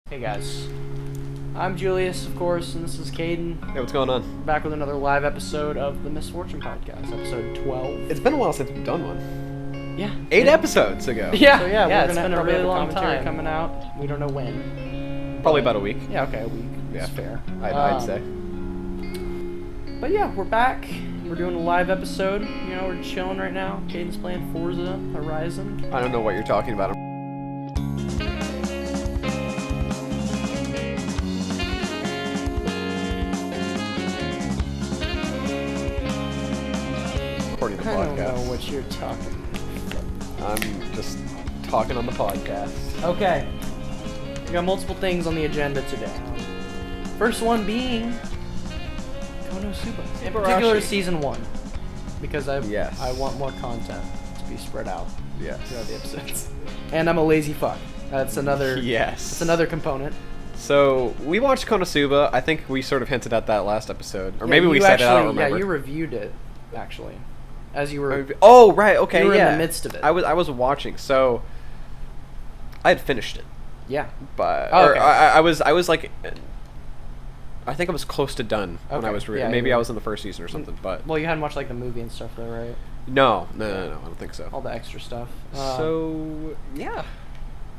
Hey guys, I'm Julius, of course, and this is Caden. Hey, what's going on? Back with another live episode of the Misfortunate podcast, episode 12. It's been a while since we've done one. Yeah. 8 episodes ago. Yeah, So yeah, we're it's gonna been a probably really have long commentary time coming out. We don't know when. Probably about a week. Yeah, okay, a week. Yeah. It's fair. I'd say. But yeah, we're back. We're doing a live episode. You know, we're chilling right now. Caden's playing Forza Horizon. I don't know what you're talking about. According to the I don't know podcast. what you're talking about. I'm just talking on the podcast. Okay. We got multiple things on the agenda today. First one being Konosuba. In particular, Ibarashi. season 1. Because I Yes. want more content to be spread out Yes. throughout the episodes. And I'm a lazy fuck. That's another Yes. That's another component. So, we watched Konosuba. I think we sort of hinted at that last episode. Or Yeah, maybe we you said it, I don't actually- remember. Yeah, you reviewed it, actually. As you were... Oh, right, okay, you were yeah. in the midst of it. I was watching, so... I had finished it. Yeah. But Oh, or okay. I was like, I think I was close to done when I Okay, was yeah, maybe you I were- was in the first season or something. But Well, you hadn't watched, like, the movie and stuff, though, right? no, I don't think so. All the extra stuff. So yeah,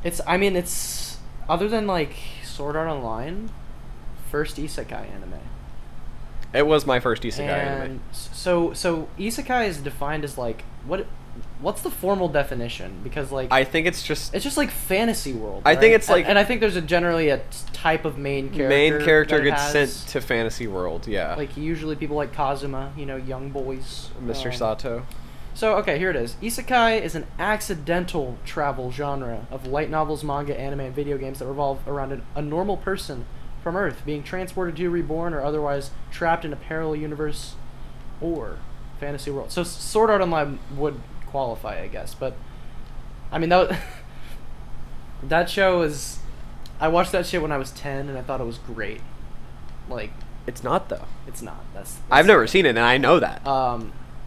It's other than like Sword Art Online, first isekai anime. it was my first isekai And anime. so isekai is defined as like what's the formal definition? Because like I think it's just like fantasy world. I think right? it's like- and I think there's generally a type of main character. main character that it gets has. sent to fantasy world. Yeah, Like usually people like Kazuma, young boys. Mr. Sato. So, okay, here it is. Isekai is an accidental travel genre of light novels, manga, anime, and video games that revolve around a normal person from Earth being transported to reborn or otherwise trapped in a parallel universe or fantasy world. So, Sword Art Online would qualify, I guess. But, I mean, that show is... I watched that shit when I was 10, and I thought it was great. Like, It's not though. it's not. That's I've never seen it, and I know that.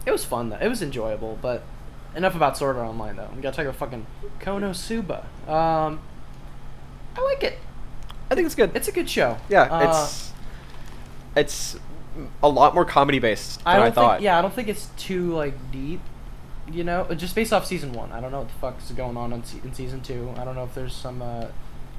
It was fun though. It was enjoyable, but enough about Sword Art Online though. We gotta talk about fucking Konosuba. I like it. I think it's good. It's a good show. Yeah, it's a lot more comedy based than I thought. I don't think it's too like deep. Just based off season 1. I don't know what the fuck is going on in season 2. I don't know if there's some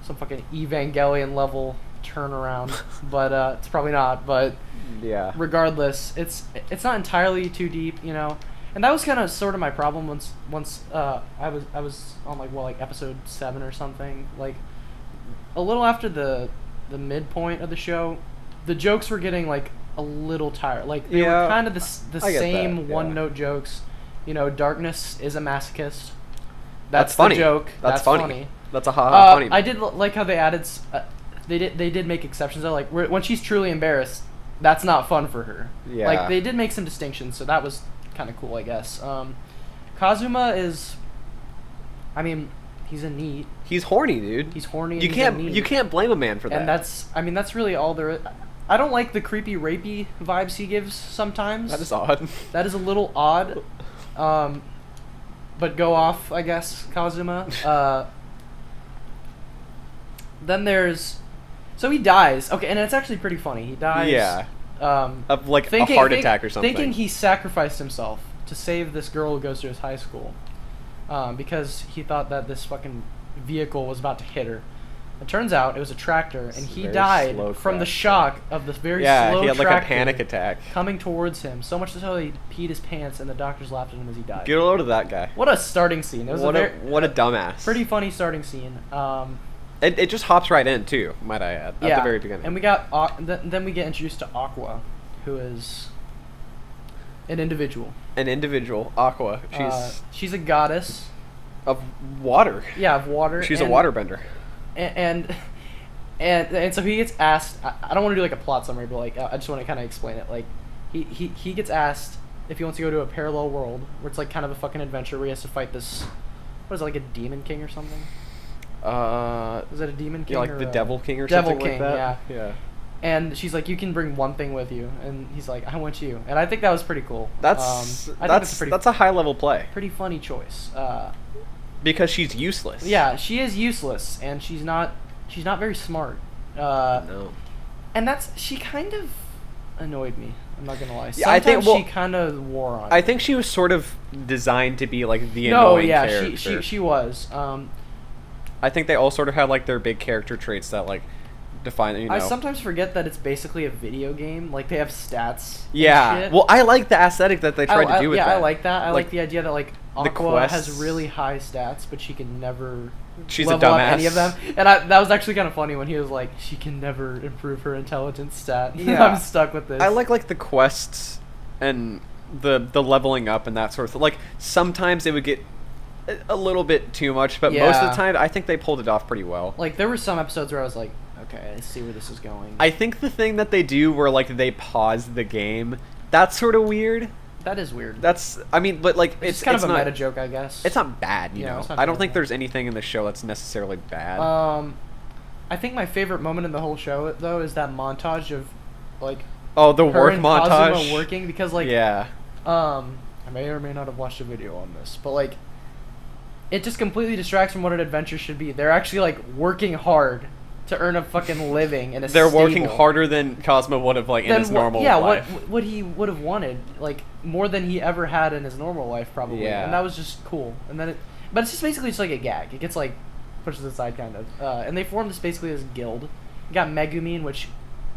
fucking Evangelion level turnaround, but it's probably not. But Yeah. regardless, it's not entirely too deep, and that was kind of sort of my problem once I was on like episode 7 or something, like a little after the midpoint of the show. The jokes were getting like a little tired, like they were kind of the I get same that, yeah. one note jokes. Darkness is a masochist. That's funny. The joke. That's funny. That's a funny. I did like how they added. They did make exceptions though. Like when she's truly embarrassed, that's not fun for her. Yeah. Like they did make some distinctions, so that was kind of cool, I guess. Kazuma is, I mean, he's a neat. He's horny, dude. He's horny. You and he's a you neat. can't blame a man for that. And that's really all there is. I don't like the creepy, rapey vibes he gives sometimes. That is odd. That is a little odd. But go off, I guess, Kazuma. Then there's... So he dies. Okay, and it's actually pretty funny. He dies... Yeah. Of like thinking, a heart attack or something. Thinking he sacrificed himself to save this girl who goes to his high school. Because he thought that this fucking vehicle was about to hit her. It turns out it was a tractor, and he very died slow from the crash, shock of this very yeah, slow he had like tractor a panic attack. coming towards him. So much so he peed his pants, and the doctors laughed at him as he died. Get a load of that guy. What a starting scene! It was What a dumbass. pretty funny starting scene. It just hops right in too, might I add, at the very beginning. And we got then we get introduced to Aqua, who is an individual. An individual, Aqua. She's a goddess. Of water. Yeah, of water. She's a waterbender. And so he gets asked. I don't want to do like a plot summary, but like I just want to kind of explain it. Like he gets asked if he wants to go to a parallel world where it's like kind of a fucking adventure where he has to fight this. What is it, like a demon king or something? Is it a demon king? Yeah, like or the a Devil King or Devil something King, like that. Yeah. And she's like, you can bring one thing with you, and he's like, I want you. And I think that was pretty cool. That's I think it's that's a high level play pretty funny choice. because she's useless. Yeah, she is useless, and she's She's not very smart. No. And she kind of annoyed me. I'm not gonna lie. Yeah, I think she kind of wore on. I me. think she was sort of designed to be like the annoying character. No, she was. I think they all sort of had like their big character traits that like define. You know. I sometimes forget that it's basically a video game. Like they have stats. Yeah. And shit. Well, I like the aesthetic that they tried to do with that. Yeah, I like that. I like the idea that like Aqua has quests. really high stats, but she can never. She's a level up dumbass. any of them, and that was actually kind of funny when he was like, "She can never improve her intelligence stat." Yeah. I'm stuck with this. I like the quests and the leveling up and that sort of thing. Like sometimes it would get a little bit too much, but most of the time I think they pulled it off pretty well. Like there were some episodes where I was like, "Okay, I see where this is going." I think the thing that they do where like they pause the game, that's sort of weird. That is weird. I mean, but like it's kind of a meta joke, I guess. It's not bad, you know. I don't think there's anything in the show that's necessarily bad. I think my favorite moment in the whole show though is that montage of like the her work and montage Kazuma working, because like I may or may not have watched a video on this, but like it just completely distracts from what an adventure should be. They're actually like working hard to earn a fucking living in a They're working harder than Cosmo would have like in his normal life. What he would have wanted, like more than he ever had in his normal life probably. Yeah. And that was just cool. And then but it's just basically just like a gag. It gets like pushed aside kind of. And they formed this basically as guild. You got Megumin, which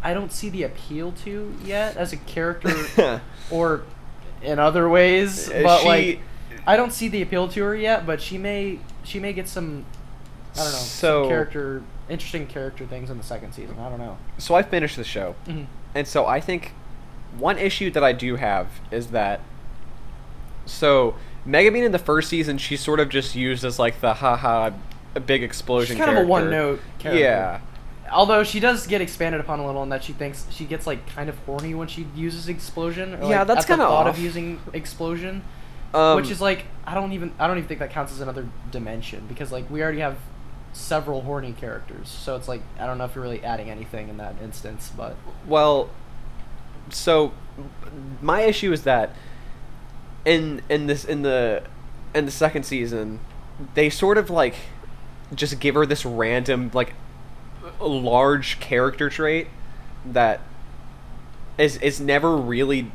I don't see the appeal to yet as a character or in other ways, but like I don't see the appeal to her yet, but she may get some I don't know, some interesting character things in the second season. I don't know. So I finished the show, and so I think one issue that I do have is that Megumin in the first season, she's sort of just used as like the a big explosion. She's kind of a one-note character. Yeah. Although she does get expanded upon a little in that she thinks she gets like kind of horny when she uses explosion. Or, like, that's kind of thought of using explosion, which is like I don't even think that counts as another dimension, because like we already have several horny characters, so it's like I don't know if you're really adding anything in that instance. But so my issue is that in the second season they sort of like just give her this random like large character trait that is never really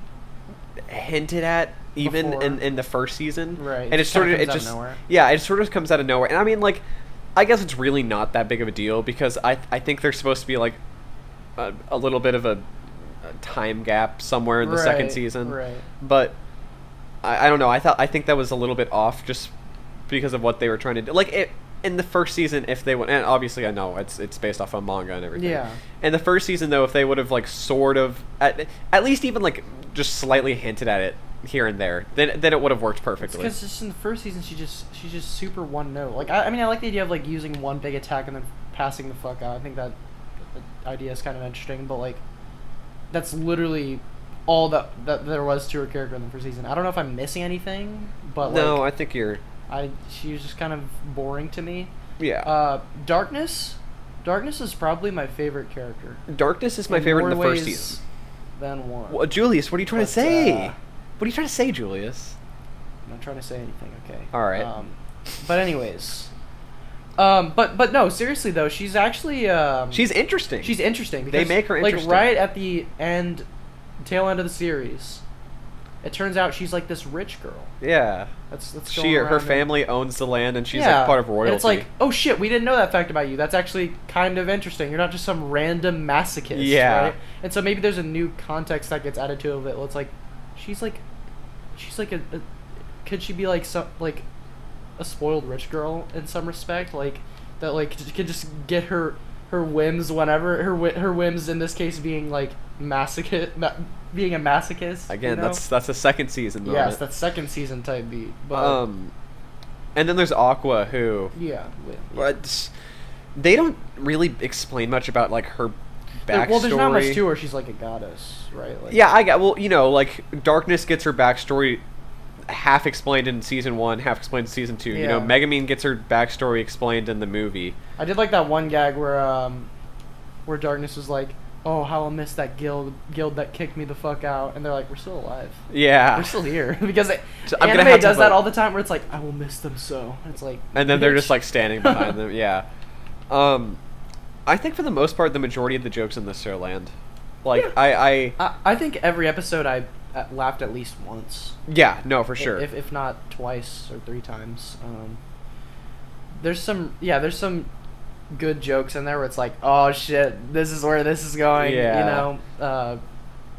hinted at even in the first season, right? And it sort of comes out of nowhere. And I mean, like, I guess it's really not that big of a deal, because I think there's supposed to be like a little bit of a time gap somewhere in the second season, right? But I don't know. I think that was a little bit off just because of what they were trying to do. Like in the first season, if they would, and obviously I know it's based off of manga and everything. Yeah. In the first season, though, if they would have like sort of at least even like just slightly hinted at it here and there, then it would have worked perfectly. Because just in the first season, she's just super one note. Like I mean, I like the idea of like using one big attack and then passing the fuck out. I think that the idea is kind of interesting, but like that's literally all that there was to her character in the first season. I don't know if I'm missing anything, but no, like, I think you're. She was just kind of boring to me. Yeah. Darkness is probably my favorite character. Darkness is my favorite in the first season. Than one. Well, Julius, what are you trying to say? What are you trying to say, Julius? I'm not trying to say anything. Okay. All right. But anyways. But no, seriously though, she's actually she's interesting. She's interesting. They make her interesting. Like right at the tail end of the series, it turns out she's like this rich girl. Yeah. That's her family owns the land, and she's like part of royalty. And it's like, oh shit, we didn't know that fact about you. That's actually kind of interesting. You're not just some random masochist. Yeah. Right? And so maybe there's a new context that gets added to it. It's like, she's like a could she be like some like a spoiled rich girl in some respect, like that, like could just get her whims whenever her whims in this case being like being a masochist again, you know? that's a second season moment. Yes, that's second season type beat. But and then there's Aqua, who but they don't really explain much about like her backstory. Well, there's not much to her. She's like a goddess, right? Like, like Darkness gets her backstory half explained in season 1, half explained in season 2. You know, Megumin gets her backstory explained in the movie. I did like that one gag where Darkness was like, "Oh, how I'll miss that guild that kicked me the fuck out," and they're like, "We're still alive. Yeah, we're still here." Because I'm anime does that all the time, where it's like, "I will miss them so." It's like, and then they're just like standing behind them. Yeah. I think for the most part, the majority of the jokes in this show land. Like, Yeah. I think every episode I laughed at least once. Yeah, no, for sure. If not twice or 3 times. There's some good jokes in there where it's like, oh shit, this is where this is going. Yeah. You know.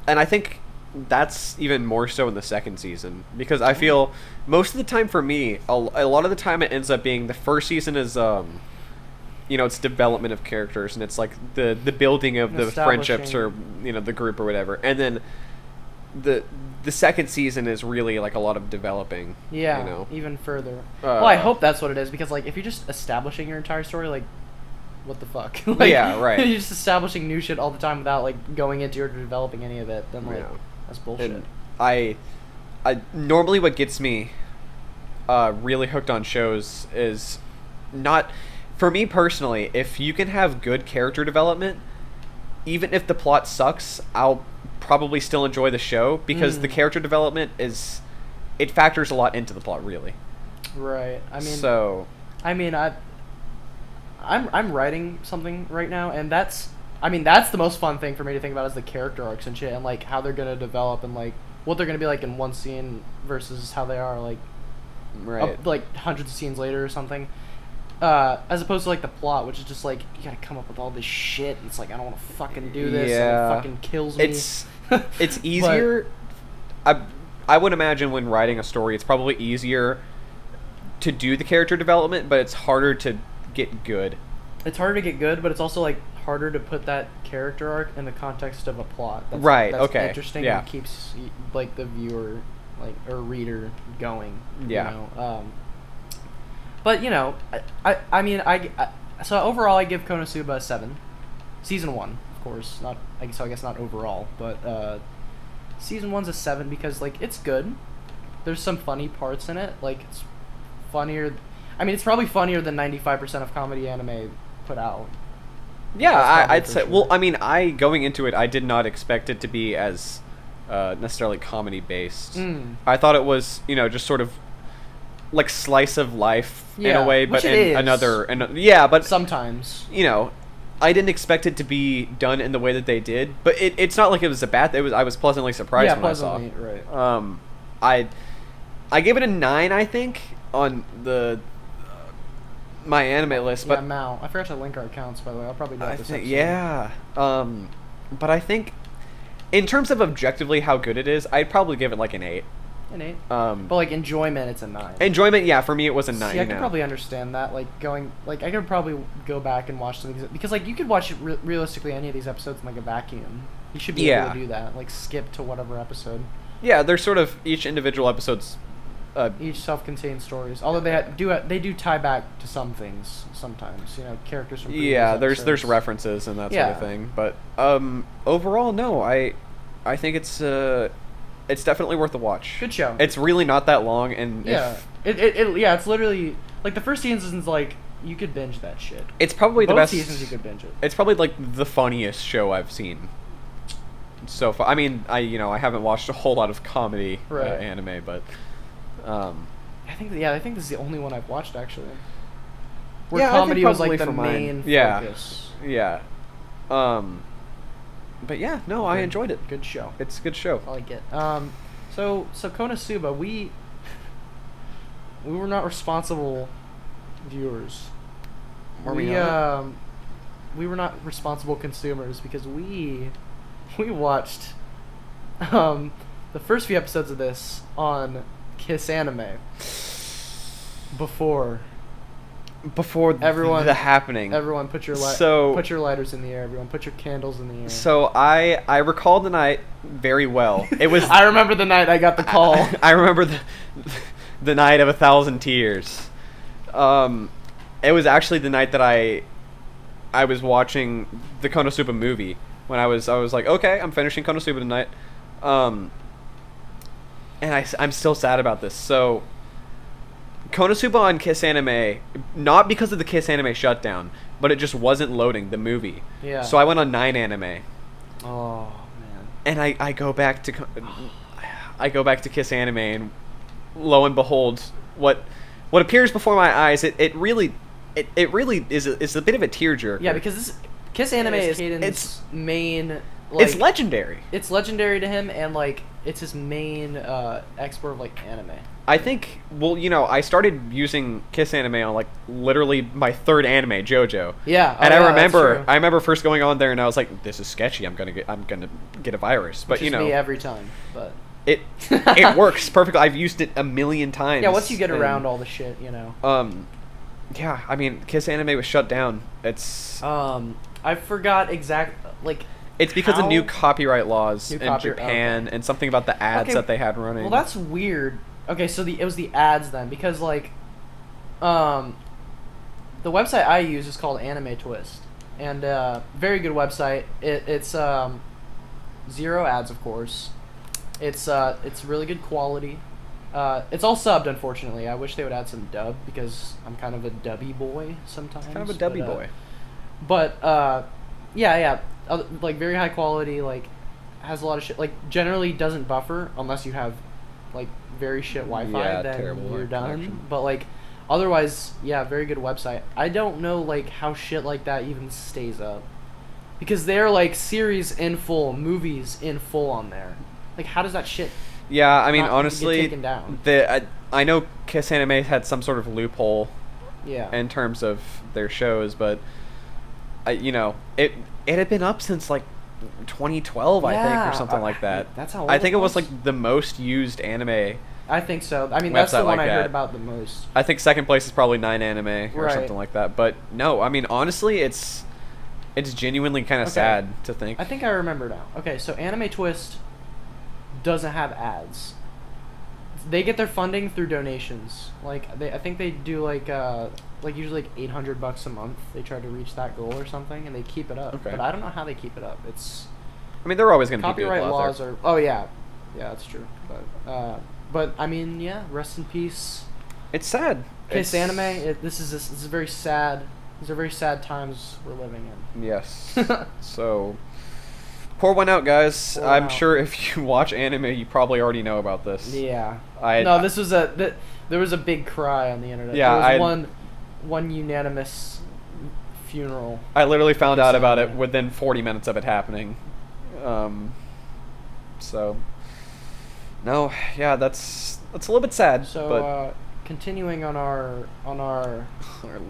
And I think that's even more so in the second season, because I feel most of the time for me, a lot of the time it ends up being the first season is it's development of characters, and it's like the building of the friendships, or the group or whatever, and then the second season is really like a lot of developing. Yeah, even further. Well, I hope that's what it is, because like if you're just establishing your entire story, like, what the fuck? Like, yeah, right. You're just establishing new shit all the time without like going into or developing any of it. Then like that's bullshit. And I normally what gets me really hooked on shows is not, for me personally, if you can have good character development, even if the plot sucks, I'll probably still enjoy the show, because the character development it factors a lot into the plot, really. Right. I'm writing something right now, and that's the most fun thing for me to think about, is the character arcs and shit, and like how they're gonna develop, and like what they're gonna be like in one scene versus how they are like like hundreds of scenes later or something. As opposed to like the plot, which is just like, you gotta come up with all this shit, and it's like, I don't want to fucking do this. Yeah. And it fucking kills me. It's easier. I would imagine when writing a story, it's probably easier to do the character development, but it's harder to get good. It's harder to get good, but it's also like harder to put that character arc in the context of a plot. That's interesting and keeps like the viewer or reader going. Yeah. But so overall I give Konosuba a 7. Season 1, of course, I guess not overall, but season 1's a 7 because like it's good. There's some funny parts in it. Like, it's funnier. It's probably funnier than 95% of comedy anime put out. Yeah, I'd say. Sure. Well, going into it, I did not expect it to be as necessarily comedy based. I thought it was, just sort of like slice of life in a way, but in another. But sometimes, I didn't expect it to be done in the way that they did. But it's not like it was a bad. I was pleasantly surprised when I saw. Right. I gave it a 9, I think, on my anime list. But Mao. I forgot to link our accounts, by the way. I'll probably do that this episode. Yeah. But I think, in terms of objectively how good it is, I'd probably give it like an 8. An 8. But like enjoyment, it's a 9. Enjoyment, yeah. For me, it was a 9. See, I could probably understand that. Like I could probably go back and watch some of these, because like you could watch realistically any of these episodes in like a vacuum. You should be able to do that. Like skip to whatever episode. Yeah, they're sort of each individual episode's. Each self-contained stories, although they do tie back to some things sometimes, characters from previous there's references and that sort of thing, but overall, no, I think it's definitely worth a watch. Good show. It's really not that long, and it's literally like the first season's like you could binge that shit. It's probably the best seasons you could binge it. It's probably like the funniest show I've seen so far. I haven't watched a whole lot of comedy anime, but. I think this is the only one I've watched actually. Where comedy was like the main focus. Yeah. But yeah, no, I enjoyed it. Good show. It's a good show. I like it. So Konosuba, we were not responsible viewers. We were not responsible consumers, because we watched the first few episodes of this on Kissanime before everyone the happening. Everyone put your lighters in the air. Everyone put your candles in the air. So I recall the night very well. It was I remember the night I got the call. I remember the night of 1,000 tears. It was actually the night that I was watching the Konosuba movie. When I was like, okay, I'm finishing Konosuba tonight. And I'm still sad about this. So, Konosuba on Kissanime, not because of the Kissanime shutdown, but it just wasn't loading the movie. Yeah. So I went on 9anime. Oh man. And I go back to Kissanime, and lo and behold, what appears before my eyes, it really is a bit of a tearjerker. Yeah, because Kiss Anime is Caden's main. Like, it's legendary. It's legendary to him, and like it's his main export of like anime. I think. Well, you know, I started using Kiss Anime on like literally my third anime, JoJo. Yeah, and yeah, I remember first going on there and I was like, "This is sketchy. I'm gonna get a virus." But Which is me every time, but it works perfectly. I've used it a million times. Yeah, once you get around all the shit, you know. Yeah, I mean, Kiss Anime was shut down. It's I forgot like. It's because of new copyright laws in Japan and something about the ads that they had running. Well, that's weird. Okay, so it was the ads then, because like, the website I use is called Anime Twist, and very good website. It's 0 ads, of course. It's really good quality. It's all subbed, unfortunately. I wish they would add some dub, because I'm kind of a dubby boy sometimes. Kind of a dubby boy. But yeah. Like very high quality, like has a lot of shit. Like generally doesn't buffer unless you have like very shit Wi-Fi. Yeah, then terrible you're done. connection. But like otherwise, yeah, very good website. I don't know like how shit like that even stays up, because they're like series in full, movies in full on there. Like how does that shit? Yeah, I mean not honestly, get taken down? I know Kiss Anime had some sort of loophole. Yeah. In terms of their shows, but you know it had been up since like 2012, I think, or something like that. That's how old I think it it was was? like the most used anime. I think so. I mean, that's the website one like I heard that. about the most. I think second place is probably 9 Anime or Right. something like that. But no, I mean honestly, it's genuinely kind of Okay. sad to think. I think I remember now. Okay, so Anime Twist doesn't have ads. They get their funding through donations. Like I think they do like usually like $800 a month. They try to reach that goal or something, and they keep it up. Okay. But I don't know how they keep it up. It's I mean, they're always going to keep copyright people out laws there. are. Oh yeah, that's true. But I mean, yeah. Rest in peace. It's sad. Kiss It's- Anime. This is very sad. These are very sad times we're living in. Yes. So, pour one out, guys. Pour I'm out. sure if you watch anime, you probably already know about this. Yeah. No, this was there was a big cry on the internet. Yeah, there was one unanimous funeral. I literally found out about it Kissanime. within 40 minutes of it happening. So, no, yeah, that's a little bit sad. So but continuing on our our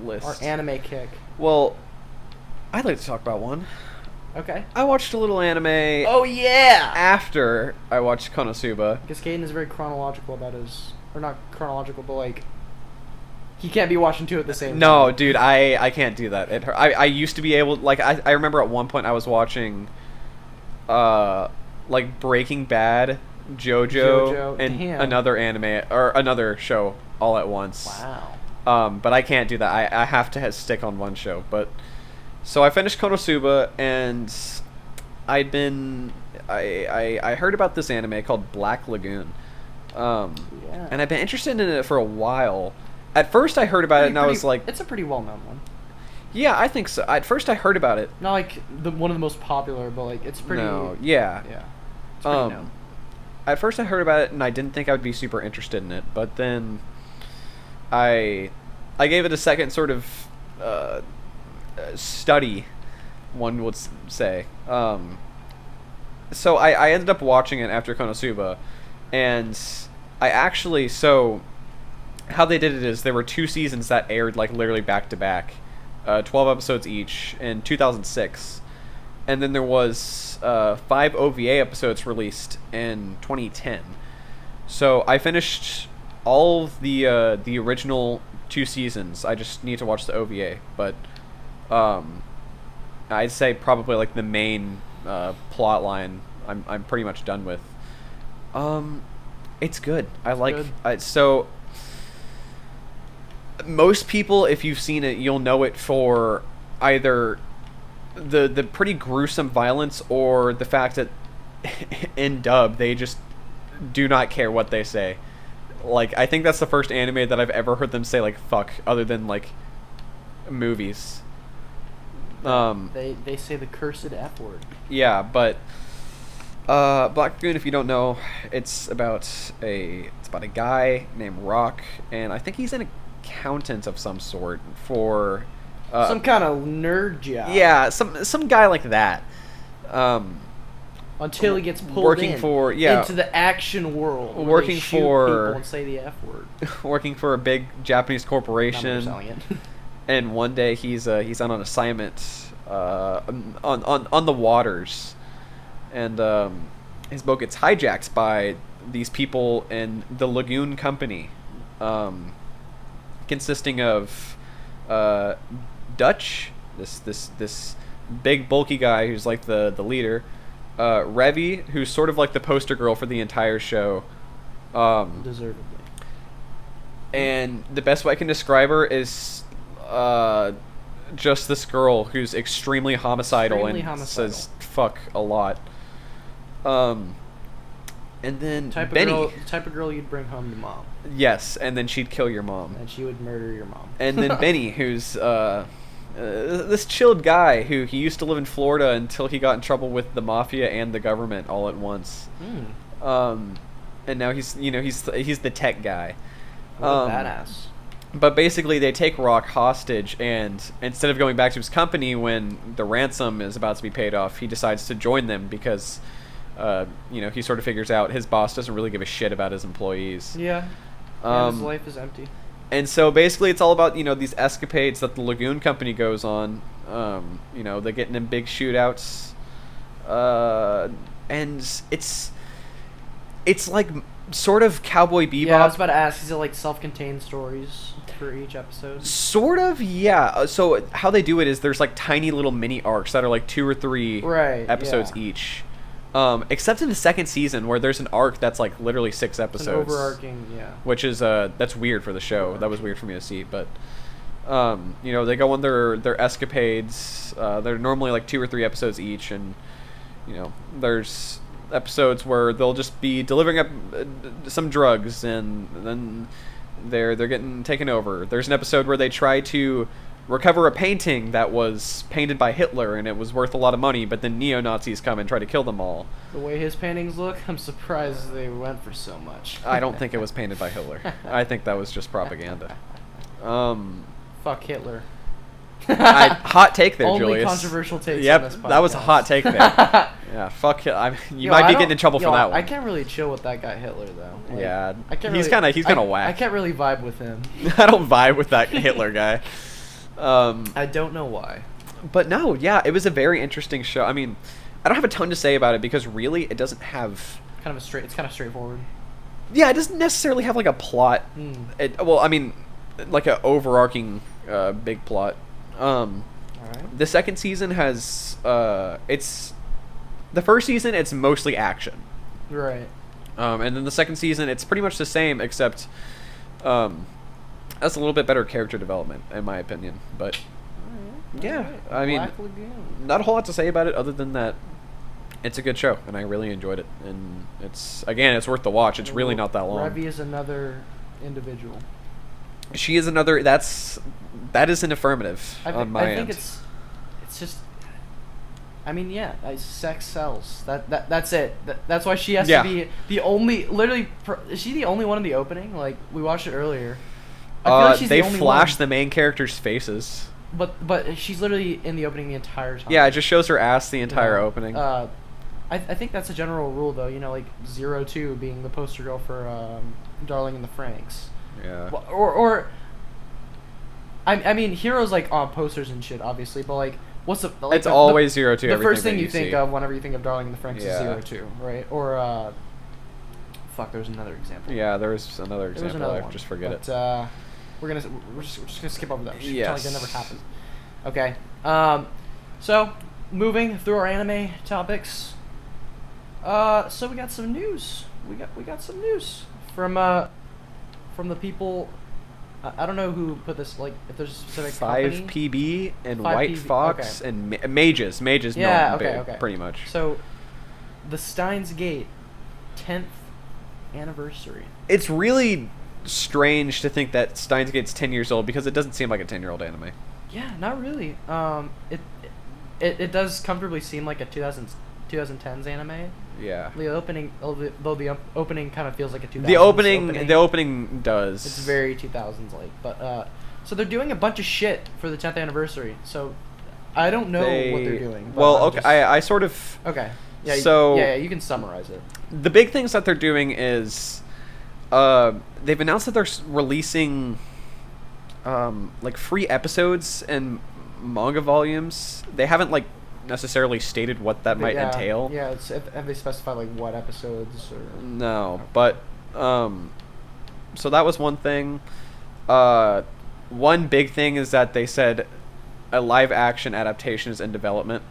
list. our anime kick. Well, I'd like to talk about one. Okay. I watched a little anime Oh yeah. after I watched Konosuba. Because Caden is very chronological about or not chronological, but like he can't be watching two at the same No, time. dude, I can't do that. I used to be able, like, I remember at one point I was watching like Breaking Bad, JoJo, and damn. another anime or another show all at once. Wow. But I can't do that. I have to stick on one show. But so I finished Konosuba, and I heard about this anime called Black Lagoon. Yeah. And I've been interested in it for a while. At first I heard about it and I was like, it's a pretty well known one. yeah, I think so. At first I heard about it. Not like one of the most popular, but like it's pretty. No, yeah. Yeah. It's pretty known. At first I heard about it and I didn't think I would be super interested in it, but then I gave it a second sort of study, one would say. So I ended up watching it after Konosuba, and I actually, so how they did it is there were 2 seasons that aired like literally back to back, 12 episodes each in 2006, and then there was 5 OVA episodes released in 2010. So I finished all of the original 2 seasons. I just need to watch the OVA, but I'd say probably like the main plot line I'm pretty much done with. It's good. I like good. So most people, if you've seen it, you'll know it for either the pretty gruesome violence or the fact that in dub they just do not care what they say. Like, I think that's the first anime that I've ever heard them say like fuck, other than like movies. They say the cursed F word. Yeah, but Black Lagoon, if you don't know, it's about a guy named Rock, and I think he's an accountant of some sort for some kind of nerd job. Yeah, some guy like that. Until he gets pulled working in for into the action world, where working they shoot for people and say the F word. working for a big Japanese corporation. Selling it. And one day he's on an assignment on the waters, and his boat gets hijacked by these people in the Lagoon company, consisting of Dutch, this big bulky guy who's like the leader, Revy, who's sort of like the poster girl for the entire show, Deservedly. and the best way I can describe her is just this girl who's extremely homicidal says fuck a lot. And then Benny, type of girl you'd bring home to mom. yes, and then she'd kill your mom. And she would murder your mom. And then Benny, who's this chilled guy who he used to live in Florida until he got in trouble with the mafia and the government all at once. And now he's the tech guy. What a badass. But basically, they take Rock hostage, and instead of going back to his company when the ransom is about to be paid off, he decides to join them because, he sort of figures out his boss doesn't really give a shit about his employees. Yeah. His life is empty. And so basically, it's all about these escapades that the Lagoon Company goes on. They get in big shootouts, and it's like sort of Cowboy Bebop. Yeah, I was about to ask. Is it like self-contained stories for each episode? Sort of, yeah. So how they do it is there's like tiny little mini arcs that are like 2 or 3 episodes each. Except in the second season where there's an arc that's like literally 6 episodes. An overarching, yeah. Which is that's weird for the show. That was weird for me to see, but they go on their escapades. They're normally like 2 or 3 episodes each, and there's episodes where they'll just be delivering up some drugs, and then they're getting taken over. There's an episode where they try to recover a painting that was painted by Hitler, and it was worth a lot of money, but then neo-Nazis come and try to kill them all. The way his paintings look, I'm surprised they went for so much. I don't think it was painted by Hitler. I think that was just propaganda. Fuck Hitler. Hot take there, Only Julius. Controversial takes Yep, on this podcast. that was a hot take there. Yeah, fuck Hitler. You might be getting in trouble for that one. I can't really chill with that guy Hitler, though. Like, yeah, he's kind of whack. I can't really vibe with him. I don't vibe with that Hitler guy. I don't know why. But no, yeah, it was a very interesting show. I mean, I don't have a ton to say about it because really it doesn't have it's kind of straightforward. Yeah, it doesn't necessarily have like a plot. Like an overarching big plot. Alright. The second season has the first season it's mostly action. Right. And then the second season it's pretty much the same except that's a little bit better character development in my opinion. But yeah, I mean, not a whole lot to say about it other than that it's a good show and I really enjoyed it, and it's worth the watch. It's really not that long. Revy is another individual. She is another. That is an affirmative on my end. I think it's just. I mean, yeah, sex sells. That's it. That's why she has to be the only. Literally, is she the only one in the opening? Like we watched it earlier. I feel like she's they the only flash one. the main character's faces. But she's literally in the opening the entire time. Yeah, it just shows her ass the entire opening. I think that's a general rule though. Like 02 being the poster girl for Darling in the Franxx. Yeah. Or I mean, Hero's like on posters and shit, obviously, but like, what's the? Like, it's always 02. The first thing you think of whenever you think of Darling in the Franxx is 02, right? Or fuck, there's another example. Yeah, there was another example. I just forget it. We're just gonna skip over that. Yes. Like that never happened. Okay. So moving through our anime topics. So we got some news. We got some news from the people. I don't know who put this. Like, if there's a specific 5PB and 5PB, White Fox and Mages. Yeah. No, Okay. Pretty much. So, the Steins Gate 10th anniversary. It's really strange to think that Steins Gate's 10 years old because it doesn't seem like a 10-year-old anime. Yeah, not really. It does comfortably seem like a 2010s anime. Yeah. The opening kind of feels like a 2000s The opening does. It's very 2000s like, but So they're doing a bunch of shit for the 10th anniversary. So I don't know what they're doing. But Well, I'm okay, just- I sort of... Okay. Yeah. So- yeah, you can summarize it. The big things that they're doing is... they've announced that they're releasing... like, free episodes and manga volumes. They haven't, like, necessarily stated what that might yeah, entail. Yeah. Have they specified like what episodes or? No, but so that was one thing. One big thing is that they said a live action adaptation is in development.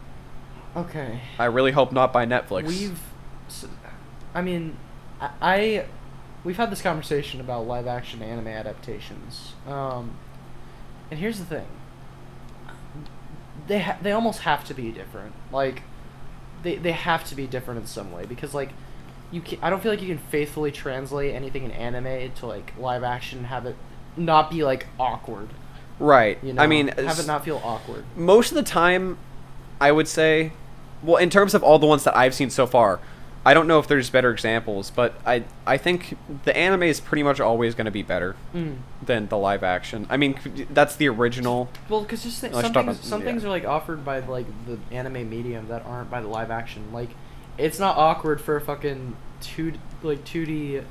Okay. I really hope not by Netflix. I mean, we've had this conversation about live action anime adaptations. And here's the thing. They almost have to be different. Like, they have to be different in some way because like I don't feel like you can faithfully translate anything in anime to like live action and have it not be like awkward. Right. You know? I mean, have it not feel awkward. most of the time, I would say, well, in terms of all the ones that I've seen so far, I don't know if there's better examples, but I think the anime is pretty much always going to be better than the live action. I mean, that's the original. Well, because just some things are like offered by like the anime medium that aren't by the live action. Like, it's not awkward for a fucking 2D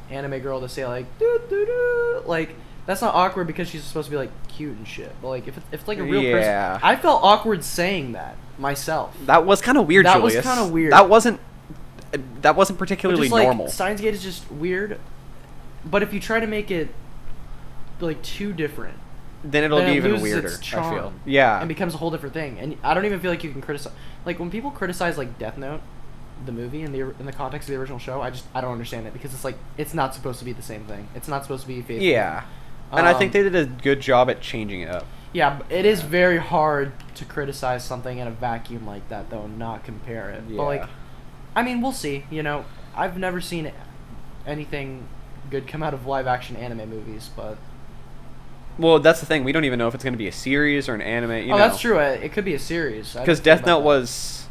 anime girl to say like doo doo doo. Like, that's not awkward because she's supposed to be like cute and shit. But like if it's like a real person, I felt awkward saying that myself. That was kind of weird. That Julius. was kind of weird. That wasn't particularly just, like, normal. Steins Gate is just weird, but if you try to make it like too different, then it'll be it even loses weirder. its charm, I feel. Yeah. and becomes a whole different thing. And I don't even feel like you can criticize like when people criticize like Death Note, the movie in the context of the original show. I don't understand it because it's like it's not supposed to be the same thing. It's not supposed to be faithful. Yeah. And I think they did a good job at changing it up. Yeah, but it is very hard to criticize something in a vacuum like that, though, and not compare it. Yeah. But like, I mean, we'll see. You know, I've never seen anything good come out of live-action anime movies, but Well, that's the thing. We don't even know if it's going to be a series or an anime. You know. that's true. It could be a series. Because Death Note was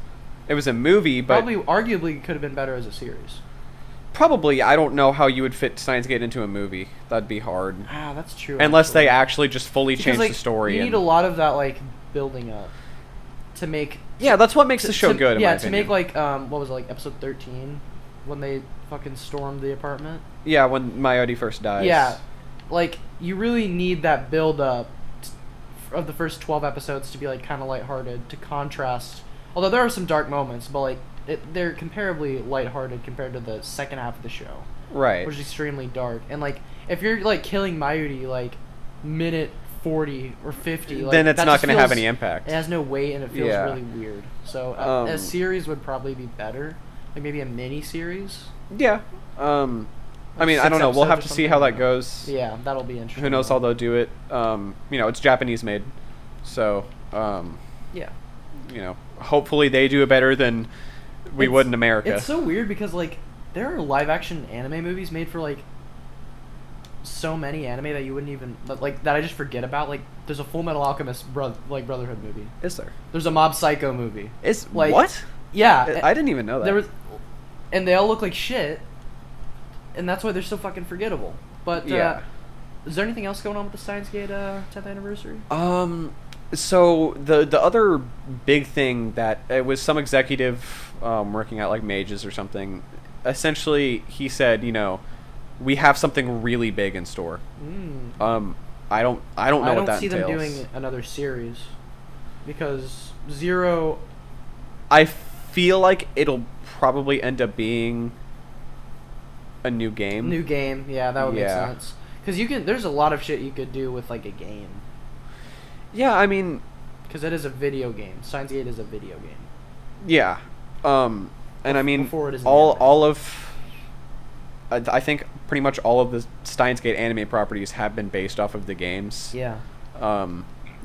a movie, but probably arguably could have been better as a series. Probably, I don't know how you would fit Steins Gate into a movie. That'd be hard. Ah, that's true. Unless actually. they actually just fully change like, the story. You need a lot of that like building up to make. Yeah, that's what makes the show good. In my to opinion. make like what was it, like episode 13 when they fucking stormed the apartment. Yeah, when Mayodi first dies. Yeah, like you really need that build up of the first 12 episodes to be like kind of lighthearted to contrast. Although there are some dark moments, but like they're comparably lighthearted compared to the second half of the show. Right. Which is extremely dark. And like if you're like killing Mayuri like minute 40 or 50, like, then it's that not just going to have feels- any impact. It has no weight and it feels Yeah. really weird. So a series would probably be better. Like maybe a mini series. Yeah. I mean, I 6 don't know. We'll have episodes to or see how that something. goes. Yeah, that'll be interesting. Who knows how they'll do it? You know, it's Japanese made, so Yeah. you know, hopefully they do it better than we would in America. It's so weird because like there are live action anime movies made for like so many anime that you wouldn't even like that I just forget about. Like there's a Full Metal Alchemist Brotherhood movie. Is there? There's a Mob Psycho movie. Is like what? Yeah, I didn't even know that. there was, and they all look like shit, and that's why they're so fucking forgettable. But Yeah. is there anything else going on with the Steins Gate 10th anniversary? So the other big thing that it was some executive working at like Mages or something. Essentially, he said, you know, we have something really big in store. I don't know what that entails. I don't see them doing another series because Zero. I feel like it'll probably end up being a new game. New game, yeah, that would make Yeah. sense. Because there's a lot of shit you could do with like a game. Yeah, I mean, Because it is a video game. Steins Gate is a video game. yeah, and I mean, Before it is an all of. I think pretty much all of the Steins Gate anime properties have been based off of the games. Yeah.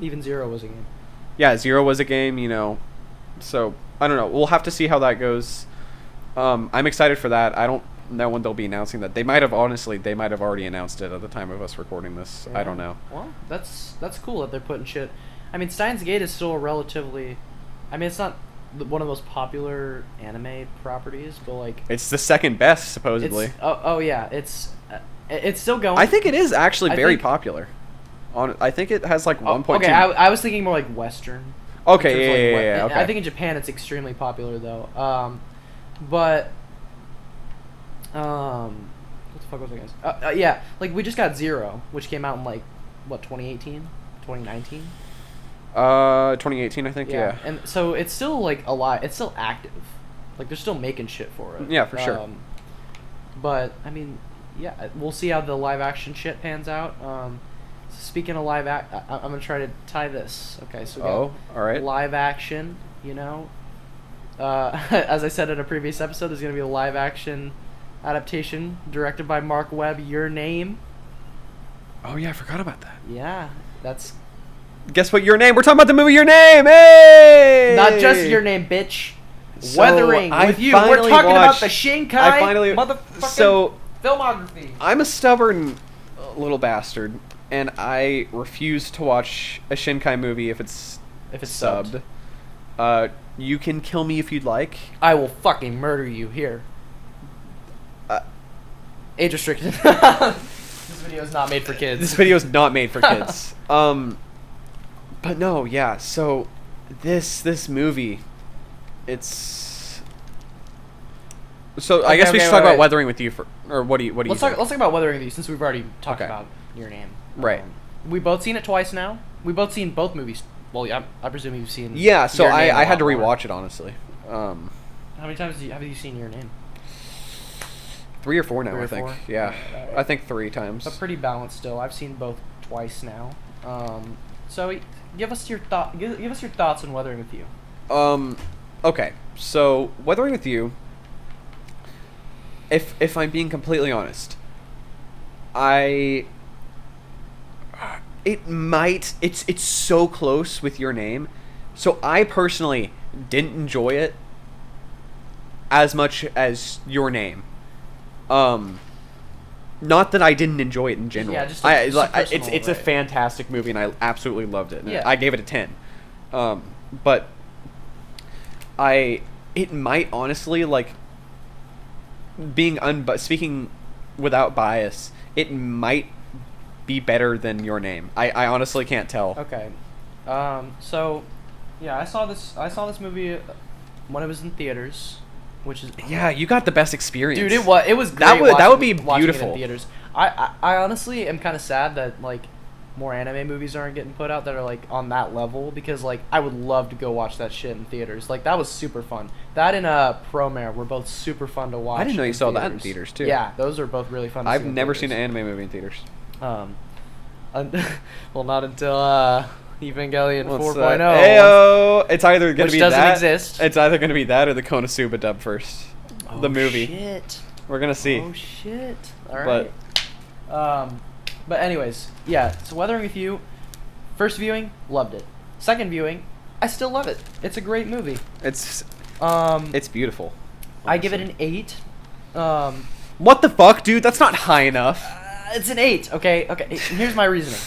Even Zero was a game. Yeah, Zero was a game, you know. So I don't know. We'll have to see how that goes. I'm excited for that. I don't know when they'll be announcing that. They might have already announced it at the time of us recording this. Yeah. I don't know. Well, that's cool that they're putting shit. I mean, Steins Gate is still a relatively. I mean, it's not one of the most popular anime properties, but like. It's the second best, supposedly. It's, oh yeah, it's still going. I think it is actually I very think- popular. I think it has like 1.2. Okay, I was thinking more like Western. Okay, In terms of, like, yeah. Okay. I think in Japan it's extremely popular though. But what the fuck was I gonna say? Yeah, like we just got Zero, which came out in like what 2018, 2019. 2018, I think. Yeah. And so it's still like alive. It's still active. Like they're still making shit for it. Yeah, for sure. But I mean, yeah, we'll see how the live action shit pans out. Speaking of live I'm gonna try to tie this. Okay, so we got all right. live action. You know, as I said in a previous episode, there's gonna be a live action adaptation directed by Mark Webb. Your Name. Oh yeah, I forgot about that. Yeah, that's. Guess what? Your Name. We're talking about the movie Your Name. Hey! Not just Your Name, bitch. So Weathering with you. We're talking about the Shinkai motherfucking filmography. I'm a stubborn little bastard, and I refuse to watch a Shinkai movie if it's subbed. You can kill me if you'd like. I will fucking murder you here. Age restricted. This video is not made for kids. This video is not made for kids. But no, yeah. So this movie, it's. So I guess we should talk about Weathering with You or what do you let's think? Let's talk about Weathering with You since we've already talked about Your Name. Right. We both seen it twice now. We both seen both movies. Well, yeah, I presume you've seen. Yeah. So Your Name I had to more. rewatch it honestly. How many times have you seen Your Name? 3 or 4 now, 3 or I think. 4? Yeah, Right. I think 3 times. But pretty balanced still. I've seen both twice now. So give us your thoughts on Weathering with You. Okay. So Weathering with You. If I'm being completely honest, it's so close with Your Name, so I personally didn't enjoy it as much as Your Name. Not that I didn't enjoy it in general. Yeah, just it's a fantastic movie and I absolutely loved it. Yeah. I gave it a 10. But it might honestly, like, speaking without bias, it might be better than Your Name. I honestly can't tell. Okay. So yeah, I saw this movie when it was in theaters, which is Yeah, you got the best experience. dude, it was great that would be watching it beautiful. in theaters. I honestly am kind of sad that like more anime movies aren't getting put out that are like on that level, because like I would love to go watch that shit in theaters. Like that was super fun. That and Promare were both super fun to watch. I didn't know you saw that in theaters. theaters too. Yeah, those are both really fun. I've never seen an anime movie in theaters. Well, not until Evangelion 4.0. Ayo! It's either gonna Which be doesn't that. exist. It's either gonna be that or the Konosuba dub first. Oh, the movie. Shit. We're gonna see. Oh shit! All right. But anyways, yeah. So Weathering with You, first viewing, loved it. Second viewing, I still love it. It's a great movie. It's beautiful. I give it an 8. What the fuck, dude? That's not high enough. It's an 8. Okay. Here's my reasoning.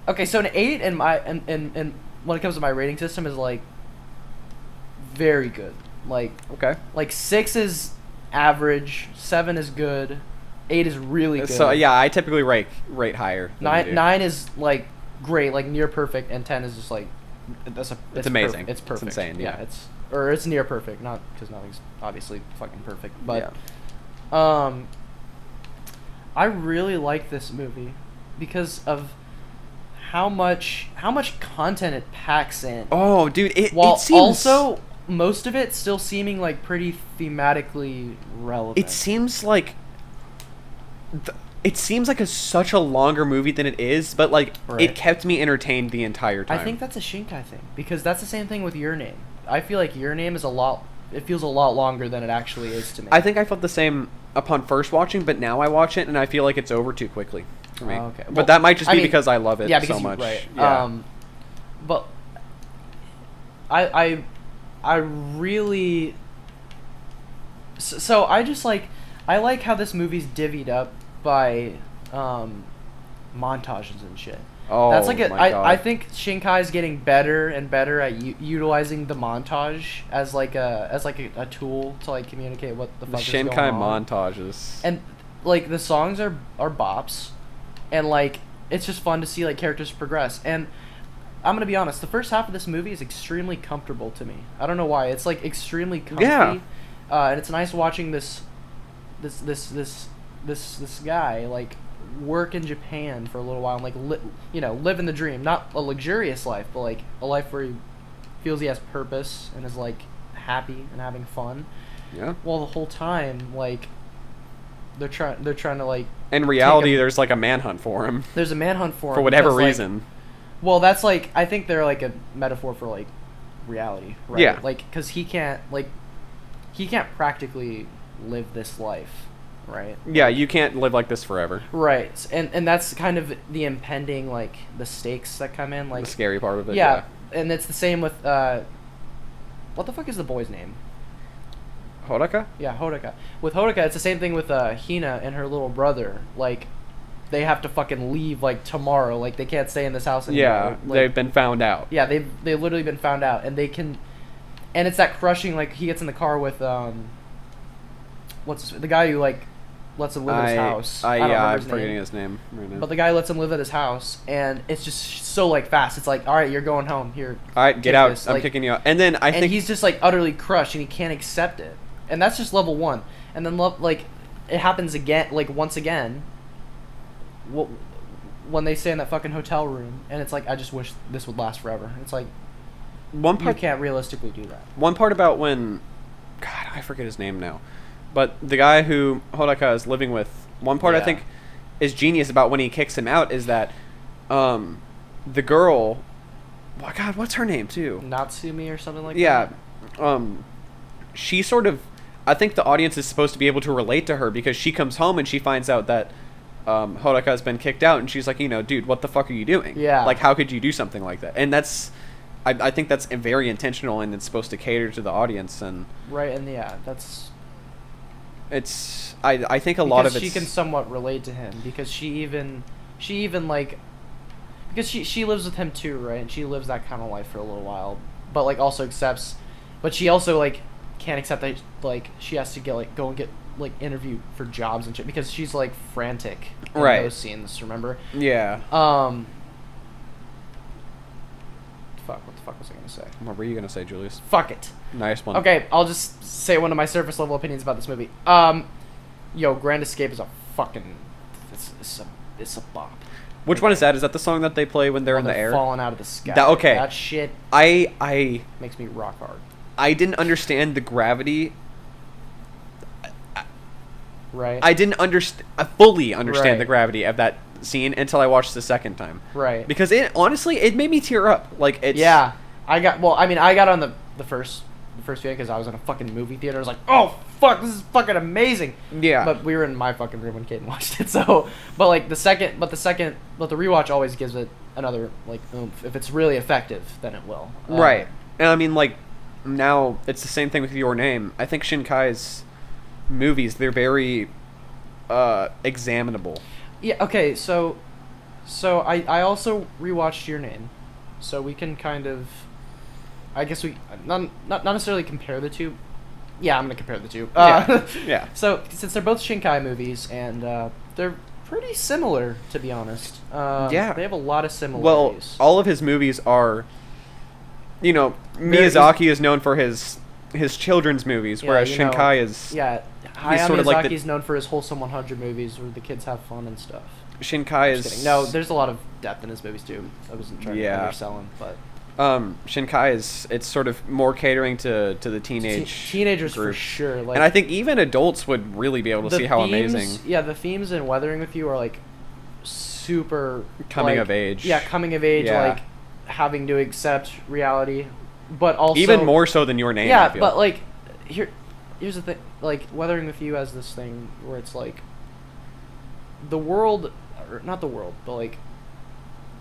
Okay, so an 8 in my and when it comes to my rating system is like very good. Like Okay. Like 6 is average, 7 is good, 8 is really good. So yeah, I typically rate higher. than you do. 9 is like great, like near perfect, and 10 is just like it's amazing. It's perfect. It's insane. Yeah. It's near perfect, not because nothing's obviously fucking perfect, but yeah. I really like this movie because of how much content it packs in. Oh, dude, it seems also most of it still seeming like pretty thematically relevant. It seems like such a longer movie than it is, but like it kept me entertained the entire time. I think that's a Shinkai thing, because that's the same thing with Your Name. I feel like Your Name is it feels a lot longer than it actually is to me. I think I felt the same upon first watching, but now I watch it and I feel like it's over too quickly for me. Okay. Well, But that might just be because I love it so much. Right. Yeah. But I really so I just like how this movie's divvied up by montages and shit. Oh, that's like my God. I think Shinkai's getting better and better at utilizing the montage as like a tool to like communicate what the fuck is going on. Shinkai montages. And like the songs are bops, and like it's just fun to see like characters progress. And I'm gonna be honest, the first half of this movie is extremely comfortable to me. I don't know why. It's like extremely comfy. Yeah. And it's nice watching this guy like work in Japan for a little while and like living the dream. Not a luxurious life, but like a life where he feels he has purpose and is like happy and having fun. Yeah. Well, the whole time like they're trying to like. In reality, there's like a manhunt for him. There's a manhunt for him for whatever because, like, reason. well, that's like I think they're like a metaphor for like reality, right? Yeah. Like because he can't practically live this life, right? Yeah, you can't live like this forever. Right, and that's kind of the impending like the stakes that come in, like The scary part of it. yeah. And it's the same with what the fuck is the boy's name? Hodaka? Yeah, Hodaka. With Hodaka, it's the same thing with Hina and her little brother. Like, they have to fucking leave like tomorrow. Like, they can't stay in this house anymore. Yeah, like, they've been found out. Yeah, they've literally been found out, and they can, and it's that crushing. Like, he gets in the car with the guy who like lets him live at his house. I don't remember I'm his forgetting name. his name right now. But the guy lets him live at his house, and it's just so like fast. It's like, all right, you're going home. Here, all right, get take out. this. I'm like, kicking you out. And then I think he's just like utterly crushed, and he can't accept it. And that's just level 1. And then like it happens again, like once again. When they stay in that fucking hotel room, and it's like, I just wish this would last forever. It's like, you can't realistically do that. One part about when, God, I forget his name now, but the guy who Hodaka is living with, one part I think is genius about when he kicks him out is that the girl, oh God, what's her name too? Natsumi or something like that? Yeah. She sort of, I think the audience is supposed to be able to relate to her because she comes home and she finds out that Hodaka has been kicked out, and she's like, dude, what the fuck are you doing? Yeah. Like, how could you do something like that? And that's, I think that's very intentional, and it's supposed to cater to the audience. And right, and yeah, that's. It's, I think a lot of it. She can somewhat relate to him because she even like, because she lives with him too, right? And she lives that kind of life for a little while, but like also accepts, but she also like can't accept that like she has to go and get like interview for jobs and shit because she's like frantic in right. those scenes, remember? Yeah. Fuck, what the fuck was I gonna say? What were you gonna say, Julius? Fuck it. Nice one. Okay, I'll just say one of my surface level opinions about this movie. Yo, Grand Escape is a fucking it's a bop. Which one is that? Is that the song that they play when they're in the air? Falling out of the sky. Okay. That shit I makes me rock hard. I didn't understand the gravity. Right. I didn't fully understand Right. the gravity of that scene until I watched the second time. Right. Because it honestly it made me tear up. Like it's Yeah. I got on the first viewing because I was in a fucking movie theater. I was like, oh fuck, this is fucking amazing. Yeah. But we were in my fucking room when Kaden watched it. So, but the rewatch always gives it another like oomph. If it's really effective, then it will. Right. And I mean, like, now it's the same thing with Your Name. I think Shinkai's movies, they're very examinable. Yeah. Okay. So I also rewatched Your Name, so we can kind of, I guess we not necessarily compare the two. Yeah, I'm gonna compare the two. Yeah. So since they're both Shinkai movies and they're pretty similar, to be honest. Yeah. They have a lot of Well, similarities. all of his movies are, Miyazaki is known for his children's movies, Yeah, whereas you know, Shinkai is Hayao sort of like Miyazaki's known for his wholesome 100 movies where the kids have fun and stuff. Shinkai Just is kidding. No, there's a lot of depth in his movies too. I wasn't trying to undersell him, but Shinkai is it's sort of more catering to the teenagers group. for sure. Like, and I think even adults would really be able to see how amazing. Yeah, the themes in Weathering with You are like super Coming of age. Yeah, coming of age, Yeah. like having to accept reality, but also Even more so than Your Name. Yeah, I feel. but like here's the thing. Like Weathering with You has this thing where it's like the world, or not the world, but like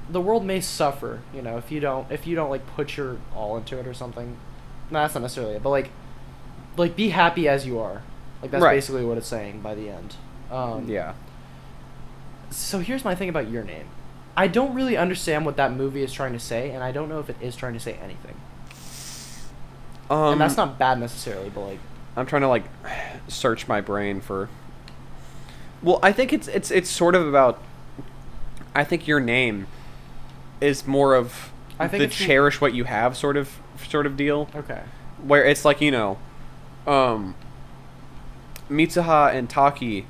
the world may suffer, if you don't like put your all into it or something. No, that's not necessarily it, but like be happy as you are. Like that's Right. basically what it's saying by the end. Yeah. So here's my thing about Your Name. I don't really understand what that movie is trying to say, and I don't know if it is trying to say anything. And that's not bad necessarily, but like I'm trying to like search my brain for. Well, I think it's sort of about I think Your Name is more of I think the it's cherish what you have sort of deal. Okay. Where it's like, Mitsuha and Taki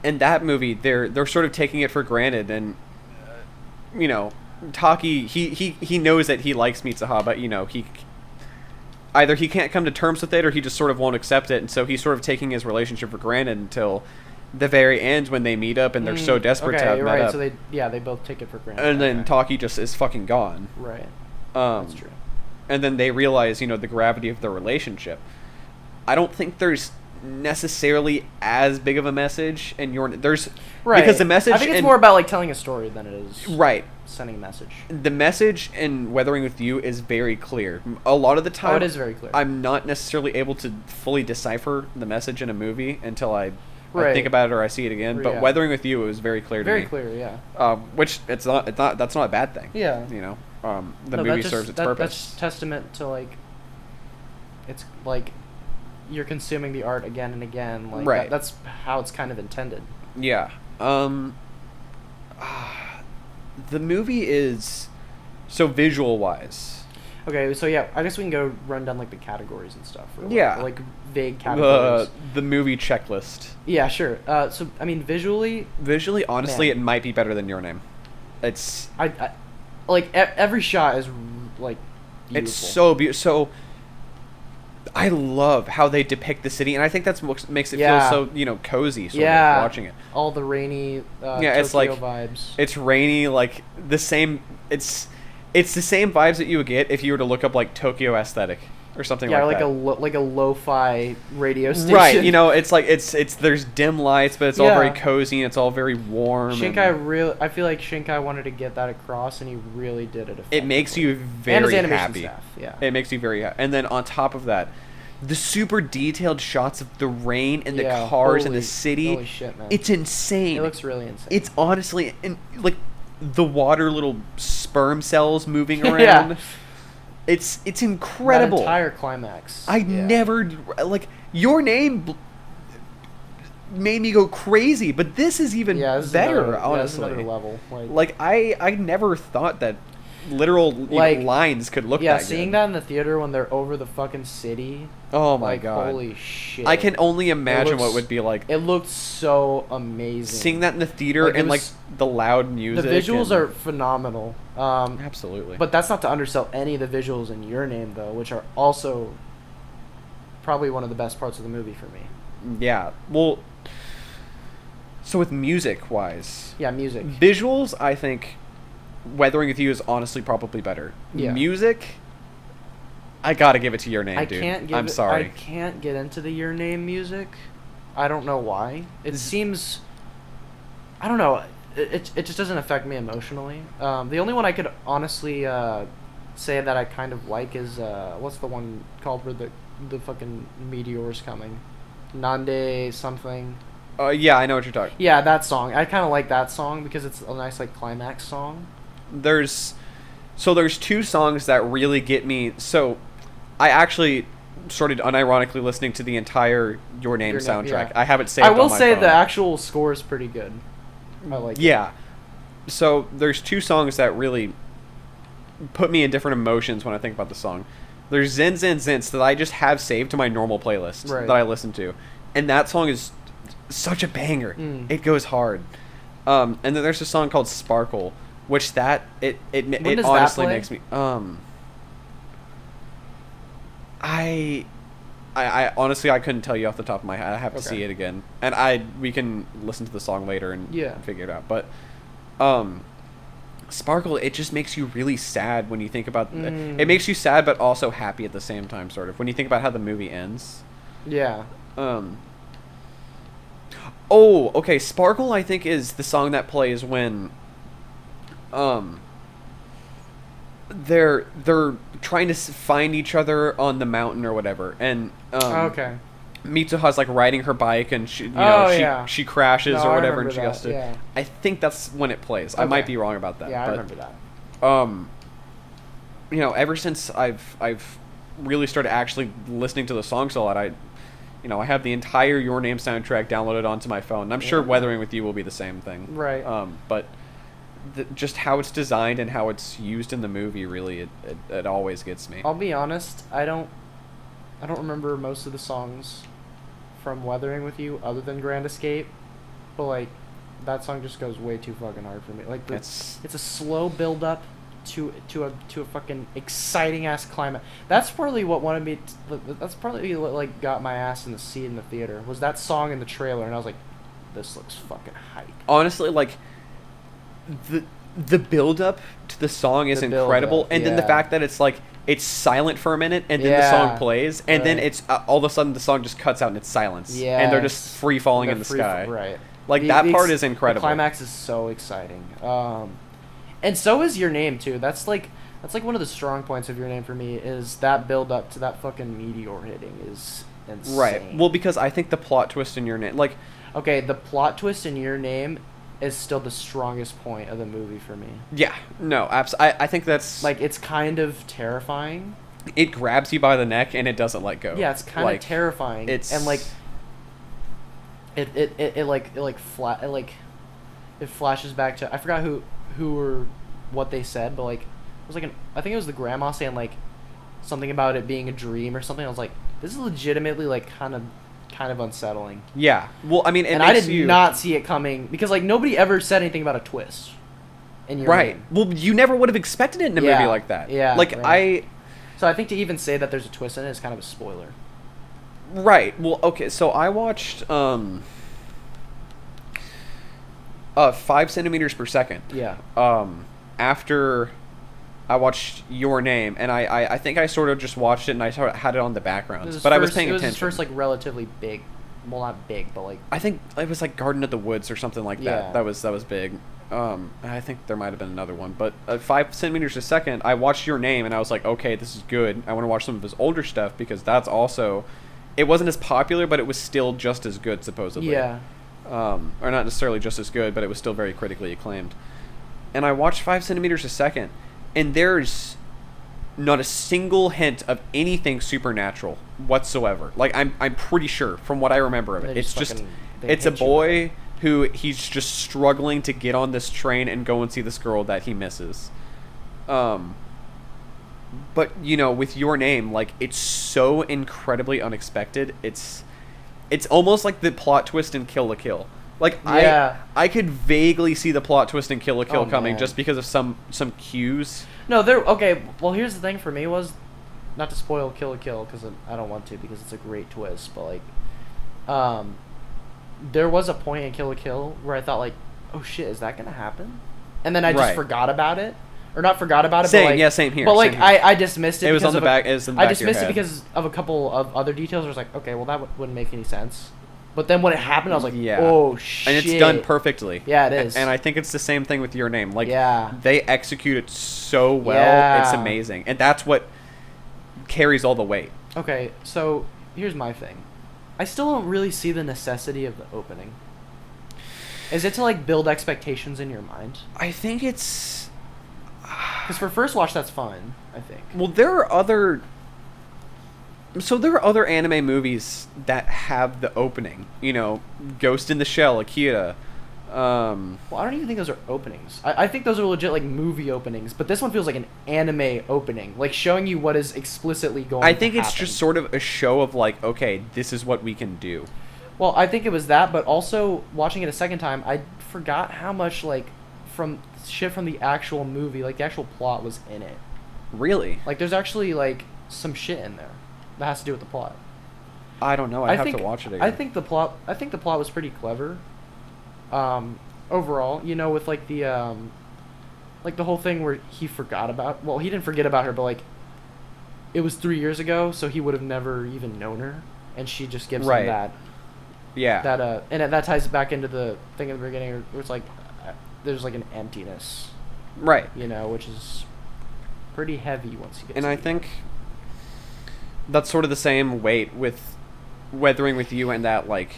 in that movie, they're sort of taking it for granted, and Taki he knows that he likes Mitsuha, but he either he can't come to terms with it or he just sort of won't accept it, and so he's sort of taking his relationship for granted until the very end when they meet up and they're so desperate to have met up. So they both take it for granted. And then Taki just is fucking gone. Right. That's true. And then they realize, the gravity of their relationship. I don't think there's necessarily as big of a message in there's right, because the message, I think it's more about like telling a story than it is right sending a message. The message in Weathering with You is very clear. A lot of the time, it is very clear. I'm not necessarily able to fully decipher the message in a movie until I think about it or I see it again. But Weathering with You, it was very clear to me. Very clear, yeah. Which that's not a bad thing. Yeah. The movie serves its purpose. That's testament to like, it's like you're consuming the art again and again. Like right. That's how it's kind of intended. Yeah. The movie is so visual wise. Okay, so yeah, I guess we can go run down like the categories and stuff. Yeah. Like vague categories. The movie checklist. Yeah, sure. So I mean, visually, honestly, it might be better than Your Name. It's I like every shot is like beautiful. It's so beautiful. So I love how they depict the city, and I think that's what makes it feel so cozy. Sort of watching it. All the rainy Tokyo it's like vibes. It's rainy, like the same. It's the same vibes that you would get if you were to look up like Tokyo aesthetic or something like that. Yeah, like a lo-fi radio station. Right, it's like it's there's dim lights, but it's all very cozy and it's all very warm. I feel like Shinkai wanted to get that across, and he really did it. It makes you very and his animation happy. Staff, yeah. It makes you very happy. And then on top of that, the super detailed shots of the rain and the cars and the city. Holy shit, man. It's insane. It looks really insane. It's honestly like the water little sperm cells moving around. Yeah. It's incredible. That entire climax. I never like Your Name made me go crazy, but this is even better. Honestly, this is another level. Like I never thought that literal lines could look that good. Yeah, seeing that in the theater when they're over the fucking city. Oh my god. Holy shit. I can only imagine what it would be like. It looked so amazing. Seeing that in the theater and the loud music. The visuals are phenomenal. Absolutely. But that's not to undersell any of the visuals in Your Name though, which are also probably one of the best parts of the movie for me. Yeah. Well, so with music wise. Yeah, music. Visuals, I think Weathering with You is honestly probably better. Yeah. Music, I gotta give it to Your Name, dude. I'm sorry. I can't get into the Your Name music. I don't know why. It seems, I don't know. It just doesn't affect me emotionally. The only one I could honestly say that I kind of like is what's the one called where the fucking meteor's coming? Nande something. Yeah, I know what you're talking. Yeah, that song. I kind of like that song because it's a nice like climax song. There's two songs that really get me. So I actually started unironically listening to the entire Your Name soundtrack. I have it saved on my phone. I will say the actual score is pretty good. I like it. Yeah. So there's two songs that really put me in different emotions when I think about the song. There's Zen Zen Zens that I just have saved to my normal playlist that I listen to. And that song is such a banger. It goes hard. And then there's a song called Sparkle, which it honestly makes me I honestly I couldn't tell you off the top of my head. I have to see it again. And we can listen to the song later and figure it out. But Sparkle, it just makes you really sad when you think about it. Makes you sad but also happy at the same time, sort of, when you think about how the movie ends. Yeah. Oh, okay. Sparkle, I think, is the song that plays when they're trying to find each other on the mountain or whatever, and okay. Mitsuha's like riding her bike and she she crashes or whatever, and she has to. Yeah. I think that's when it plays. Okay. I might be wrong about that. Yeah, I remember that. Ever since I've really started actually listening to the songs a lot, I have the entire Your Name soundtrack downloaded onto my phone. And I'm sure Weathering with You will be the same thing. Right. But just how it's designed and how it's used in the movie, really, it always gets me. I'll be honest, I don't remember most of the songs from Weathering with You other than Grand Escape, but like that song just goes way too fucking hard for me. Like it's a slow build up to a fucking exciting ass climax. That's partly what wanted me. That's partly what like got my ass in the seat in the theater. Was that song in the trailer, and I was like, this looks fucking hype. Honestly, like the build up to the song is incredible, and then the fact that it's like it's silent for a minute, and then the song plays, and then it's all of a sudden the song just cuts out and it's silence, and they're just free falling in the sky. Right. Like that part is incredible. The climax is so exciting. And so is Your Name too. That's like one of the strong points of Your Name for me is that build up to that fucking meteor hitting is insane. Right. Well, because I think the plot twist in Your Name, like, okay, the plot twist in Your Name is still the strongest point of the movie for me. Yeah. No, I think that's like it's kind of terrifying. It grabs you by the neck and it doesn't let go. Yeah, it's kind of terrifying. And like it flashes back to I forgot who or what they said, but like it was like I think it was the grandma saying like something about it being a dream or something. I was like, this is legitimately like kind of unsettling. Yeah. Well, I mean, I did not see it coming because like nobody ever said anything about a twist in Your Name. Well, you never would have expected it in a movie like that. Yeah. Like So I think to even say that there's a twist in it is kind of a spoiler. Right. Well, okay. So I watched 5 centimeters per second. Yeah. After I watched Your Name, and I think I sort of just watched it and I sort of had it on the background, but I was paying attention. It was his first like relatively big, well not big, but like I think it was like Garden of the Woods or something like that. Yeah. That was big. I think there might have been another one, but 5 centimeters a second. I watched Your Name and I was like, okay, this is good. I want to watch some of his older stuff because that's also. It wasn't as popular, but it was still just as good, supposedly. Yeah. Or not necessarily just as good, but it was still very critically acclaimed. And I watched 5 centimeters a second, and there's not a single hint of anything supernatural whatsoever. Like I'm pretty sure from what I remember of it, it's a boy who he's just struggling to get on this train and go and see this girl that he misses. But you know, with Your Name, like it's so incredibly unexpected. It's almost like the plot twist in Kill la Kill. Like I could vaguely see the plot twist in Kill la Kill coming just because of some cues. No, okay. Well, here's the thing for me was, not to spoil Kill la Kill because I don't want to because it's a great twist, but like, there was a point in Kill la Kill where I thought like, oh shit, is that gonna happen? And then I just forgot about it. Or not forgot about it, same, but like, yeah, same here. But like, same here. I dismissed it. It was on the back. I dismissed it because of a couple of other details. I was like, okay, well that wouldn't make any sense. But then when it happened, I was like, oh shit! And it's done perfectly. Yeah, it is. And I think it's the same thing with Your Name. Like, yeah, they execute it so well. Yeah. It's amazing, and that's what carries all the weight. Okay, so here's my thing. I still don't really see the necessity of the opening. Is it to like build expectations in your mind? I think it's. Because for first watch, that's fine, I think. Well, there are other anime movies that have the opening. You know, Ghost in the Shell, Akira. Well, I don't even think those are openings. I think those are legit like movie openings, but this one feels like an anime opening, like showing you what is explicitly going to happen. I think it's just sort of a show of like, okay, this is what we can do. Well, I think it was that, but also watching it a second time, I forgot how much like from the actual movie, like the actual plot was in it. Really? Like there's actually like some shit in there that has to do with the plot. I don't know. I have to watch it again. I think the plot was pretty clever. Overall, you know, with like the whole thing where he forgot about. Well, he didn't forget about her, but like it was 3 years ago, so he would have never even known her, and she just gives him that. Yeah. That and that ties back into the thing at the beginning where it's like there's like an emptiness. Right. You know, which is pretty heavy once you get. And to I think that's sort of the same weight with Weathering with You, and that like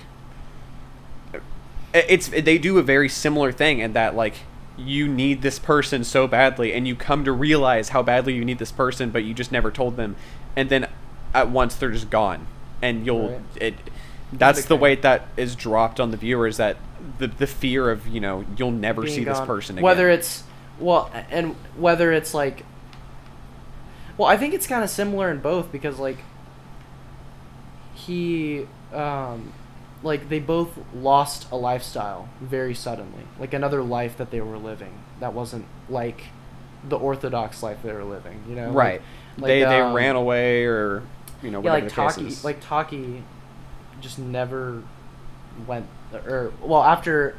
they do a very similar thing in that like you need this person so badly and you come to realize how badly you need this person, but you just never told them, and then at once they're just gone, and That's the thing. weight that is dropped on the viewer, is that the fear of, you'll never Being see this gone. person again. Whether it's whether it's like, well, I think it's kind of similar in both, because like he like they both lost a lifestyle very suddenly, like another life that they were living that wasn't like the orthodox life they were living, Right. They ran away, or whatever like the Taki, case is. like Taki just never went, or well, after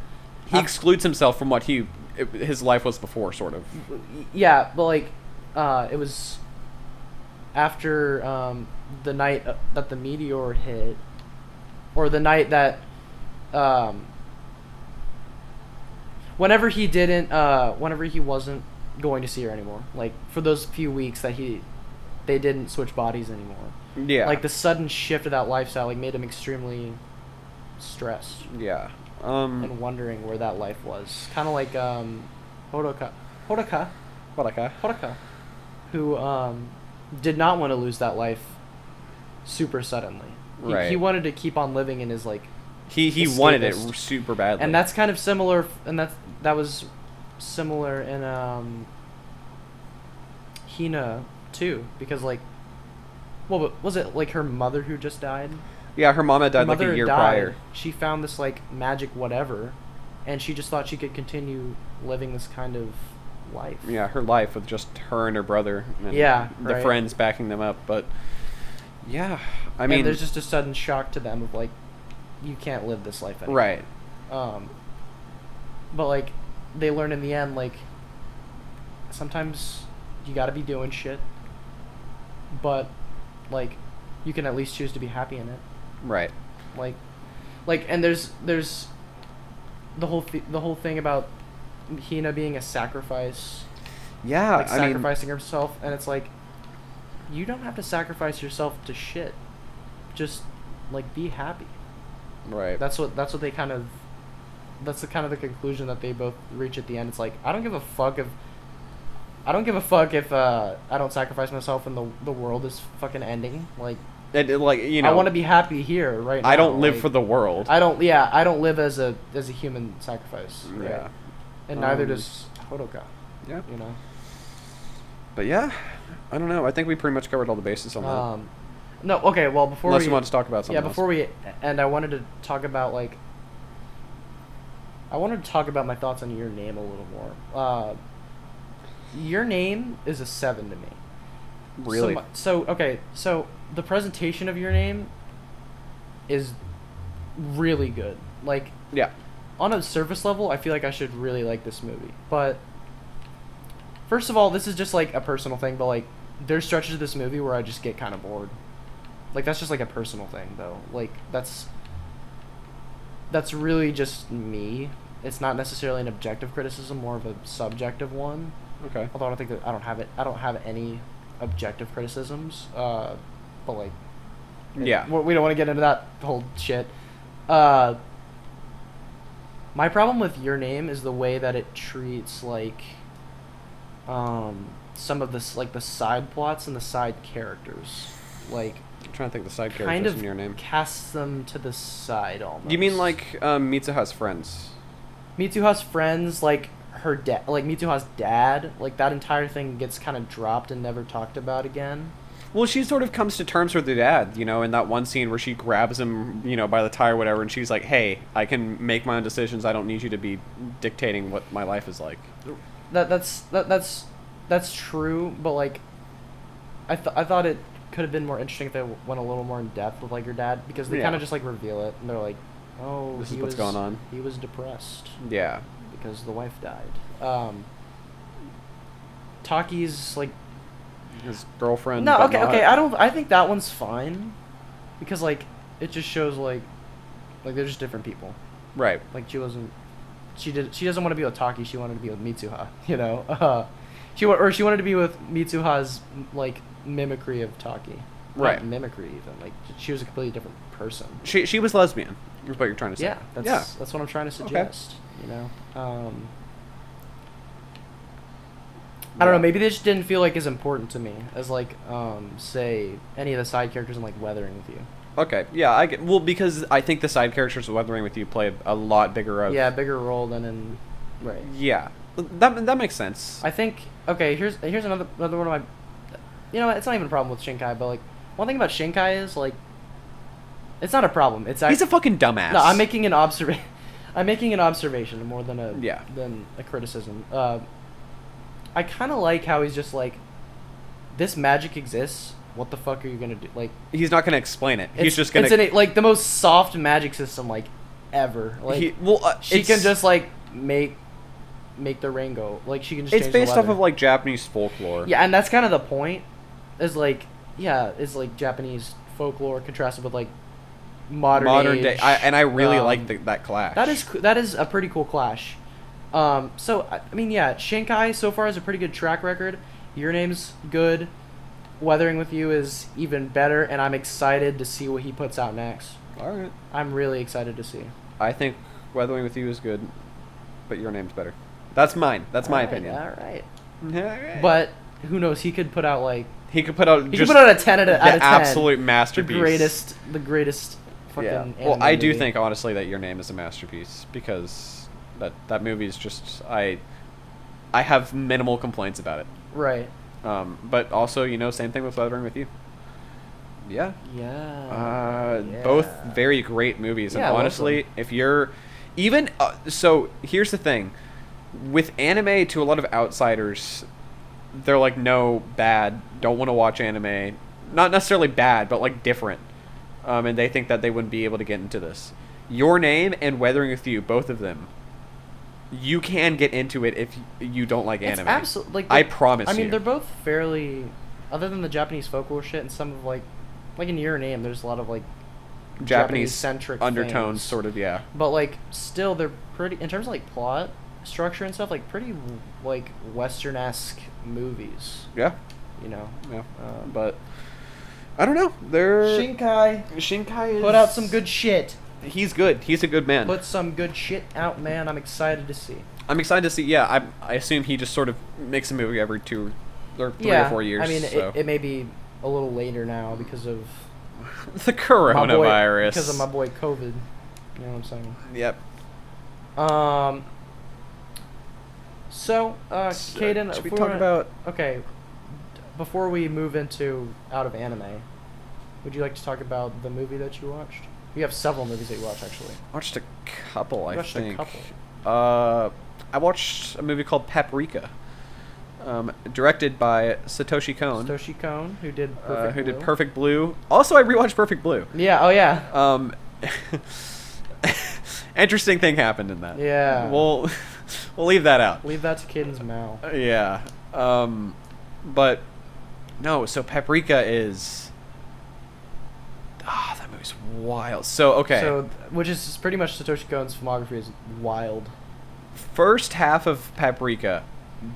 He excludes himself from what his life was before, sort of. yeah, but like it was after the night that the meteor hit, or the night that whenever he wasn't going to see her anymore, like for those few weeks that they didn't switch bodies anymore. Yeah. Like the sudden shift of that lifestyle like made him extremely stressed Yeah. and wondering where that life was. Kind of like Horaka, who did not want to lose that life super suddenly. Right. He wanted to keep on living in his like He wanted it escapist. super badly. And that's kind of similar, and that was similar in Hina too, because like, well, but was it like her mother who just died? Yeah, her mom had died Her like mother a year died. prior. She found this like magic whatever, and she just thought she could continue living this kind of life. Yeah, her life with just her and her brother. And Yeah, the right. friends backing them up. But yeah, I mean, and there's just a sudden shock to them of like, you can't live this life anymore. right. But like, they learn in the end, like, sometimes you gotta be doing shit, but like, you can at least choose to be happy in it. Right. And there's the whole thing about Hina being a sacrifice, Yeah, like I mean, sacrificing herself, and it's like, you don't have to sacrifice yourself to shit. Just like be happy. right. That's the kind of the conclusion that they both reach at the end. It's like, I don't give a fuck if I don't sacrifice myself and the world is fucking ending. Like, like, I want to be happy here right now. I don't live like, for the world. I don't live as a human sacrifice. Right? Yeah. And neither does Hodoka. Yeah. But yeah, I don't know. I think we pretty much covered all the bases on that. No, okay, well, before Unless we... you want to talk about something before we end, I wanted to talk about, like... I wanted to talk about my thoughts on Your Name a little more. Your Name is a 7 to me. Really? So the presentation of Your Name is really good. Like, Yeah. on a surface level, I feel like I should really like this movie. But, first of all, this is just, like, a personal thing, but, like, there's stretches of this movie where I just get kind of bored. Like, that's just, like, a personal thing, though. Like, that's really just me. It's not necessarily an objective criticism, more of a subjective one. Okay. Although I don't think that I don't have any objective criticisms. But, like... Yeah. We don't want to get into that whole shit. My problem with Your Name is the way that it treats, like, some of this, like, the side plots and the side characters. Like, I'm trying to think of the side kind characters of in Your Name. casts them to the side, almost. You mean like Mitsuha's friends? Mitsuha's friends, like, her dad, like, Mitsuha's dad, like, that entire thing gets kind of dropped and never talked about again. Well, she sort of comes to terms with her dad, in that one scene where she grabs him, by the tie or whatever, and she's like, "Hey, I can make my own decisions. I don't need you to be dictating what my life is like." That's true, but, like, I thought it could have been more interesting if they went a little more in depth with, like, her dad, because they kind of just, like, reveal it, and they're like, "Oh, This is what's going on." He was depressed Yeah. because the wife died." Taki's, like, His girlfriend. no, but okay. not. I think that one's fine, because, like, it just shows, like they're just different people. Right. Like, she doesn't want to be with Taki. She wanted to be with Mitsuha. She wanted to be with Mitsuha's, like, mimicry of Taki. Right. Not mimicry even. Like, she was a completely different person. She was lesbian. Is what you're trying to say? Yeah, that's what I'm trying to suggest. I don't know. Maybe this just didn't feel like as important to me as, like, say any of the side characters in, like, Weathering with You. Okay, yeah, I get. Well, because I think the side characters of Weathering with You play a lot bigger of. Yeah, bigger role than in. Right. Yeah, that makes sense. I think. Okay, here's another one of my. You know, it's not even a problem with Shinkai, but like one thing about Shinkai is like. It's not a problem. It's He's a fucking dumbass. No, I'm making an observation. I'm making an observation more than a Yeah. than a criticism. I kind of like how he's just like, this magic exists. What the fuck are you gonna do? Like, He's not gonna explain it. He's just gonna. It's like the most soft magic system like ever. Like, she can just like make the rain go. Like she can just. It's change the based off weather. of like Japanese folklore. Yeah, and that's kind of the point. Is like, yeah, is like Japanese folklore contrasted with like modern age, day. I really like that clash. That is a pretty cool clash. So I mean, yeah, Shinkai so far has a pretty good track record. Your Name's good. Weathering with You is even better, and I'm excited to see what he puts out next. All right. I'm really excited to see. I think Weathering with You is good, but Your Name's better. That's mine. That's my opinion. All right. All right. But who knows? He could put out like he could put out a 10 out of 10. Absolute masterpiece. The greatest fucking. Yeah. Well, I do movie. think honestly that Your Name is a masterpiece because that movie is just I have minimal complaints about it. Right. But also, same thing with Weathering with You. Yeah. Yeah. Both very great movies. Yeah, And honestly, if you're even so, here's the thing. With anime, to a lot of outsiders, they're like, no, bad. Don't want to watch anime. Not necessarily bad, but like different. And they think that they wouldn't be able to get into this. Your Name and Weathering with You, both of them. You can get into it if you don't like anime. Absolutely. Like, I promise you. I mean, they're both fairly, other than the Japanese folklore shit and some of like in Your Name, there's a lot of like Japanese-centric undertones, things. sort of, yeah. But like, still, they're pretty in terms of like plot structure and stuff. Like, pretty like Western-esque movies. Yeah. Yeah. But I don't know. Shinkai is... Put out some good shit. He's good. He's a good man. Put some good shit out, man. I'm excited to see. Yeah, I assume he just sort of makes a movie every 2 or 3 or 4 years. I mean, so. it may be a little later now because of the coronavirus. Because of my boy COVID. You know what I'm saying? Yep. So, Caden, should we talk about... Okay, before we move into out of anime, would you like to talk about the movie that you watched? You have several movies that you watch, actually. I watched a couple, I think. A couple. I watched a movie called Paprika, directed by Satoshi Kon. Satoshi Kon, who did Perfect Blue. Did Perfect Blue. Also, I rewatched Perfect Blue. Yeah. Oh yeah. Interesting thing happened in that. Yeah. We'll leave that out. Leave that to Caden's mouth. Yeah. But no. So Paprika is. That movie's wild. So, okay. So, which is pretty much Satoshi Kon's filmography is wild. First half of Paprika,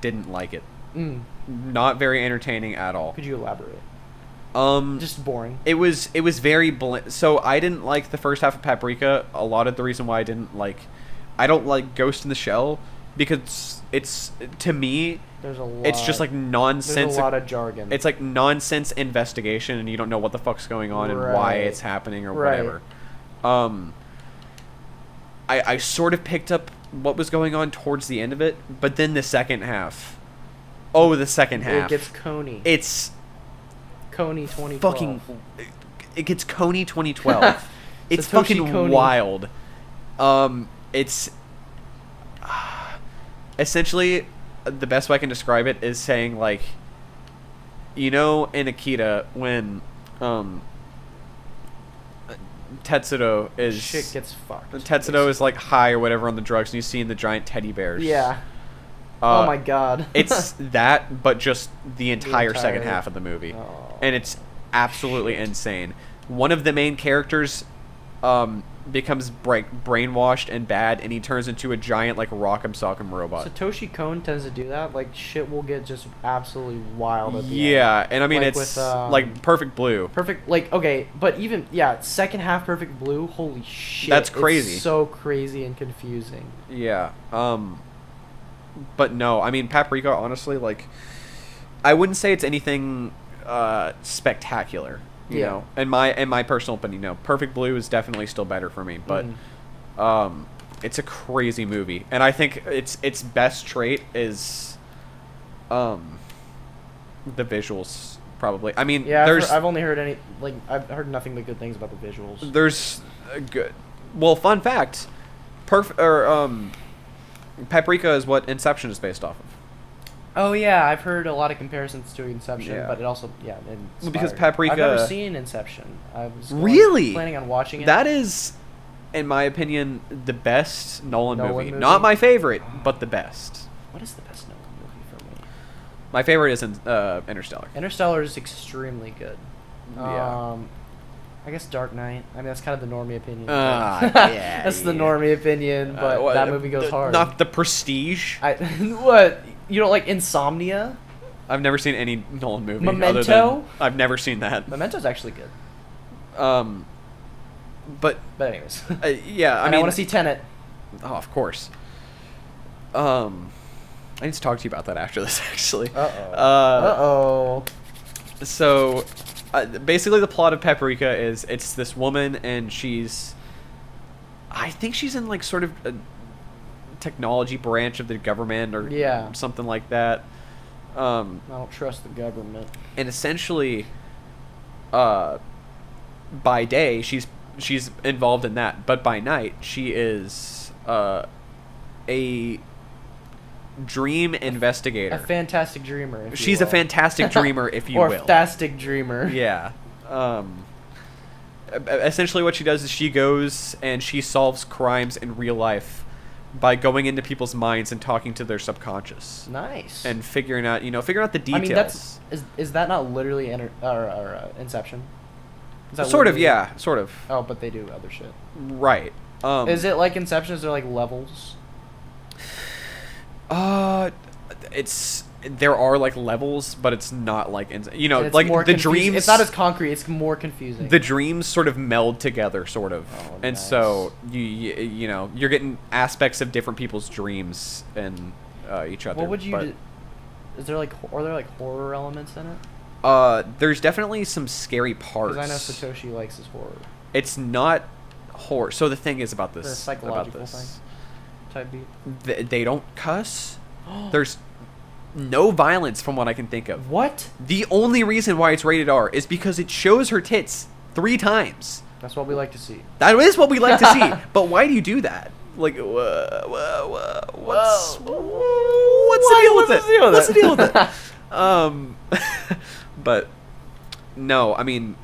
didn't like it. Not very entertaining at all. Could you elaborate? Just boring. It was very so I didn't like the first half of Paprika. A lot of the reason why I don't like Ghost in the Shell because it's to me it's just like nonsense. There's a lot of jargon. It's like nonsense investigation and you don't know what the fuck's going on and why it's happening or whatever. I sort of picked up what was going on towards the end of it, but then the second half. Oh, the second half. It gets Coney. It's Coney 2012. Fucking it gets Coney 2012. It's fucking Coney. wild. It's essentially the best way I can describe it is saying like in Akira when Tetsuro is shit gets fucked. Tetsuro is like high or whatever on the drugs and you see in the giant teddy bears. Yeah. Oh my god. It's that but just the entire second half of the movie. Oh, and it's absolutely insane. One of the main characters becomes brainwashed and bad and he turns into a giant like rock'em sock'em robot. Satoshi Kon tends to do that. Like shit will get just absolutely wild at the yeah end. And I mean like it's with, like Perfect Blue. Okay, but even second half Perfect Blue, holy shit, that's crazy. It's so crazy and confusing. Yeah. But no, I mean Paprika honestly, like I wouldn't say it's anything spectacular. You Yeah. know, in my personal opinion, no, Perfect Blue is definitely still better for me, but it's a crazy movie, and I think its best trait is the visuals. Probably. I mean, Yeah, there's I've only heard I've heard nothing but good things about the visuals. there's a good. Well, fun fact, Paprika is what Inception is based off of. Oh yeah, I've heard a lot of comparisons to Inception, Yeah. but it also Well, because inspired. Paprika- I've never seen Inception. I was Really? planning on watching it. That is, in my opinion, the best Nolan movie. Movie? Not my favorite, but the best. What is the best Nolan movie for me? My favorite is Interstellar. Interstellar is extremely good. Yeah. I guess Dark Knight. I mean, that's kind of the normie opinion. Yeah, That's the yeah. normie opinion, but What, that movie goes hard. Not The Prestige. What? You don't like Insomnia? I've never seen any Nolan movie. Memento? Other than, I've never seen that. Memento's actually good. But But anyways. yeah, I And mean, I want to see Tenet. Oh, of course. I need to talk to you about that after this, actually. Uh-oh. So, basically, the plot of Paprika is it's this woman, and I think she's in like sort of a technology branch of the government or something like that. I don't trust the government. And essentially, by day she's involved in that, but by night she is a dream investigator. A fantastic dreamer. If She's you a will. fantastic dreamer, if you or will. Fantastic dreamer. Yeah. Essentially what she does is she goes and she solves crimes in real life by going into people's minds and talking to their subconscious. Nice. And figuring out the details. I mean, is that not literally Inception? Is that Sort of, literally- yeah, sort of. Oh, but they do other shit. Right. Is it like Inception? Is there like levels? There are like levels, but it's not like It's like more the confusing. dreams. It's not as concrete. It's more confusing. The dreams sort of meld together, sort of, Oh, and nice. so you're getting aspects of different people's dreams and each other. What would you? but, Are there like horror elements in it? There's definitely some scary parts. Because I know Satoshi likes his horror. It's not horror. So the thing is about this. Is it a psychological about this, type beat. They don't cuss. There's no violence from what I can think of. What? The only reason why it's rated R is because it shows her tits 3 times. That's what we like to see. That is what we like to see. But why do you do that? Like, what's the deal with it? What's the deal with it? But no, I mean,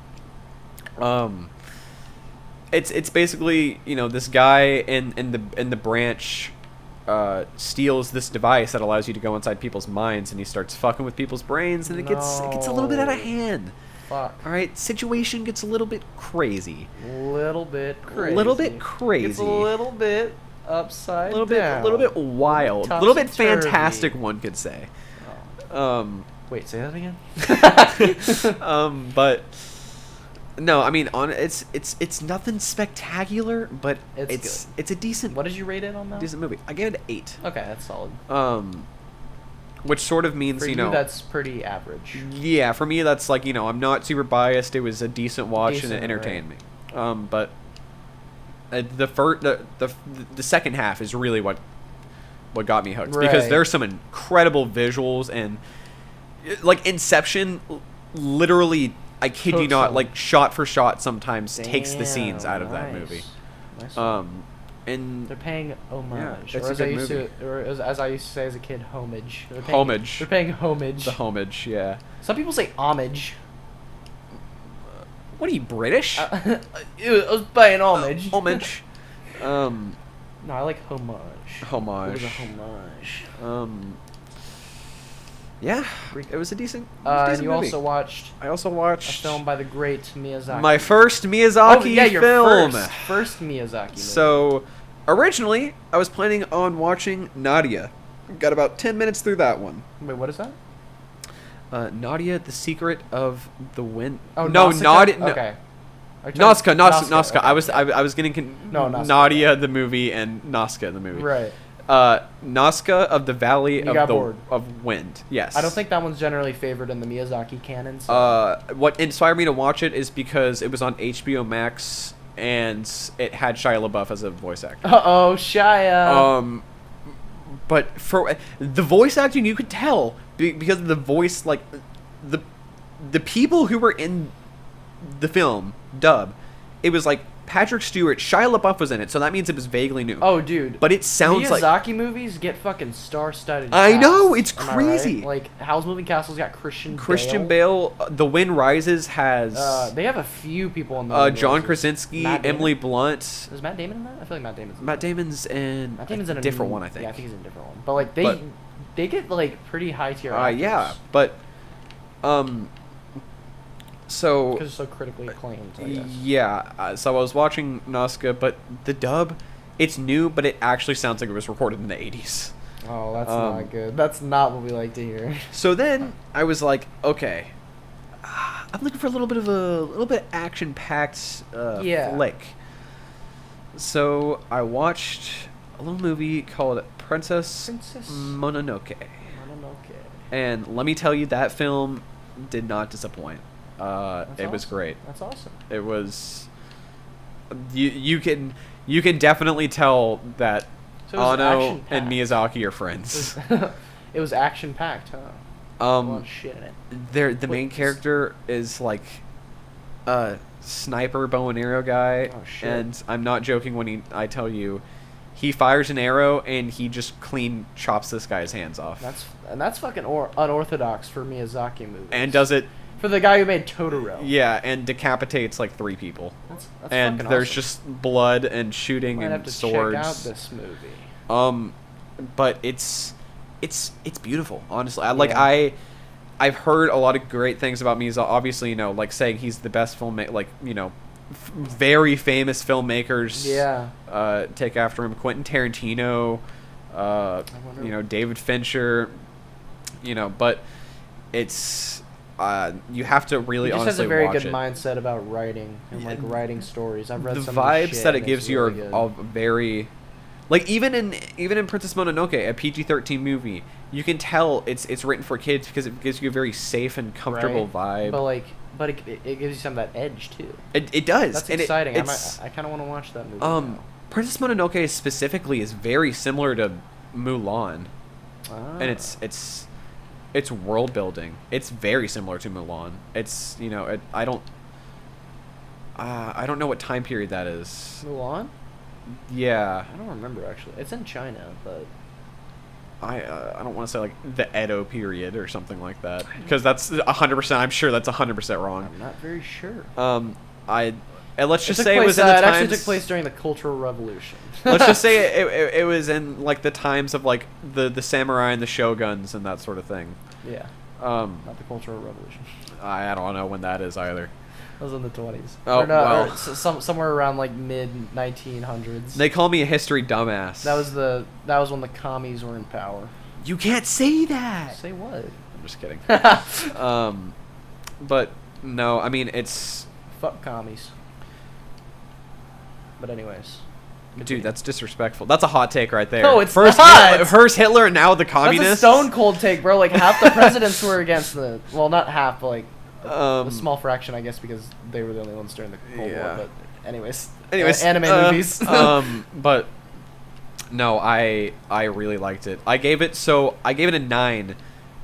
it's basically this guy in the branch steals this device that allows you to go inside people's minds, and he starts fucking with people's brains, and it gets a little bit out of hand. Fuck. All right, situation gets a little bit crazy. Little bit crazy. It's a little bit upside down. A little bit wild, a little bit fantastic, one could say. Wait, say that again. But no, I mean, it's nothing spectacular, but It's it's a decent. What did you rate it on that? Decent movie. I gave it an 8. Okay, that's solid. Which sort of means For you, that's pretty average. Yeah, for me that's like I'm not super biased. It was a decent watch and Decent, it entertained me. But the second half is really what got me hooked, because Right. there's some incredible visuals, and like Inception literally, I kid you Hooks not, them. like shot for shot sometimes takes the scenes out of that Nice. movie. Nice. And They're paying homage, it's or a as I good used movie. to, or as I used to say as a kid, homage. They're paying, Homage. They're paying homage. the homage, yeah. Some people say homage. What are you, British? I was paying homage. Homage. No, I like homage. Homage. It was a homage. Yeah, it was a decent. And you movie. also watched I also a watched film by the great Miyazaki. my first Miyazaki oh, yeah, your film. first Miyazaki movie. So, originally, I was planning on watching Nadia. Got about 10 minutes through that one. Wait, what is that? Nadia, the Secret of the Wind. Oh, no, Nausicaa? Nadia. No. Okay. Are you talking- Nausicaa. Okay. I was getting No, Nausicaa. Nadia the movie and Nausicaa the movie. Right. Nazca of the Valley You got of the bored. of Wind. Yes. I don't think that one's generally favored in the Miyazaki canon. So. What inspired me to watch it is because it was on HBO Max and it had Shia LaBeouf as a voice actor. Uh-oh, Shia. But for the voice acting, you could tell because of the voice, like the people who were in the film dub, it was like Patrick Stewart, Shia LaBeouf was in it, so that means it was vaguely new. Oh, dude. But it sounds like Miyazaki movies get fucking star-studded. I know, casts. it's Am I crazy. right? Like Howl's Moving Castle's got Christian Bale. The Wind Rises has they have a few people in the John Krasinski, Emily Blunt. Is Matt Damon in that? I feel like Matt Damon's in Matt Damon's in a different one, I think. Yeah, I think he's in a different one. But like they get like pretty high tier actors. Yeah, but so because it's so critically acclaimed, I guess. Yeah, so I was watching Nazca, but the dub, it's new, but it actually sounds like it was recorded in the 80s. Oh, that's not good. That's not what we like to hear. So then I was like, okay, I'm looking for a little bit action-packed flick. So I watched a little movie called Princess Mononoke. And let me tell you, that film did not disappoint. It was great. That's awesome. It was. You can definitely tell that Ono and Miyazaki are friends. It was action packed, huh? A lot of shit in it. The main character is like a sniper bow and arrow guy, and I'm not joking when I tell you, he fires an arrow and he just clean chops this guy's hands off. That's fucking unorthodox for Miyazaki movies. And does it. For the guy who made Totoro. Yeah, and decapitates like 3 people. That's and fucking there's awesome. just blood and shooting and have to swords. Check out this movie. But it's beautiful, honestly. I've heard a lot of great things about Miyazaki. Obviously, like saying he's the best filmmaker, like, very famous filmmakers take after him. Quentin Tarantino, David Fincher, but it's you have to really honestly watch it. He just has a very good mindset about writing and writing stories. I've read the some vibes of the shit that it gives you really are all very, like even in Princess Mononoke, a PG-13 movie, you can tell it's written for kids because it gives you a very safe and comfortable vibe. But it gives you some of that edge too. It does. That's exciting. I kind of want to watch that movie. Now. Princess Mononoke specifically is very similar to Mulan, and it's world building. It's very similar to Mulan. It's I don't know what time period that is. Mulan? Yeah. I don't remember actually. It's in China, but I don't want to say like the Edo period or something like that, because that's 100%. I'm sure that's 100% wrong. I'm not very sure. Let's just say it was in the times. It actually took place during the Cultural Revolution. Let's just say it was in like the times of like the samurai and the shoguns and that sort of thing. Yeah. Not the Cultural Revolution. I don't know when that is either. That was in the 20s. Oh, well. Somewhere around like mid 1900s. They call me a history dumbass. That was when the commies were in power. You can't say that. Say what? I'm just kidding. But no, I mean it's fuck commies. But anyways. Dude, that's disrespectful. That's a hot take right there. No, it's first not. First Hitler and now the communists. That's a stone cold take, bro. Like half the presidents were against not half, but like a small fraction, I guess, because they were the only ones during the Cold War. But anyways, anime movies. But no, I really liked it. I gave it a 9,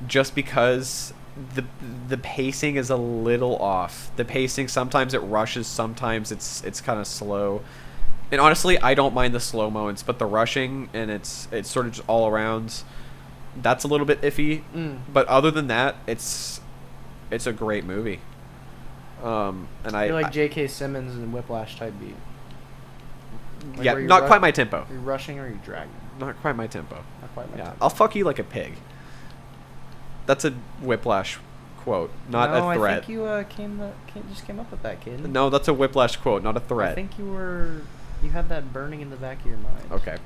just because the pacing is a little off. The pacing, sometimes it rushes, sometimes it's kind of slow. And honestly, I don't mind the slow moments, but the rushing and it's sort of just all around, that's a little bit iffy. But other than that, it's a great movie. And you're like J.K. Simmons and Whiplash type beat. Like yeah, not quite my tempo. Are you rushing or are you dragging? Not quite my tempo. Not quite my tempo. I'll fuck you like a pig. That's a Whiplash quote, not a threat. I think you just came up with that, kid. No, that's a Whiplash quote, not a threat. I think you had that burning in the back of your mind. Okay.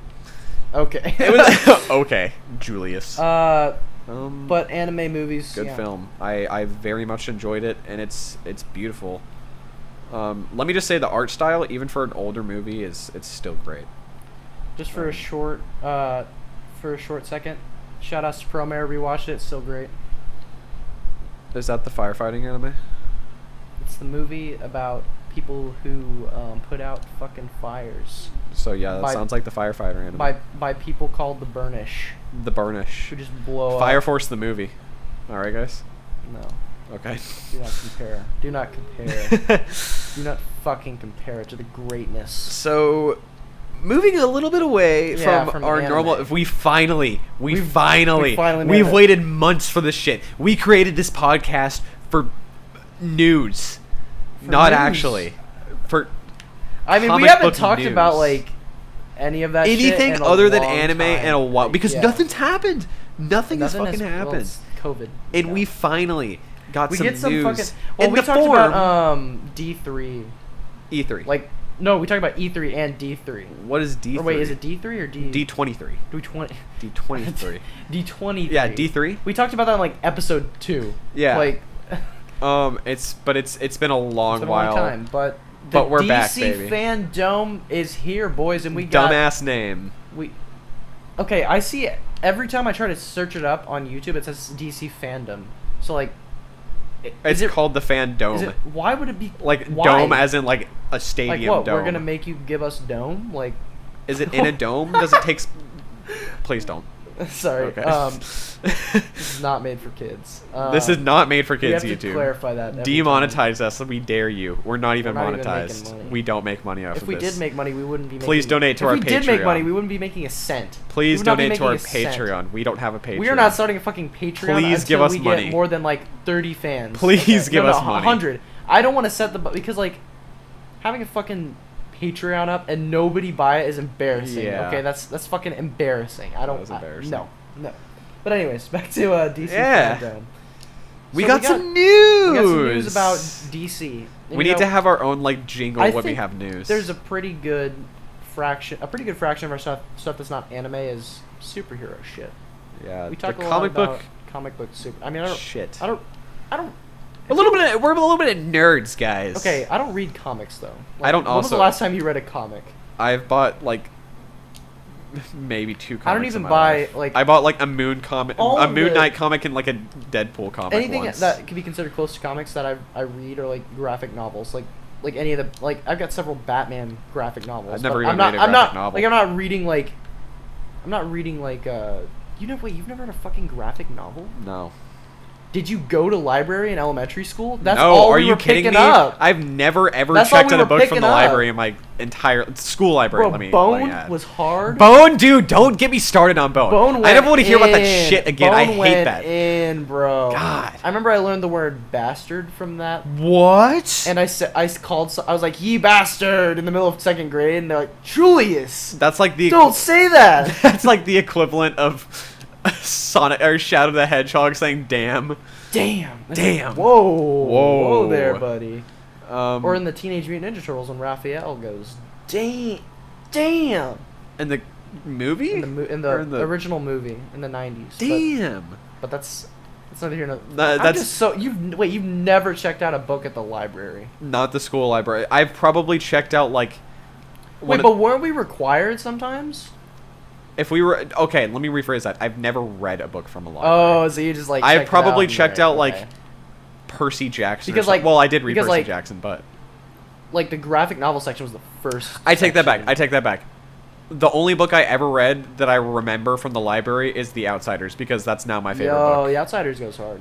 It was okay, Julius. But anime movies, good film. I very much enjoyed it, and it's beautiful. Let me just say, the art style, even for an older movie, it's still great. Just for a short for a short second. Shout outs to Promare. Rewatched it. It's still great. Is that the firefighting anime? It's the movie about people who put out fucking fires. So yeah, that sounds like the firefighter anime. By people called the Burnish. The Burnish. Who just blow Fire up. Force the movie. All right, guys. No. Okay. Do not compare. Do not compare. Do not fucking compare it to the greatness. So, moving a little bit away from our anime. normal. We finally made we've it. waited months for this shit. We created this podcast for news, not news. actually for. I mean, we comic haven't book talked news. about like any of that shit anything in a other than long anime time. in a while because Yeah. nothing's happened. Nothing has Nothing fucking well, happened, it's COVID. and Yeah. we finally got We some get some news fucking. Well, in we the talked form about D3. E3. Like no, we talked about E3 and D3. What is D3? Or wait, is it D3 or D? D23. D20. D23. D23. Yeah, D3. We talked about that in like episode 2. Yeah. Like. It's been a long It's been while. a long time, but we're DC back, baby. Fandome is here, boys, and we got Dumbass name. Okay, I see it every time I try to search it up on YouTube. It says DC Fandom. So like, It's called the Fandome. Why would it be Like why? dome, as in like a like stadium what? dome. We're gonna make you give us dome? Like, Is it in a dome? Does it take? Please don't. sorry. Okay. This is not made for kids. This is not made for We kids. have to YouTube. clarify that. every Demonetize us. We dare you. We're not even We're not even monetized. making money. We don't make money off If of we this. did make money, we wouldn't be. Please making, donate to our If we did make Patreon. money, we wouldn't be making a cent. Please We would not be donate to our making a cent. Patreon. We don't have a Patreon. We are not starting a fucking Patreon Please until give us we money. get more than like 30 fans. Please give us money. 100. I don't want to set the because like having a fucking Patreon up and nobody buy it is embarrassing. Yeah. Okay, that's fucking embarrassing. I don't. That is embarrassing. No. But anyways, back to DC Yeah. Fandom. We So got some news. We got some news about DC. And We you need to know, have our own like jingle I when we think have news. There's a pretty good fraction of our stuff that's not anime is superhero shit. yeah. We talk the a comic lot book about comic book super. I mean, I don't. shit. I don't. We're a little bit of nerds, guys. Okay, I don't read comics though. I don't When was the also- last time you read a comic? I've bought like maybe 2 comics. I don't in even my buy life. like I bought like a Moon comic, All a of Moon the- Knight comic, and like a Deadpool comic. anything once. that could be considered close to comics that I read are like graphic novels, like any of the like I've got several Batman graphic novels. I've never but even I'm not, read a I'm graphic not, novel. Like I'm not reading like you've never read a fucking graphic novel? No. Did you go to library in elementary school? That's no, all are we you were kidding picking me? up. I've never ever That's all checked we out a were book from picking the up. library in my entire school library. Bro, let me Bone add. was hard. Bone, dude, don't get me started on Bone. Bone I never want to hear about that in. shit again. I Bone hate went that. in, bro. God. I remember I learned the word bastard from that. What? And I was like, "Ye bastard!" in the middle of 2nd grade, and they're like, "Julius, That's like the don't say that." that's like the equivalent of Sonic or Shadow the Hedgehog saying "damn." Damn. Damn. Whoa. Whoa. Whoa there, buddy. Or Or in the Teenage Mutant Ninja Turtles when Raphael goes, "Damn, damn." in the movie? In the Or in the- original movie in the 90s. Damn. But that's neither here nor That- I'm that's- just so you've never checked out a book at the library. Not the school library. I've probably checked out like. Wait, but weren't we required sometimes? If we were okay, let me rephrase that. I've never read a book from a library. Oh, so you just like I've checked it probably and checked you're out like okay. Percy Jackson. Because, or like- well, I did read because, Percy like- Jackson, but like the graphic novel section was the first. I take that back. section. I take that back. The only book I ever read that I remember from the library is The Outsiders because that's now my favorite Yo, book. The Outsiders goes hard.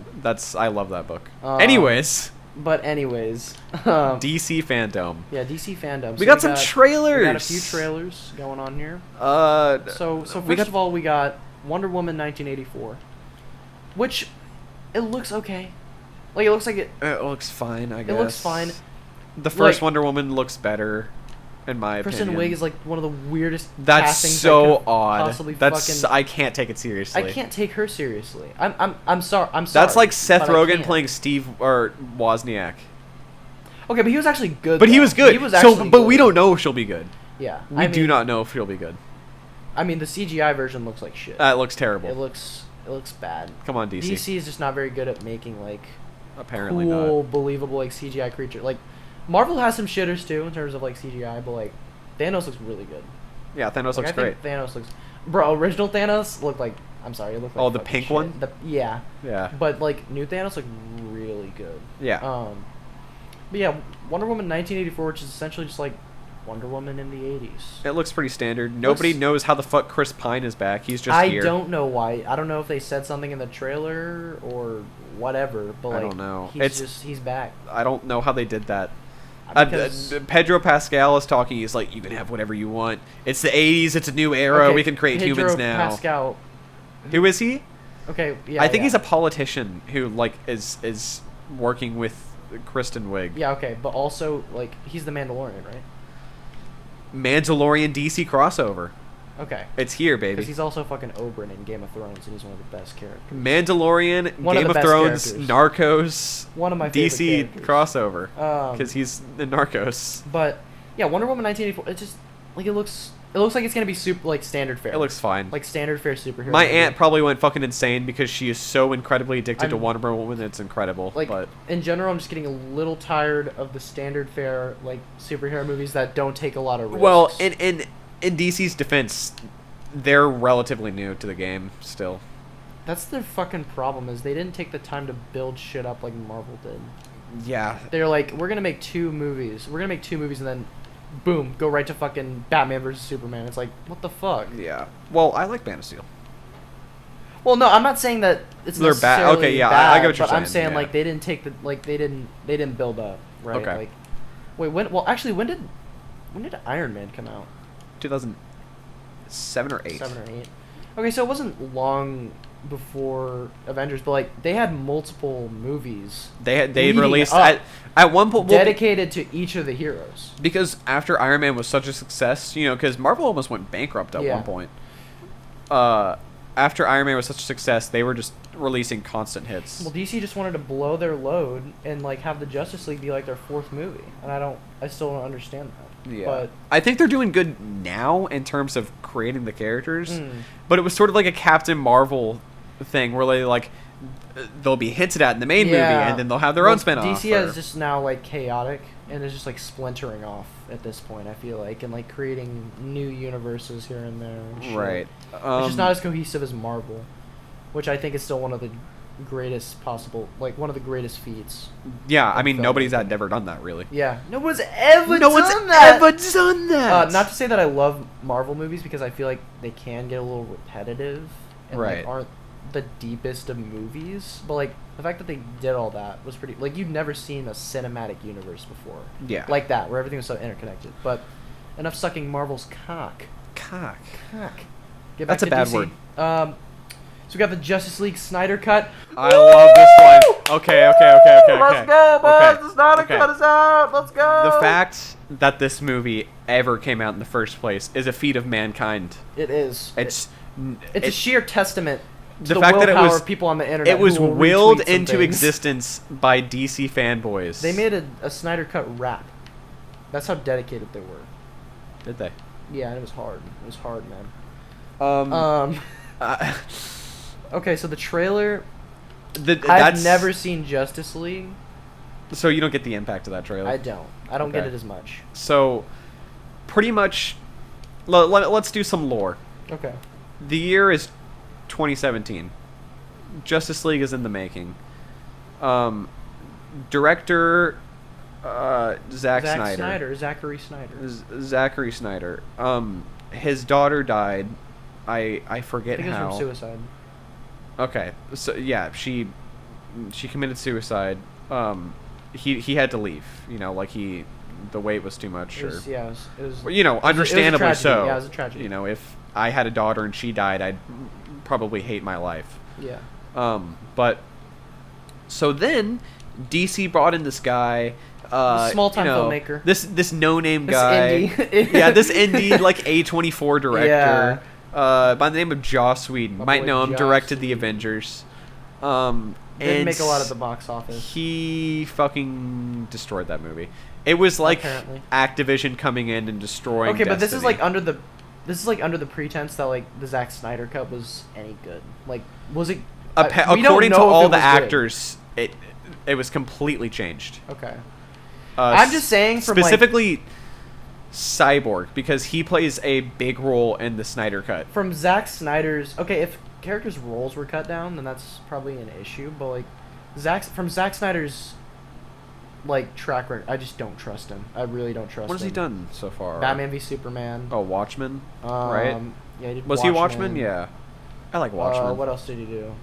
I love that book. Um, Anyways, But anyways, DC Fandome. yeah, DC Fandom. We got some trailers. We got a few trailers going on here. So we first got- of all, we got Wonder Woman 1984, which it looks okay. Like it looks like it. It looks fine, I guess. It looks fine. The first Like- Wonder Woman looks better, in my Kristen opinion. Wiig is like one of the weirdest. That's castings I so could odd. possibly That's fucking- I can't take it seriously. I can't take her seriously. I'm sorry. That's like Seth but I Rogen can't. playing Steve or Wozniak. Okay, but he was actually good. But he though. was good. He was actually but we good. don't know if she'll be good. Yeah, We do not know if she'll be good. I mean, the CGI version looks like shit. That looks terrible. It looks bad. Come on, DC. DC is just not very good at making like Apparently cool, believable like CGI creature. Like Marvel has some shitters too in terms of like CGI, but like Thanos looks really good. not. Yeah, Thanos Like, looks I great. think Thanos looks. Bro, original Thanos looked like. I'm sorry, it looked like. Oh, the fucking pink shit. one? Yeah. Yeah. But like new Thanos looked really good. Yeah. But yeah, Wonder Woman 1984, which is essentially just like Wonder Woman in the 80s. It looks pretty standard. Nobody knows how the fuck Chris Pine is back. He's just here. I don't know why. I don't know if they said something in the trailer or whatever, but like, I don't know. He's back. I don't know how they did that. Because- Pedro Pascal is talking. He's like, you can have whatever you want. It's the 80s. It's a new era. Okay, We can create Pedro humans now. Pascal. Who is he? Okay, yeah. I think yeah. he's a politician who like is working with Kristen Wiig. Yeah, okay, but also like he's the Mandalorian, right? Mandalorian DC crossover. Okay. It's here, baby. Because he's also fucking Oberyn in Game of Thrones, and he's one of the best characters. Mandalorian, One of Game the of best Thrones, characters. Narcos, One of my favorite DC characters. crossover. Um, Because he's the Narcos. But yeah, Wonder Woman 1984. It just like it looks like it's gonna be super like standard fare. It looks fine. like standard fare superhero. My movie. aunt probably went fucking insane because she is so incredibly addicted to I'm- Wonder Woman. It's incredible. Like but in general, I'm just getting a little tired of the standard fare like superhero movies that don't take a lot of risks. well, in DC's defense, they're relatively new to the game still. that's their fucking problem is they didn't take the time to build shit up like Marvel did. Yeah. They're like, we're gonna make two movies. We're gonna make two movies and then, boom, go right to fucking Batman versus Superman. It's like, what the fuck? Yeah. Well, I like Man of Steel. Well, no, I'm not saying that it's They're bad. necessarily Okay, yeah, bad, I get what you're but I'm saying, saying yeah. like they didn't take the like they didn't build up right. Okay. Like, wait, when? Well, actually, when did Iron Man come out? 2007 or 8. 7 or 8. Okay, so it wasn't long before Avengers, but like they had multiple movies They leading released up, at one point dedicated to each of the heroes. because after Iron Man was such a success, because Marvel almost went bankrupt at Yeah. one point. After Iron Man was such a success, they were just releasing constant hits. Well, DC just wanted to blow their load and like have the Justice League be like their fourth movie, and I still don't understand that. Yeah. But I think they're doing good now in terms of creating the characters, Mm. but it was sort of like a Captain Marvel thing where they like they'll be hinted at in the main movie and then they'll have their own spin-off. DC is just now like chaotic and is just like splintering off at this point. I feel like and like creating new universes here and there. And shit. Right. It's just not as cohesive as Marvel, which I think is still one of the greatest possible, like one of the greatest feats. Yeah, I mean film. nobody's ever done that really. Yeah, no one's ever No one's done that. ever done that. Not to say that I love Marvel movies because I feel like they can get a little repetitive and Right. like, aren't the deepest of movies, but like the fact that they did all that was pretty. Like you'd never seen a cinematic universe before, Yeah. like that where everything was so interconnected. But enough sucking Marvel's cock. Cock. Get That's back a to bad DC. word. So we got the Justice League Snyder Cut. I love this one. Okay. Let's go, boys! Okay. The Snyder Okay. Cut is out. Let's go. The fact that this movie ever came out in the first place is a feat of mankind. it is. It's It's a sheer testament to the the fact that it willpower was of people on the internet. it was who will willed retweet some into things. existence by DC fanboys. They made a Snyder Cut rap. That's how dedicated they were. Did they? Yeah, and it was hard. It was hard, man. Uh, Okay, so the trailer. I've that's never seen Justice League. So you don't get the impact of that trailer. I don't. I don't get Okay. it as much. So, pretty much, let's do some lore. Okay. The year is 2017. Justice League is in the making. Director Zack Snyder. Zachary Snyder. Zachary Snyder. His daughter died. I I forget think it was how. from suicide. Okay, so yeah, she committed suicide. He had to leave. Like the weight was too much. It was, or, yeah, it was. well, understandably tragedy. so. Yeah, it was a tragedy. If I had a daughter and she died, I'd probably hate my life. Yeah. But so then DC brought in this guy. Small-time filmmaker. This no-name This guy. indie. Yeah, this indie like A24 director. Yeah. By the name of Joss Whedon. My Might boy know him. Joss Directed the Whedon. Avengers. Didn't And make a lot at the box office. He fucking destroyed that movie. It was like Apparently. Activision coming in and destroying. Okay, but this is Destiny. like under the pretense that like the Zack Snyder Cut was any good. Like, was it? we don't according to know if all it the was good. actors, it was completely changed. Okay. I'm just saying from specifically Cyborg, because he plays a big role in the Snyder Cut. From Zack Snyder's, okay, if characters' roles were cut down, then that's probably an issue. But like, from Zack Snyder's like track record, I just don't trust him. I really don't trust him. What has he done so far? Batman v Superman. Oh, Watchmen, right? Yeah, he did Was he Watchmen? Yeah, I like Watchmen. What else did he do?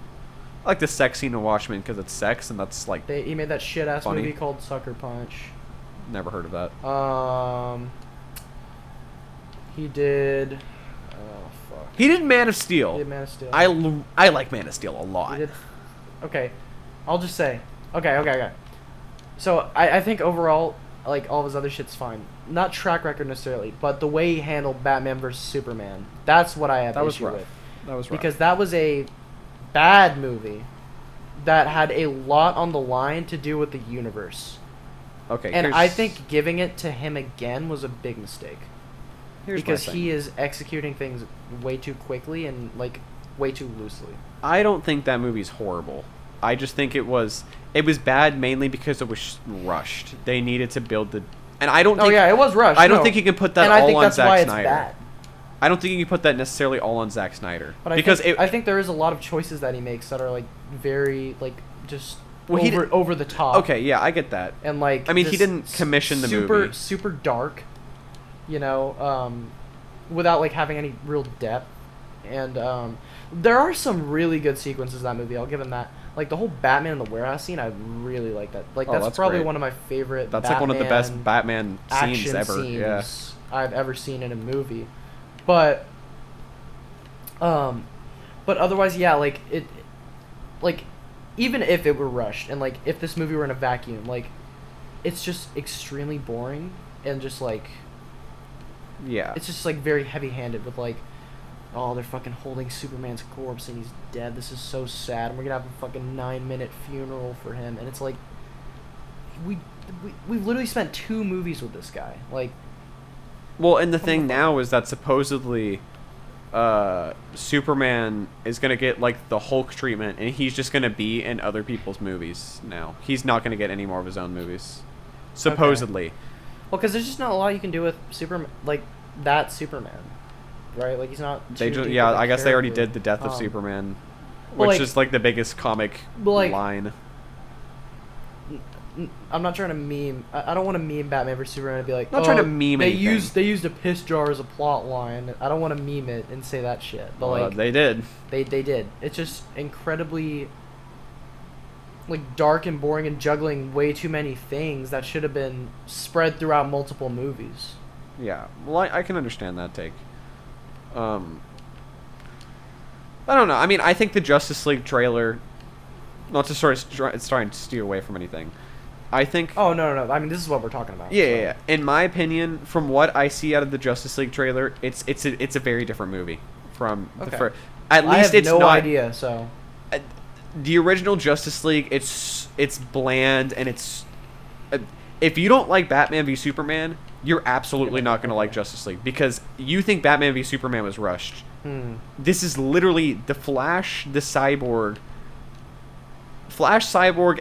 I like the sex scene in Watchmen because it's sex, and that's like He made that shit ass funny. movie called Sucker Punch. Never heard of that. He did. Oh fuck. He did Man of Steel. He did Man of Steel. I like Man of Steel a lot. He did. Okay, I'll just say. Okay. So I think overall, like all of his other shit's fine. Not track record necessarily, but the way he handled Batman versus Superman. That's what I have issue with. That was rough. Because that was a bad movie that had a lot on the line to do with the universe. Okay. And I think giving it to him again was a big mistake. Because my he is executing things way too quickly and like way too loosely. I don't think that movie's horrible. I just think it was bad mainly because it was rushed. They needed to build the, and I don't think. Oh yeah, it was rushed. I don't think you can put that and all I think on that's Zack why Snyder. It's bad. I don't think you can put that necessarily all on Zack Snyder. But I think there is a lot of choices that he makes that are like very like just over the top. Okay, yeah, I get that. And like, I mean, he didn't commission the movie. Super dark, you know, without like having any real depth. And there are some really good sequences in that movie. I'll give him that. Like the whole Batman in the warehouse scene, I really like that. Like that's probably great. One of my favorite. That's like one of the best Batman scenes ever. Scenes I've ever seen in a movie. But otherwise, yeah, like like even if it were rushed and like if this movie were in a vacuum, like it's just extremely boring and just like it's just like very heavy-handed with like, oh, they're fucking holding Superman's corpse and he's dead. This is so sad. And we're gonna have a fucking 9-minute funeral for him, and it's like we've literally spent 2 movies with this guy, like. Well, and the thing now is that supposedly Superman is going to get, like, the Hulk treatment, and he's just going to be in other people's movies now. He's not going to get any more of his own movies. Supposedly. Okay. Well, because there's just not a lot you can do with Superman, like, that Superman, right? Like, he's not I guess they already did the death of Superman, which is, like, the biggest comic line. I'm not trying to meme. I don't want to meme Batman vs Superman and be like, I'm not trying to meme anything. They used a piss jar as a plot line. I don't want to meme it and say that shit. But like they did. They did. It's just incredibly like dark and boring and juggling way too many things that should have been spread throughout multiple movies. Yeah. Well, I can understand that take. I don't know. I mean, I think the Justice League trailer, not to sort of it's trying to steer away from anything. I think. Oh no! I mean, this is what we're talking about. Yeah. In my opinion, from what I see out of the Justice League trailer, it's a very different movie from the first. At least it's not. I have no idea. So. The original Justice League, it's bland and it's. If you don't like Batman v Superman, you're absolutely not going to like Justice League because you think Batman v Superman was rushed. This is literally the Flash, the Cyborg,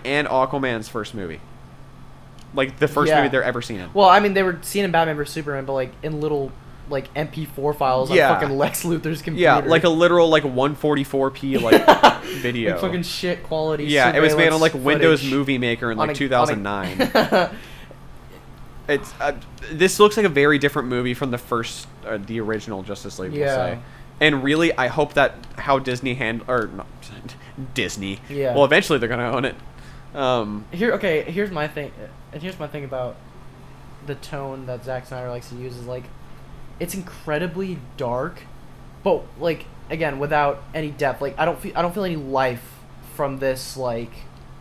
and Aquaman's first movie. Like, the first movie they're ever seen in. Well, I mean, they were seen in Batman vs. Superman, but, like, in little, like, MP4 files on fucking Lex Luthor's computer. Yeah, like a literal, like, 144p, like, video. Like, fucking shit quality. Yeah, it was made on, like, footage. Windows Movie Maker in, like, 2009. It's this looks like a very different movie from the first, the original Justice League, we'll say. And really, I hope that how Disney Disney. Yeah. Well, eventually they're gonna own it. Here's my thing. And here's my thing about the tone that Zack Snyder likes to use is like, it's incredibly dark, but like again without any depth. Like I don't feel any life from this, like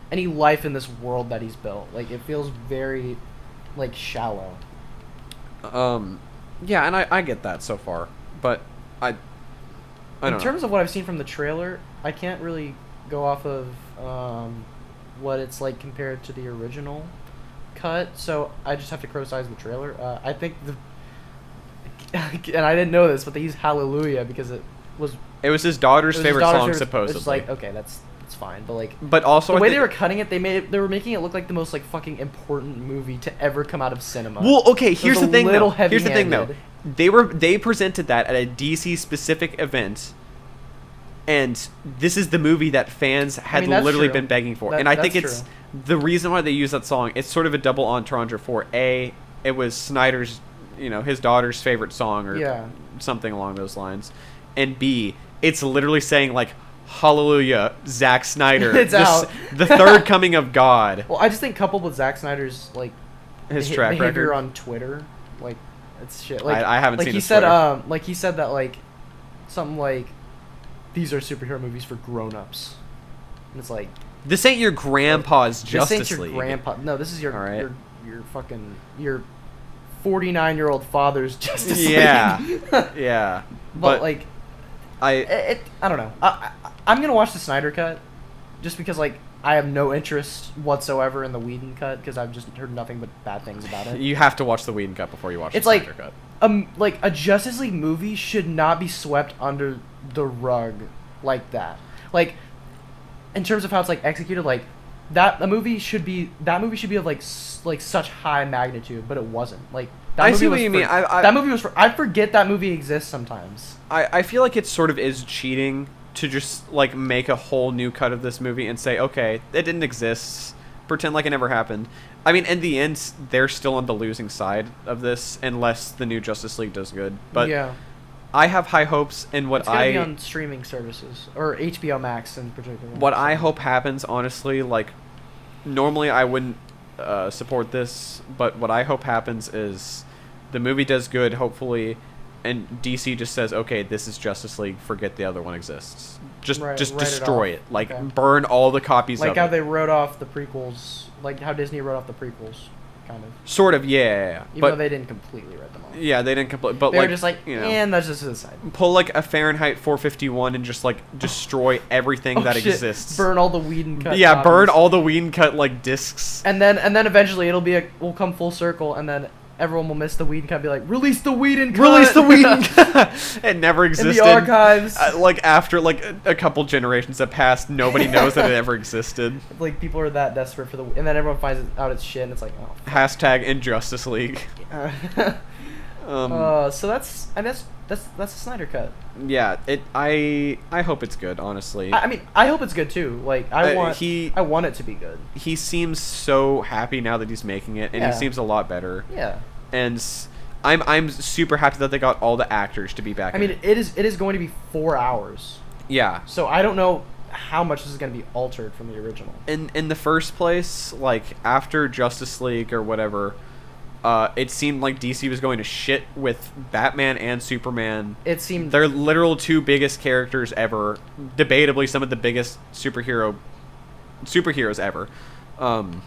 any life in this world that he's built. Like it feels very like shallow. Yeah, and I get that so far, but I don't know. In terms of what I've seen from the trailer, I can't really go off of what it's like compared to the original cut, so I just have to criticize the trailer. I think and I didn't know this, but they used Hallelujah because it was his daughter's favorite song, supposedly. It's like, okay, that's it's fine. But like, but also the I way think, they were cutting it, they were making it look like the most like fucking important movie to ever come out of cinema. well, okay, It here's was the a thing little though. Here's the thing though. heavy-handed. They presented that at a DC specific event, and this is the movie that fans had that's literally true. been begging for. That- And I think that's it's true. the reason why they use that song. It's sort of a double entendre for A, it was Snyder's, his daughter's favorite song or Yeah. something along those lines, and B, it's literally saying like, "Hallelujah, Zack Snyder, It's out. the third coming of God." Well, I just think coupled with Zack Snyder's like His track behavior record. on Twitter, like it's shit. Like I haven't like seen he his said, Twitter. like he said that like something like these are superhero movies for grown-ups, and it's like This ain't your grandpa's this Justice ain't your League. grandpa. No, this is your All right. your fucking your 49-year-old father's Justice Yeah, League. yeah. but like I I don't know. I'm gonna watch the Snyder Cut, just because like I have no interest whatsoever in the Whedon cut because I've just heard nothing but bad things about it. you have to watch the Whedon cut before you watch It's the like Snyder cut. like a Justice League movie should not be swept under the rug like that. Like in terms of how it's like executed, like that movie should be of like such high magnitude, but it wasn't. Like that I movie see what was you for- mean. that movie was for. I forget that movie exists sometimes. I feel like it sort of is cheating to just like make a whole new cut of this movie and say, okay, it didn't exist, pretend like it never happened. I mean, in the end, they're still on the losing side of this unless the new Justice League does good. But yeah, I have high hopes in what it's gonna be on streaming services or HBO Max in particular. what I hope happens, honestly. Like, normally I wouldn't support this, but what I hope happens is the movie does good, hopefully, and DC just says, okay, this is Justice League, forget the other one exists. Just Write destroy it it. off. Like, Okay. burn all the copies like of how it. they wrote off the prequels, like how Disney wrote off the prequels, kind of. Sort of, yeah. Even But though they didn't completely write them off. yeah, they didn't complete. But They like, were just like, and that's just suicide. pull like a Fahrenheit 451 and just like destroy everything that shit. exists. Burn all the Whedon cut. Yeah, burn copies. all the Whedon cut like discs. And then eventually we'll come full circle, and then everyone will miss the Whedon cut. And be like, release the Whedon cut. Release the Whedon cut. It never in existed. the archives. Like after like a couple generations have passed, nobody knows that it ever existed. Like people are that desperate for and then everyone finds out it's shit, and it's like, oh. Hashtag Injustice League. So that's the Snyder cut. Yeah, I hope it's good, honestly. I mean, I hope it's good too. Like I want it to be good. He seems so happy now that he's making it, and Yeah. he seems a lot better. Yeah. And I'm super happy that they got all the actors to be back. I in mean, it. it is going to be 4 hours. Yeah. So I don't know how much this is going to be altered from the original. In the first place, like after Justice League or whatever, it seemed like DC was going to shit with Batman and Superman. It seemed They're literal two biggest characters ever, debatably some of the biggest superheroes ever. Ben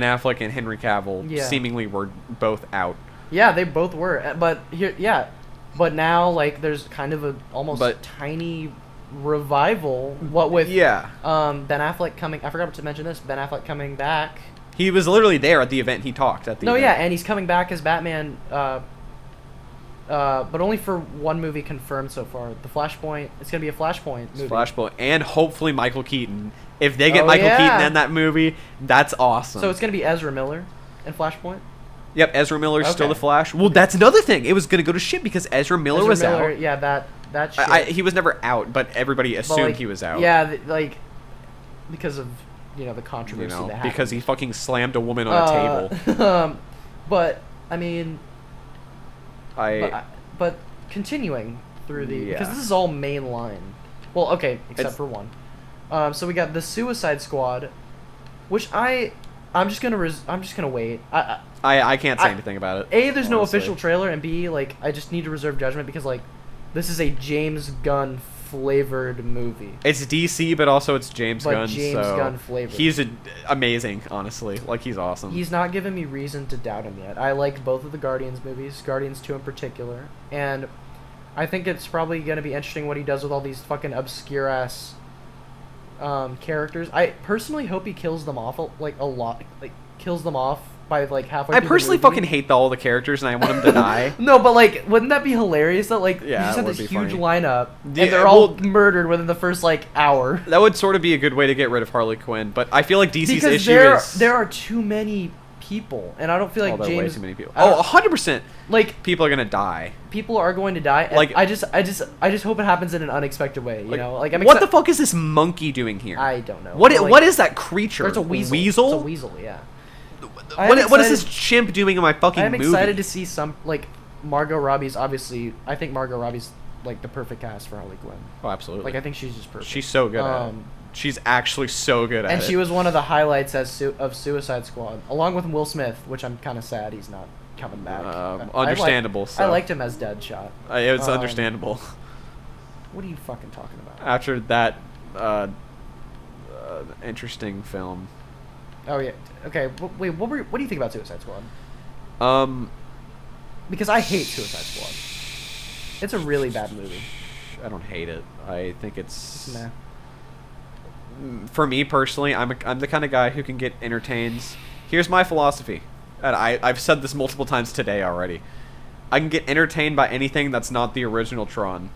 Affleck and Henry Cavill seemingly were both out. Yeah, they both were. But now like there's kind of a almost tiny revival. What with Ben Affleck coming? I forgot to mention this. Ben Affleck coming back. He was literally there at the event. He talked at the event. Yeah, and he's coming back as Batman. But only for one movie confirmed so far. The Flashpoint. It's gonna be a Flashpoint movie. Flashpoint, and hopefully Michael Keaton. If they get Michael Keaton in that movie, that's awesome. So it's gonna be Ezra Miller in Flashpoint. Yep, Ezra Miller's still the Flash. Well, that's another thing. It was gonna go to shit because Ezra Miller was out. Yeah, that shit. He was never out, but everybody assumed he was out. Yeah, because of the controversy that happened. Because he fucking slammed a woman on a table. But I mean, but continuing through because this is all mainline. Well, okay, except for one. So we got the Suicide Squad, which I'm just gonna wait. I can't say anything about it. A, there's no official trailer, and B, like I just need to reserve judgment because like this is a James Gunn flavored movie. It's DC, but also it's James Gunn. Gunn flavored. He's amazing, honestly. Like he's awesome. He's not given me reason to doubt him yet. I liked both of the Guardians movies, Guardians 2 in particular, and I think it's probably gonna be interesting what he does with all these fucking obscure ass characters. I personally hope he kills them off a lot. Like kills them off by like halfway. I through personally the movie. fucking hate all the characters, and I want them to die. No, but like, wouldn't that be hilarious? That like, Yeah, you just it have would this be huge funny. lineup, Yeah, and they're all well- murdered within the first like hour. That would sort of be a good way to get rid of Harley Quinn, but I feel like DC's Because issue is there are too many people, and I don't feel like there are way James. too many people. I don't- 100%. Like People are gonna die. people are going to die. And Like- I just hope it happens in an unexpected way. You know, like what the fuck is this monkey doing here? I don't know. What? But, like, What is that creature? It's a weasel. Weasel? It's a weasel. Yeah. I am What is excited- this chimp doing in my fucking I'm movie? excited to see some like Margot Robbie's. Obviously, I think Margot Robbie's like the perfect cast for Harley Quinn. Oh, absolutely. Like I think she's just perfect. She's so good at it. She's actually so good at it. And she was one of the highlights of Suicide Squad, along with Will Smith, which I'm kind of sad he's not coming back. Understandable. I liked him as Deadshot. It's understandable. What are you fucking talking about? After that interesting film. Oh yeah. Okay. Wait. What do you think about Suicide Squad? Because I hate Suicide Squad. It's a really bad movie. I don't hate it. I think it's Nah. For me personally, I'm the kind of guy who can get entertained. Here's my philosophy, and I've said this multiple times today already. I can get entertained by anything that's not the original Tron.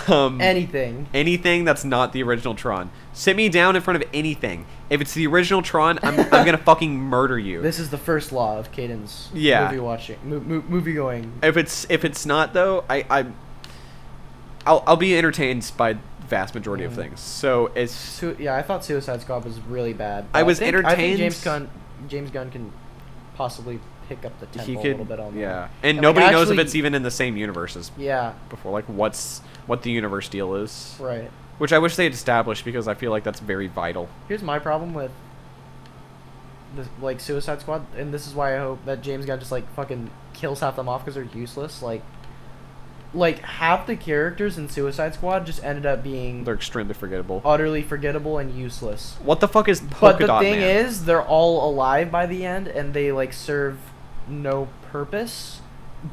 Anything. Anything that's not the original Tron. Sit me down in front of anything. If it's the original Tron, I'm gonna fucking murder you. This is the first law of Caden's Yeah. movie watching, movie going. If it's not though, I'll be entertained by the vast majority of things. So it's Yeah, I thought Suicide Squad was really bad. I but was I think entertained. James Gunn can possibly pick up the tempo he a could, little bit on that. yeah. And like, nobody knows if actually- it's even in the same universe as Yeah, before. Like what the universe deal is, right. which I wish they had established because I feel like that's very vital. Here's my problem with this, like Suicide Squad, and this is why I hope that James Gunn just like fucking kills half them off because they're useless. Like half the characters in Suicide Squad just ended up being They're extremely forgettable. utterly forgettable and useless. What the fuck is Polka But the Dot thing Man? is, they're all alive by the end, and they like serve no purpose.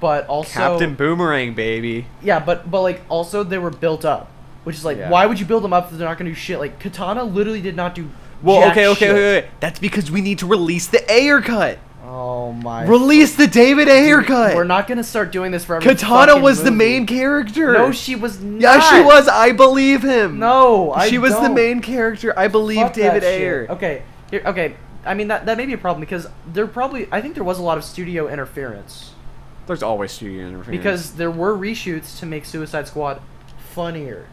But also, Captain Boomerang, baby. yeah, but like also they were built up, which is like, Yeah. why would you build them up if they're not gonna do shit? Like Katana literally did not do. Well, jack shit. okay. That's because we need to release the Ayer cut. Oh my. Release the David Ayer cut. We're not gonna start doing this for every Katana fucking was the movie. main character. No, she was not. Yeah, she was. I believe him. No, she was the don't. main character. I believe Fuck David that shit. Ayer. Okay, okay. I mean that may be a problem because I think there was a lot of studio interference There's always studio interference. because there were reshoots to make Suicide Squad funnier.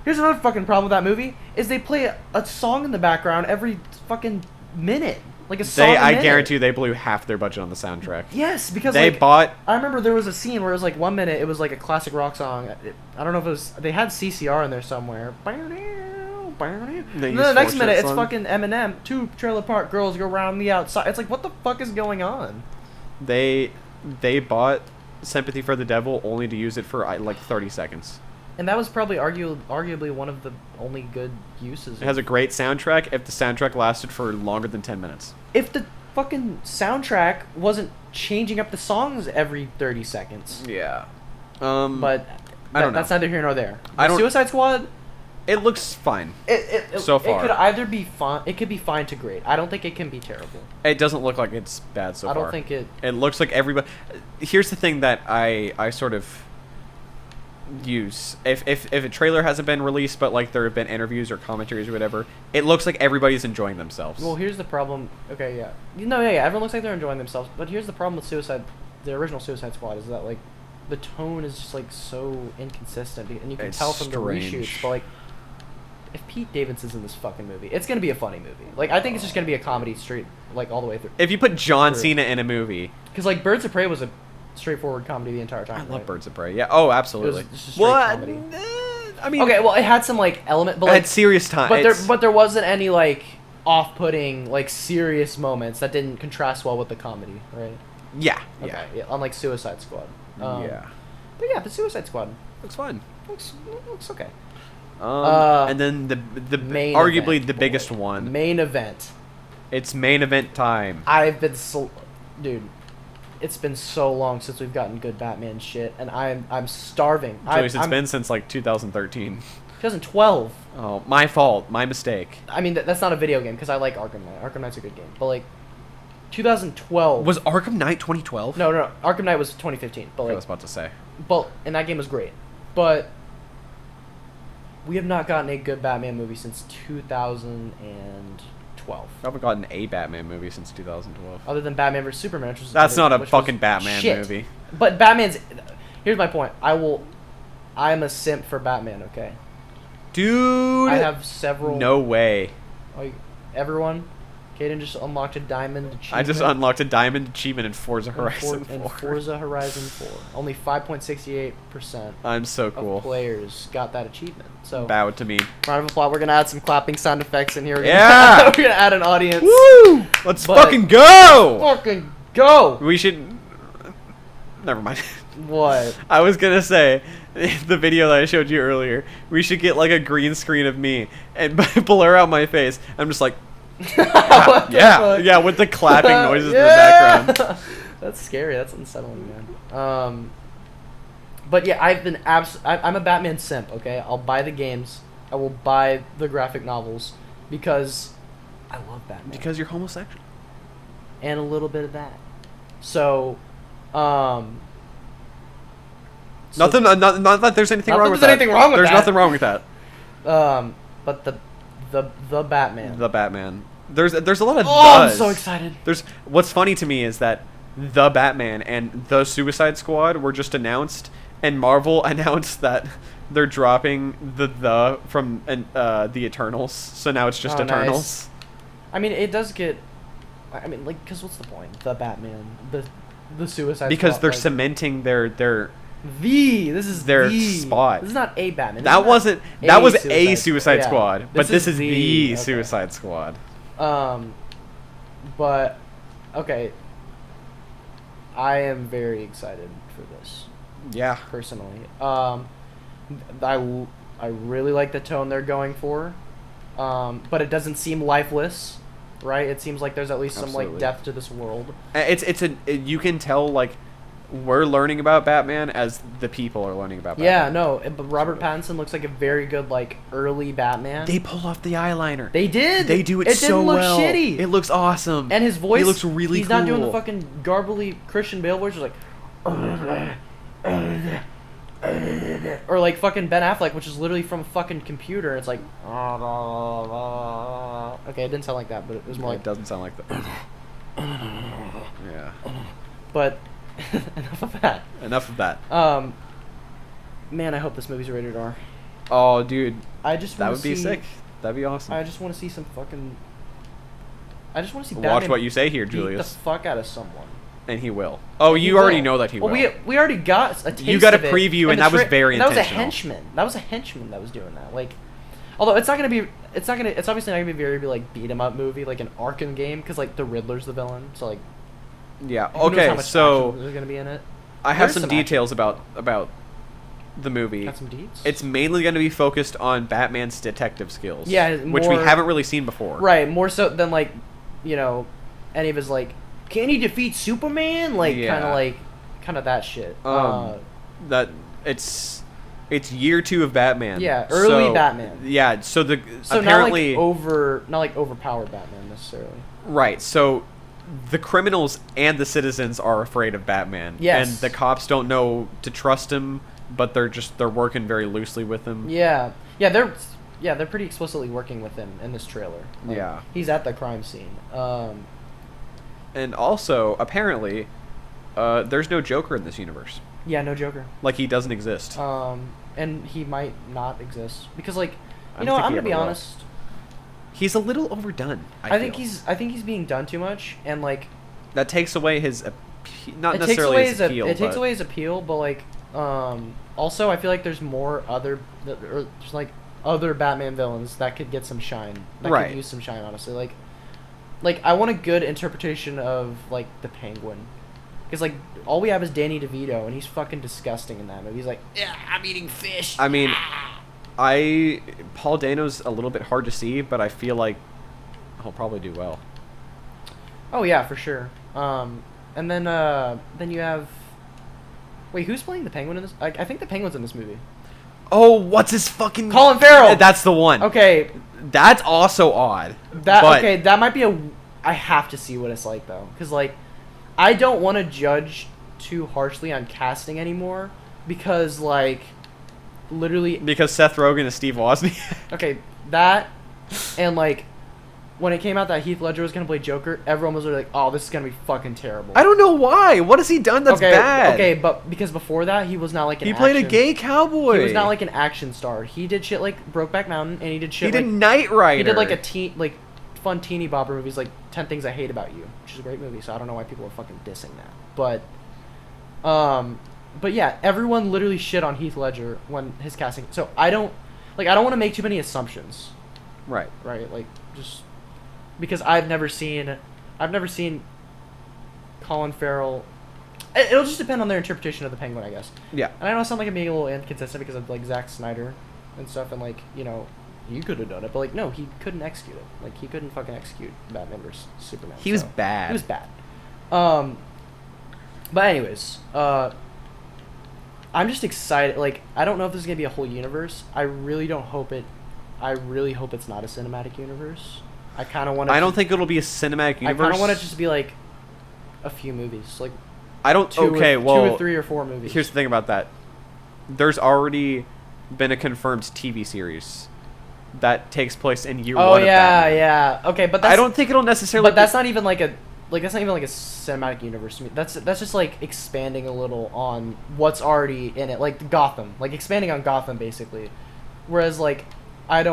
Here's another fucking problem with that movie is they play a song in the background every fucking minute, like a song. I a minute. guarantee you they blew half their budget on the soundtrack. Yes, because They like, bought. I remember there was a scene where it was like 1 minute it was like a classic rock song. I don't know if it was they had CCR in there somewhere. And then the next minute it's song. fucking Eminem. Two trailer park girls go around the outside. It's like what the fuck is going on? They bought Sympathy for the Devil only to use it for like 30 seconds. And that was probably arguably one of the only good uses. It has a great soundtrack if the soundtrack lasted for longer than 10 minutes. If the fucking soundtrack wasn't changing up the songs every 30 seconds. Yeah. But I don't know. that's neither here nor there. I don't- Suicide Squad. It looks fine. So far, it could either be fine. It could be fine to great. I don't think it can be terrible. It doesn't look like it's bad so far. I don't think it. It looks like everybody. Here's the thing that I sort of use. If a trailer hasn't been released, but like there have been interviews or commentaries or whatever, it looks like everybody's enjoying themselves. Well, here's the problem. Okay, yeah. Yeah. Everyone looks like they're enjoying themselves. But here's the problem with the original Suicide Squad, is that like the tone is just like so inconsistent, and you can It's tell from strange. the reshoots. But like, if Pete Davidson's in this fucking movie, it's gonna be a funny movie. Like, I think it's just gonna be a comedy straight, like all the way through. If you put John Sure. Cena in a movie, Because like Birds of Prey was a straightforward comedy the entire time. I love right? Birds of Prey. Yeah. Oh, absolutely. It was just a straight comedy. I mean, Okay, well, it had some like element, but it like had serious time. but there wasn't any like off-putting like serious moments that didn't contrast well with the comedy, right? yeah. Okay, yeah. Unlike Suicide Squad. Yeah. But yeah, the Suicide Squad Looks fun. looks okay. And then the Main arguably event, the biggest boy. one. Main event. It's main event time. I've been dude. It's been so long since we've gotten good Batman shit, and I'm starving. It's been since like 2013. 2012. Oh, my fault. My mistake. I mean, that's not a video game because I like Arkham Knight. Arkham Knight's a good game, but like, 2012. Was Arkham Knight 2012? No. Arkham Knight was 2015. But I like, was about to say. and that game was great. But we have not gotten a good Batman movie since 2012. I haven't gotten a Batman movie since 2012. Other than Batman vs Superman, which was That's not a fucking Batman shit. movie. But Batman's. Here's my point. I'm a simp for Batman. Okay. Dude. I have several. No way. Like, everyone. Caden just unlocked a diamond achievement. I just unlocked a diamond achievement in Forza Horizon 4. In Forza Horizon 4. Only 5.68% I'm so cool. of players got that achievement. So Bow to me. round of applause. We're gonna add some clapping sound effects in here. Yeah! We're gonna add an audience. Woo! Let's fucking go! Fucking go! We should... Never mind. What? I was gonna say, the video that I showed you earlier, we should get like a green screen of me and blur out my face. I'm just like... yeah, with the clapping noises in the background. That's scary. That's unsettling, man. But yeah, I'm a Batman simp. Okay, I'll buy the games. I will buy the graphic novels because I love Batman. Because you're homosexual. And a little bit of that. So, nothing. Not that there's anything wrong with that. Anything wrong with there's that. nothing wrong with that. But the Batman. The Batman. There's a lot of. Oh, I'm so excited. What's funny to me is that the Batman and the Suicide Squad were just announced, and Marvel announced that they're dropping the from the Eternals. So now it's just Eternals. Nice. I mean, it does get. I mean, like, because what's the point? The Batman, the Suicide Squad. Because they're like, cementing their this is their the spot. This is not a Batman. That was a Suicide Squad, but this is the okay. Suicide Squad. But okay, I am very excited for this. Yeah. Personally, I really like the tone they're going for, but it doesn't seem lifeless, right? It seems like there's at least some like depth to this world. You can tell like we're learning about Batman as the people are learning about Batman. Yeah, no, but Robert Pattinson looks like a very good like early Batman. They pull off the eyeliner. They did. They do it so didn't look well. Shitty. It looks awesome. And his voice. He looks really he's cool. He's not doing the fucking garbly Christian Bale voice. He's like, or like fucking Ben Affleck, which is literally from a fucking computer. It's like, okay, it didn't sound like that, but it was more like. It doesn't sound like that. Yeah. But enough of that. Enough of that. Man, I hope this movie's rated R. Oh, dude. I just that wanna would be see, sick. That'd be awesome. I just want to see some fucking. I just want to see. Watch Batman what you say here, beat Julius. the fuck out of someone. And he will. Oh, you already know that he will. Well, we already got a taste. You got a of it preview, in and the that was very and that was a intentional. henchman. That was a henchman that was doing that. Like, although it's obviously not gonna be very like beat 'em up movie like an Arkham game because like the Riddler's the villain. So like. Yeah. Who knows how Okay. much So action there's gonna be in it. I have There's some some details about the movie. Got some deets? It's mainly going to be focused on Batman's detective skills. Yeah, which we haven't really seen before. Right, more so than like, you know, any of his like, can he defeat Superman? Like Yeah. kind of that shit. That it's year 2 of Batman. Yeah, early So, Batman. Yeah, so apparently not like overpowered Batman necessarily. right. So the criminals and the citizens are afraid of Batman. Yes. And the cops don't know to trust him, but they're working very loosely with him. Yeah, they're pretty explicitly working with him in this trailer. Like, Yeah. he's at the crime scene. And also, apparently, there's no Joker in this universe. Yeah, no Joker. Like, he doesn't exist. And he might not exist because like, I you don't know, think I'm he gonna be ever will. honest. He's a little overdone. I think he's being done too much, and like that takes away his not it necessarily takes away his appeal. it takes away his appeal, but like also I feel like there's more other there's like other Batman villains that could get some shine. That Right. could use some shine, honestly. Like I want a good interpretation of like the Penguin. Because like all we have is Danny DeVito and he's fucking disgusting in that movie. He's like, yeah, I'm eating fish. I mean, Paul Dano's a little bit hard to see, but I feel like he'll probably do well. Oh yeah, for sure. And then you have. Wait, who's playing the Penguin in this? I think the Penguin's in this movie. Oh, what's his fucking... Colin Farrell! That's the one. Okay. That's also odd. That might be a I have to see what it's like though, because like I don't want to judge too harshly on casting anymore, because like literally Because Seth Rogen is Steve Wozniak. okay, that and like when it came out that Heath Ledger was gonna play Joker, everyone was like, "Oh, this is gonna be fucking terrible." I don't know why. What has he done that's bad? Okay, but because before that he was not like He played a gay cowboy. He was not like an action star. He did shit like Brokeback Mountain, and he did shit. He did like, Knight Rider. He did like fun teeny bopper movies like 10 Things I Hate About You, which is a great movie. So I don't know why people are fucking dissing that. But yeah, everyone literally shit on Heath Ledger when his casting. So I don't want to make too many assumptions. Right. Right. Like just because I've never seen Colin Farrell. It'll just depend on their interpretation of the Penguin, I guess. Yeah. And I know I sound like I'm being a little inconsistent because of like Zack Snyder and stuff, and like you could have done it, but like no, he couldn't execute it. Like he couldn't fucking execute Batman vs Superman. He was bad. He was bad. But anyways, I'm just excited. Like I don't know if this is gonna be a whole universe. I really don't hope it. I really hope it's not a cinematic universe. I kind of want. I don't think it'll be a cinematic universe. I kind of want it just to be like a few movies, like I don't. two or 3 or 4 movies. Here's the thing about that. There's already been a confirmed TV series that takes place in year 1 of Batman. Yeah. Okay, but that's, I don't think it'll necessarily. But that's not even like a cinematic universe to me. That's just like expanding a little on what's already in it, like Gotham, like expanding on Gotham basically. Whereas like I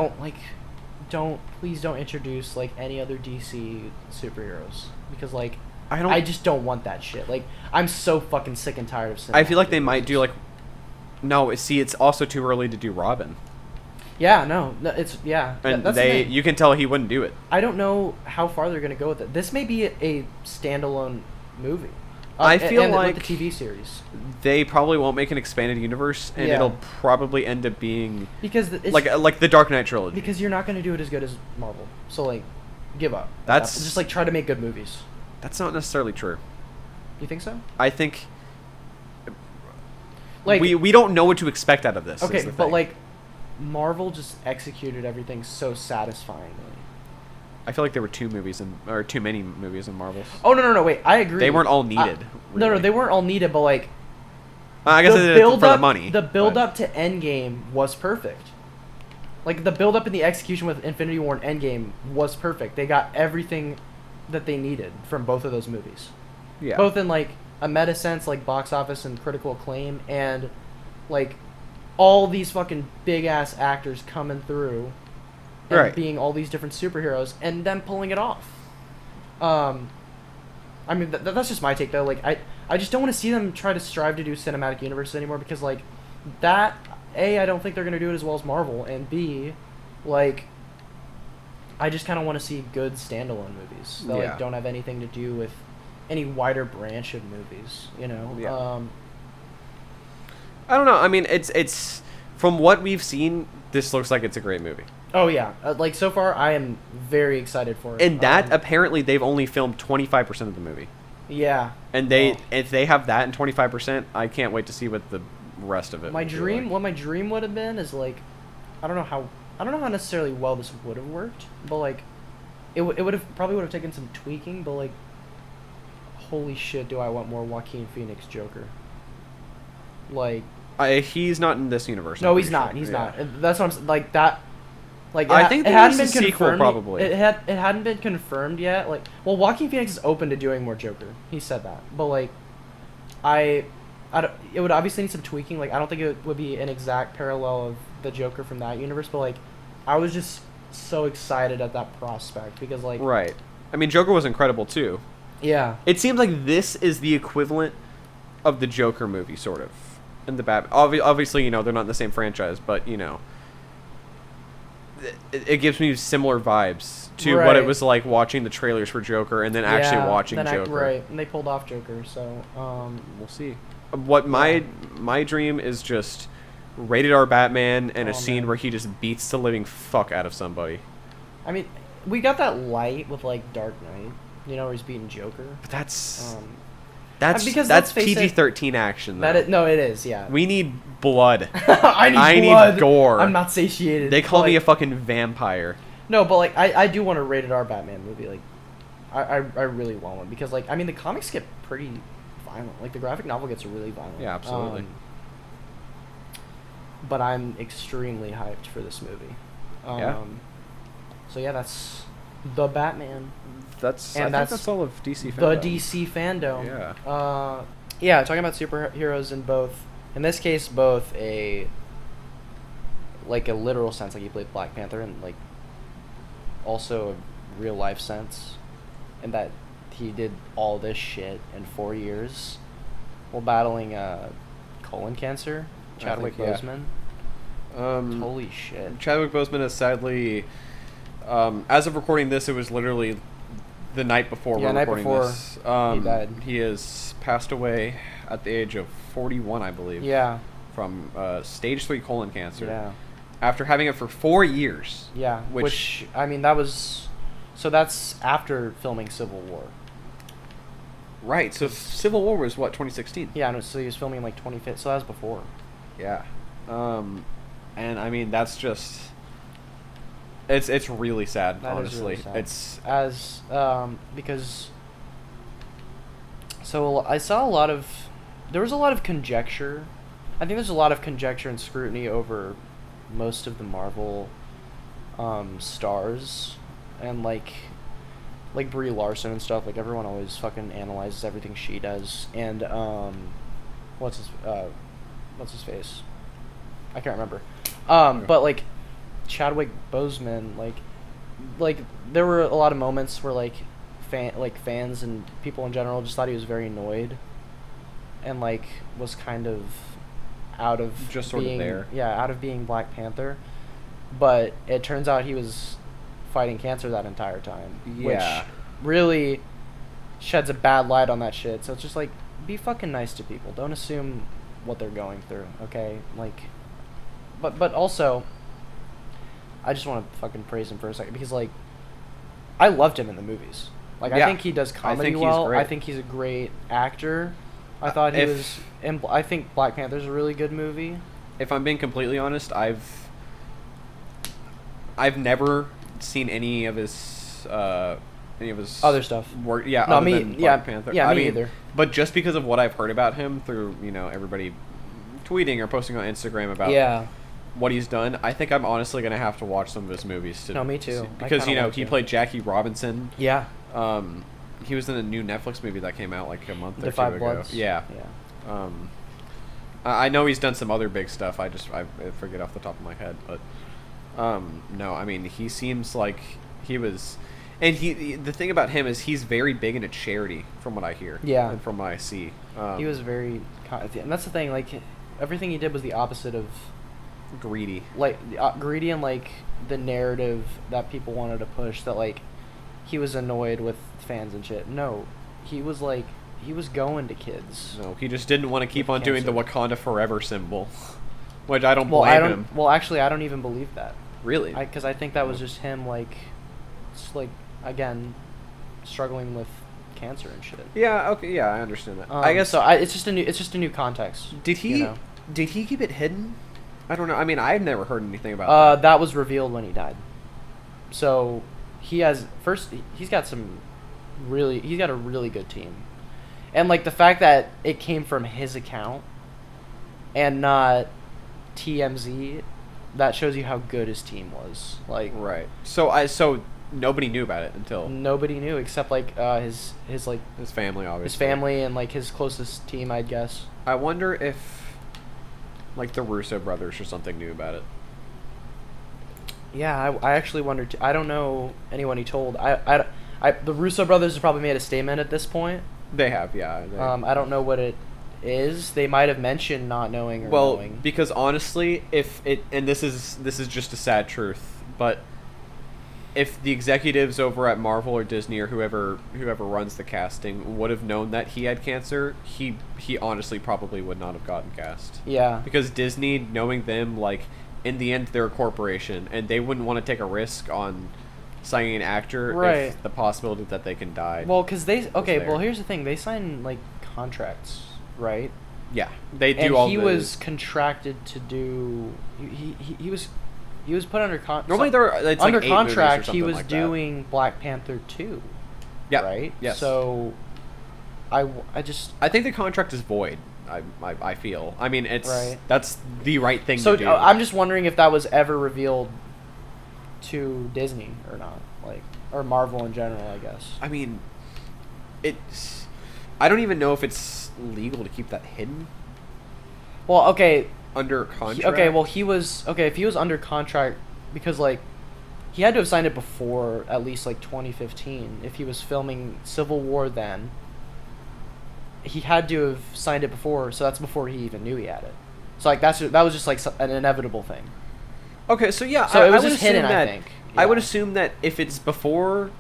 please don't introduce like any other DC superheroes, because like I just don't want that shit. Like I'm so fucking sick and tired of cinematic I feel like they universes. might do like. No, see, it's also too early to do Robin. Yeah, no, it's And that's the thing. you can tell he wouldn't do it. I don't know how far they're gonna go with it. This may be a standalone movie. I feel and like with the TV series, they probably won't make an expanded universe, and Yeah. it'll probably end up being because it's, like the Dark Knight trilogy. because you're not gonna do it as good as Marvel. So like, give up. That's- just like try to make good movies. That's not necessarily true. You think so? I think Like we don't know what to expect out of this. okay, is the but thing. like Marvel just executed everything so satisfyingly. I feel like there were too many movies in Marvel. Oh no, wait, I agree. They weren't all needed. No, really. they weren't all needed, but like I guess they did it for the money. The build but- up to Endgame was perfect. Like the build up and the execution with Infinity War and Endgame was perfect. They got everything that they needed from both of those movies. Yeah. Both in like a meta sense, like box office and critical acclaim, and like all these fucking big ass actors coming through and Right. being all these different superheroes and them pulling it off. I mean that's just my take though. Like I just don't want to see them try to strive to do cinematic universes anymore, because like that A, I don't think they're gonna do it as well as Marvel, and B, like I just kind of want to see good standalone movies that Yeah. like don't have anything to do with any wider branch of movies, you know. Yeah. I don't know. I mean, it's from what we've seen, this looks like it's a great movie. Oh yeah, like so far I am very excited for it. And that apparently they've only filmed 25% of the movie. Yeah. And if they have that in 25%, I can't wait to see what the rest of it. My would be dream, like. what my dream would have been is like, I don't know how necessarily well this would have worked, but like, it would have probably taken some tweaking, but like, holy shit, do I want more Joaquin Phoenix Joker? Like, He's not in this universe. no, I'm he's pretty not. sure. He's Yeah. not. And that's what I'm like that. Like I think it there hadn't is been a sequel, confirmed. probably. It hadn't been confirmed yet. Like, well, Joaquin Phoenix is open to doing more Joker. He said that, but like, I don't, it would obviously need some tweaking. Like, I don't think it would be an exact parallel of the Joker from that universe, but like, I was just so excited at that prospect because like, Right. I mean, Joker was incredible too. yeah, It seems like this is the equivalent of the Joker movie, sort of. And the Batman. Obviously, you know, they're not in the same franchise, but, you know, it gives me similar vibes to what it Right. was like watching the trailers for Joker and then actually watching Joker. right, and they pulled off Joker, so We'll see. What my dream is just rated R Batman and a scene man. where he just beats the living fuck out of somebody. I mean, we got that light with like Dark Knight, you know, where he's beating Joker. But that's because that's let's face it, PG-13 action. Though. no, it is, yeah. We need blood. I need need blood. gore. I'm not satiated. They call But, me a like, fucking vampire. no, but like I do want a rated R Batman movie. Like I really want one because like I mean the comics get pretty violent. Like the graphic novel gets really violent. Yeah, absolutely. But I'm extremely hyped for this movie. Yeah. So yeah, that's the Batman. I think that's all of DC The fandom. DC fandom. Yeah. Yeah, talking about superheroes in this case, both a literal sense, like he played Black Panther, and like also a real life sense, and that he did all this shit in 4 years while battling colon cancer. Chadwick Boseman. Holy shit. Chadwick Boseman is sadly, as of recording this, it was literally the night before we're recording this. He died. He has passed away at the age of 41, I believe. Yeah. From stage 3 colon cancer. Yeah. After having it for 4 years. Yeah. Which I mean, so that's after filming Civil War. Right. So Civil War was what, 2016? Yeah. No. So he was filming in like 2015. So that was before. Yeah. And I mean that's just. It's really sad, That honestly. is really sad. It's because. So I saw there was a lot of conjecture. I think there's a lot of conjecture and scrutiny over most of the Marvel stars, and like Brie Larson and stuff. Like everyone always fucking analyzes everything she does. And what's his face? I can't remember. But like Chadwick Boseman, like there were a lot of moments where fans and people in general just thought he was very annoyed, and like was kind of out of just sort of there. Yeah, out of being Black Panther. But it turns out he was fighting cancer that entire time. Yeah. Which really sheds a bad light on that shit. So it's just like, be fucking nice to people. Don't assume what they're going through, okay? Like, but also, I just want to fucking praise him for a second because like, I loved him in the movies. Like, I think he does comedy well. I think he's a great actor. I thought he was. I think Black Panther's a really good movie. If I'm being completely honest, I've never seen any of his other stuff. Work, yeah, no, other me, than yeah, Black Panther. Yeah, I me mean, either. But just because of what I've heard about him through everybody tweeting or posting on Instagram about what he's done, I think I'm honestly gonna have to watch some of his movies to. No, me too. Because he played Jackie Robinson. Yeah. He was in a new Netflix movie that came out like a month or two Five ago. Bloods. Yeah. I know he's done some other big stuff. I forget off the top of my head, but no, I mean he seems like he was, and the thing about him is he's very big into charity from what I hear. Yeah. And from what I see, he was very, and that's the thing. Like everything he did was the opposite of greedy. Like greedy and like the narrative that people wanted to push, that like he was annoyed with fans and shit. No, he was going to kids. No, he just didn't want to keep on doing the Wakanda Forever symbol, which I don't blame him. Well, actually, I don't even believe that. Really? Because I think that was just him, again, struggling with cancer and shit. Yeah. Okay. Yeah, I understand that. I guess so. It's just a new context. Did he keep it hidden? I don't know. I mean, I've never heard anything about that. That was revealed when he died. So he's got a really good team. And like the fact that it came from his account and not TMZ, that shows you how good his team was. Like, right. So nobody knew about it until nobody knew except like his family, obviously. His family and like his closest team, I'd guess. I wonder if like the Russo brothers or something knew about it. Yeah, I actually wondered too. I don't know anyone he told. The Russo brothers have probably made a statement at this point. They have, yeah. I don't know what it is. They might have mentioned not knowing or knowing. Because honestly, and this is just a sad truth, but if the executives over at Marvel or Disney or whoever runs the casting would have known that he had cancer, he honestly probably would not have gotten cast. Yeah. Because Disney, knowing them, like in the end they're a corporation and they wouldn't want to take a risk on signing an actor if the possibility that they can die. Well, because here's the thing: they sign like contracts, right? Yeah, they do. And he was contracted to do. He was put under contract. Normally, it's under like 8 contract. movies or He was like doing Black Panther 2. Yeah. right? Yes. So, I think the contract is void. I feel. I mean, Right. that's the right thing so to do. I'm just wondering if that was ever revealed to Disney or not, like, or Marvel in general, I guess. I mean, I don't even know if it's legal to keep that hidden. Well, okay. Under contract. If he was under contract, because like he had to have signed it before at least like 2015. If he was filming Civil War then, he had to have signed it before. So that's before he even knew he had it. So like that was just like an inevitable thing. Okay, so yeah, So it was I just hidden. that, I think. I would Yeah. assume that if it's before,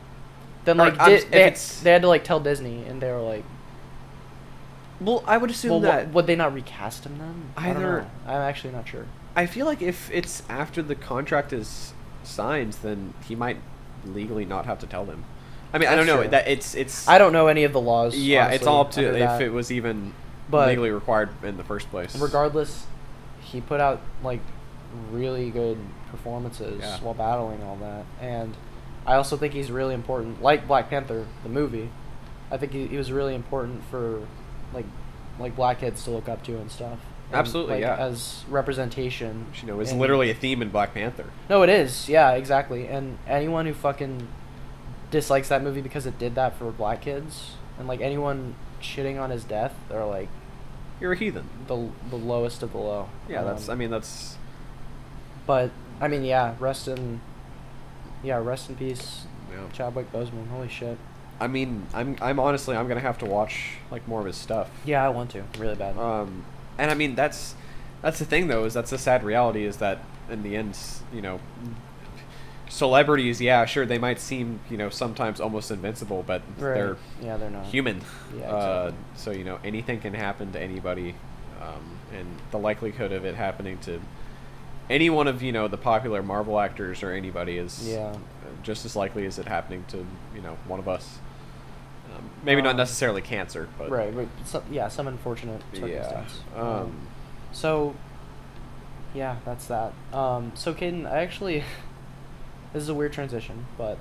Then like if they it's had to like tell Disney, and they were like, well, I would assume well, that would they not recast him then? I don't Either- know. I'm actually not sure. I feel like if it's after the contract is signed, then he might legally not have to tell them. I mean, I don't That's know. true. That it's. I don't know any of the laws. Yeah, honestly, it's all up to under if that. it was even But- legally required in the first place. Regardless, he put out like really good performances Yeah. while battling all that, and I also think he's really important. Like Black Panther, the movie, I think he was really important for like black kids to look up to and stuff. And, Absolutely, like, yeah. as representation. Which, you know, it's in- literally a theme in Black Panther. No, it is. Yeah, exactly. And anyone who fucking dislikes that movie because it did that for black kids, and like anyone shitting on his death, are like You're a heathen. the lowest of the low. Yeah, that's. I mean, that's. But I mean, rest in peace, Yeah. Chadwick Boseman. Holy shit. I mean, I'm honestly, I'm gonna have to watch like more of his stuff. Yeah, I want to really bad. And I mean, that's the thing though, is that's the sad reality, is that in the end, you know, celebrities, yeah, sure, they might seem, you know, sometimes almost invincible, but they're they're not human. Yeah, exactly. So, you know, anything can happen to anybody, and the likelihood of it happening to any one of, you know, the popular Marvel actors or anybody is just as likely as it happening to, you know, one of us. Maybe not necessarily cancer, but right. Some unfortunate circumstance. Yeah. So, yeah, that's that. So, Caden, I actually, this is a weird transition, but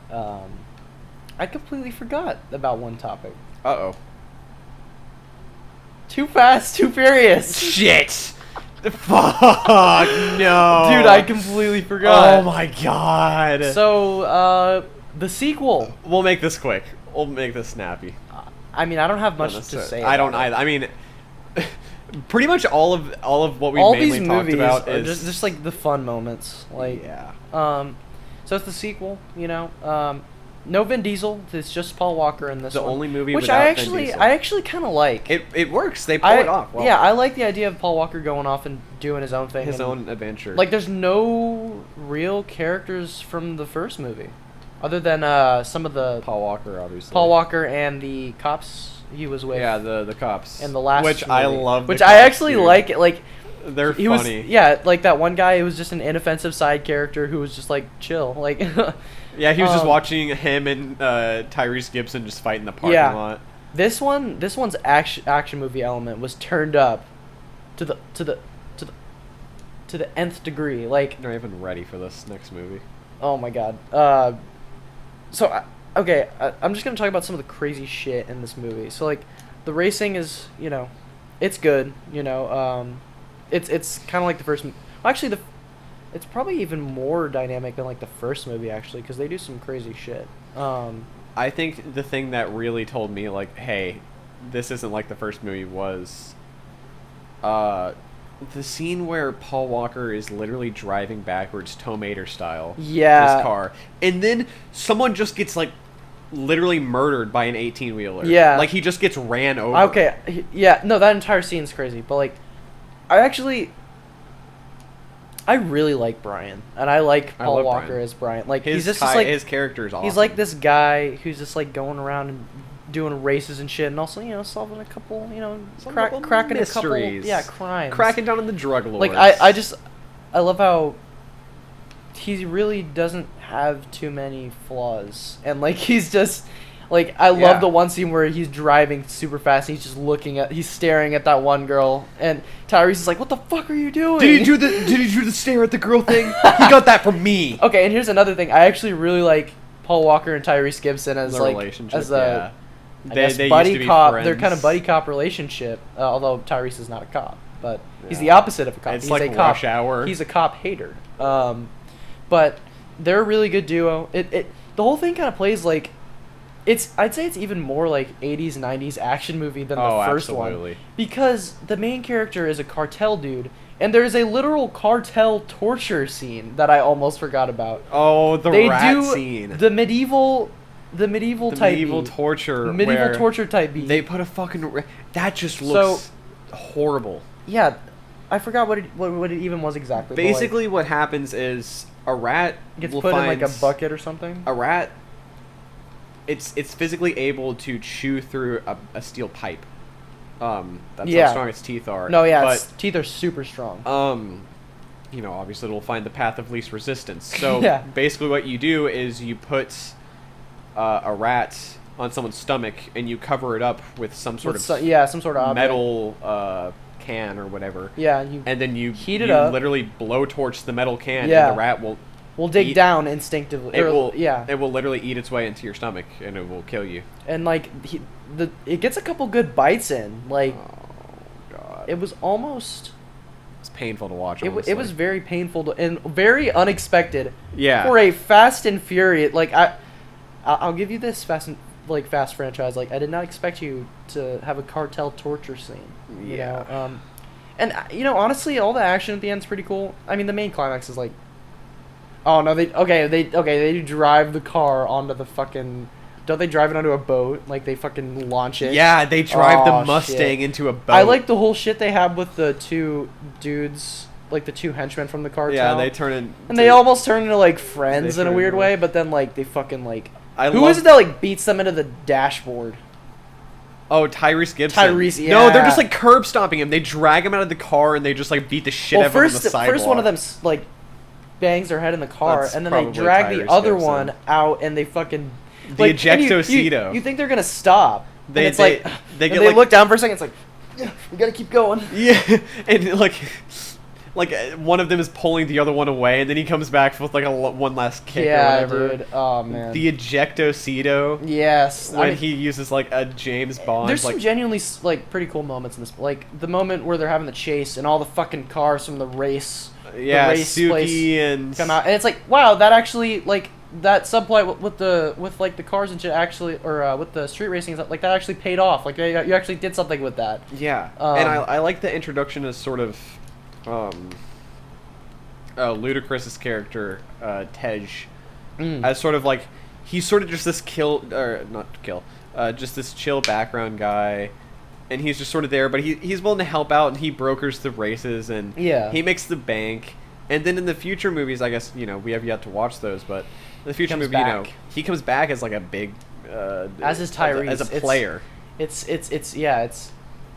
I completely forgot about one topic. Uh-oh. Too Fast, Too Furious. Shit! Fuck, no! Dude, I completely forgot. Oh my god! So, the sequel. We'll make this quick. We'll make this snappy. I mean, I don't have much Not to say. I don't about it. either. I mean, pretty much all of what we All mainly these talked movies about are is just like the fun moments. Like, yeah. So it's the sequel, you know. No Vin Diesel. It's just Paul Walker in this The one. only movie which without I Vin actually, Diesel. I actually kind of like. It works. They pull it off. Well. Yeah, I like the idea of Paul Walker going off and doing his own thing. His and, own adventure. Like, there's no real characters from the first movie, other than some of the Paul Walker, obviously. Paul Walker and the cops he was with. Yeah, the cops. In the last which movie. I love. Which the I cops, actually dude. like. Like, They're he funny. was like that one guy who was just an inoffensive side character who was just like chill. Like, Yeah, he was just watching him and Tyrese Gibson just fight in the parking lot. This one's action movie element was turned up to the nth degree. Like, They're not even ready for this next movie. oh my god. I'm just gonna talk about some of the crazy shit in this movie. So like, the racing is, you know, it's good. You know, it's kind of like the first. Actually, it's probably even more dynamic than like the first movie actually, because they do some crazy shit. I think the thing that really told me, like, hey, this isn't like the first movie was the scene where Paul Walker is literally driving backwards, Tow Mater style, Yeah. this car, and then someone just gets like literally murdered by an 18-wheeler. Yeah. Like he just gets ran over. Okay, yeah, no, that entire scene's crazy, but like, I really like Brian, and I like Paul love Walker Brian. as Brian. Like, His he's just like his character is awesome. he's like this guy who's just like going around and doing races and shit, and also, you know, solving a couple, you know, cracking a couple, mysteries. crimes, cracking down on the drug lords. Like, I love how he really doesn't have too many flaws, and like he's just like, I love the one scene where he's driving super fast and he's staring at that one girl, and Tyrese is like, what the fuck are you doing? Did he do the stare at the girl thing? He got that from me. Okay, and here's another thing. I actually really like Paul Walker and Tyrese Gibson as The like relationship, as a yeah. I guess They buddy used to be cop. friends. They're kind of buddy cop relationship. Although Tyrese is not a cop, but he's Yeah. the opposite of a cop. It's He's like a cop. Rush Hour. He's a cop hater. But they're a really good duo. The whole thing kind of plays like I'd say it's even more like 80s 90s action movie than the first absolutely. one, because the main character is a cartel dude, and there is a literal cartel torture scene that I almost forgot about. Oh, the They rat do scene. the medieval type medieval beat. torture. Medieval where torture type beat. They put a fucking that just looks horrible. Yeah, I forgot what it even was exactly. but, like, Basically, what happens is a rat gets will put in find like a bucket or something. A rat. It's physically able to chew through a steel pipe. That's Yeah. how strong its teeth are. No, yeah, but its teeth are super strong. obviously it'll find the path of least resistance. So Yeah. basically, what you do is you put a rat on someone's stomach and you cover it up with some sort of some sort of object. metal can or whatever. Yeah, And then you heat it up. literally blowtorch the metal can, Yeah. and the rat will. We'll dig eat- down instinctively. It will. Yeah, It will literally eat its way into your stomach, and it will kill you. and like it gets a couple good bites in. Like Oh God! it was almost. It's painful to watch. It honestly. was very painful and very unexpected. Yeah. For a Fast and Furious, like I'll give you this Fast franchise. Like I did not expect you to have a cartel torture scene. You Yeah. know? And honestly, all the action at the end's pretty cool. I mean, the main climax is like, oh no, they do drive the car onto the fucking. Don't they drive it onto a boat? Like they fucking launch it. Yeah, they drive Oh, the Mustang shit. into a boat. I like the whole shit they have with the two dudes, like the two henchmen from the cartel. Yeah, they turn in. And they almost turn into like friends They in a turn weird into, way, but then like they fucking like. I Who love- is it that like beats them into the dashboard? Oh, Tyrese Gibson. Tyrese, No, they're yeah. just like curb stomping him. They drag him out of the car and they just like beat the shit out of him on the sidewalk. First one of them like bangs their head in the car, That's and then they probably drag Tyrese the other Gibson. one out, and they fucking The and ejectocito. You think they're gonna stop? They- and it's they- like they and get, they like- look down for a second. It's like, yeah, we gotta keep going. Yeah, and like one of them is pulling the other one away, and then he comes back with like one last kick or Yeah, whatever. dude. Oh man. The ejectocito. Yes. When he uses like a James Bond. There's like, some genuinely like pretty cool moments in this, like the moment where they're having the chase and all the fucking cars from the race, yeah, the race Suki place and come out, and it's like, wow, that actually like that subplot with like the cars and shit actually, or with the street racing and stuff, like that actually paid off. Like you actually did something with that. Yeah, and I like the introduction as sort of Ludacris's character, Tej, as sort of like he's sort of just this just this chill background guy, and he's just sort of there, but he's willing to help out, and he brokers the races, and Yeah. he makes the bank, and then in the future movies, I guess we have yet to watch those, but in the future Comes movie, back. he comes back as like a big As is Tyrese. as a player. It's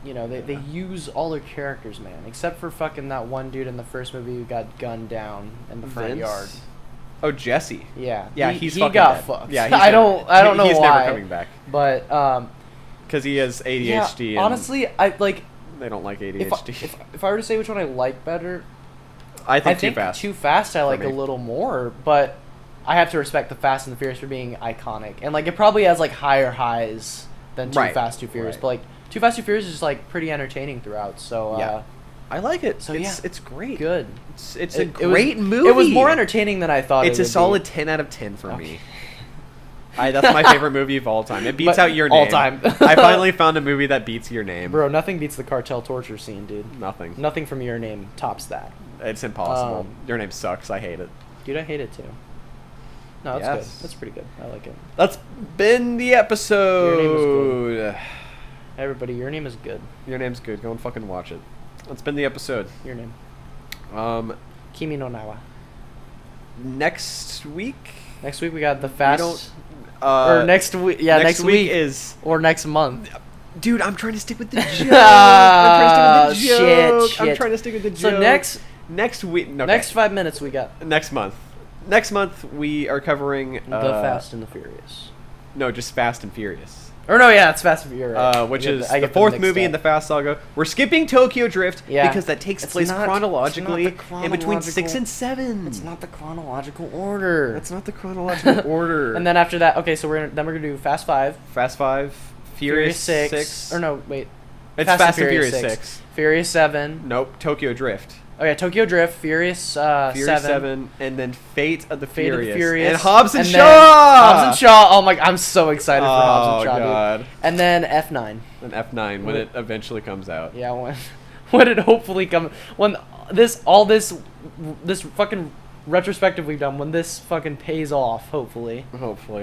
they use all their characters, man, except for fucking that one dude in the first movie who got gunned down in the front Vince? yard. Oh, Jesse. Yeah, Yeah, he fucking got dead. fucked. Yeah, I don't know he's why. never coming back But because he has ADHD. yeah, and honestly, I like they don't like if ADHD. if I were to say which one I like better, I think Too Fast I like me. a little more, but I have to respect the Fast and the Furious for being iconic, and like it probably has like higher highs than Too Right, Fast, Too Furious, right. but like Too Fast, Too Furious is just like pretty entertaining throughout. So Yeah. I like it. So it's great. good. It's a It was- great movie. It was more entertaining than I thought. It's it a would be. solid 10 out of 10 for Okay. me. That's my favorite movie of all time. It beats But out Your Name. all time. I finally found a movie that beats Your Name. Bro, nothing beats the cartel torture scene, dude. Nothing. Nothing from Your Name tops that. It's impossible. Um, Your Name sucks. I hate it. Dude, I hate it too. No, that's Yes. good. That's pretty good. I like it. That's been the episode. Everybody, Your Name is good. Your Name's good. Go and fucking watch it. That's been the episode. Your Name. Kimi no Nawa. Next week. Next week we got the We Fast. don't- Or next week. Yeah, next week. is. Or next month. Dude, I'm trying to stick with the joke. I'm trying to stick with the joke. Shit. I'm trying to stick with the joke. So next week. Okay. next 5 minutes we got Next month. Next month we are covering the Fast and the Furious. No, just Fast and Furious. Or no, yeah, it's Fast and Furious. Right. Which I is get the them 4th mixed movie up. in the Fast Saga. We're skipping Tokyo Drift because that takes It's place not- chronologically it's not the in between 6 chronological- and 7. It's not the chronological order. That's not the chronological order. And then after that, okay, so we're gonna do Fast 5, Fast 5, Furious 6. or no, wait, It's Fast and Furious 6. Furious 7. Nope, Tokyo Drift. Oh yeah, Tokyo Drift, Furious 7, and then Fate of the Fate of the Furious. Furious, And Hobbs and then Shaw! Hobbs and Shaw. Oh my, I'm so excited for Hobbs and Shaw, God. dude. And then F9. And F9 when it eventually comes out. Yeah, when it hopefully comes, when this fucking retrospective we've done, when this fucking pays off, hopefully. Hopefully,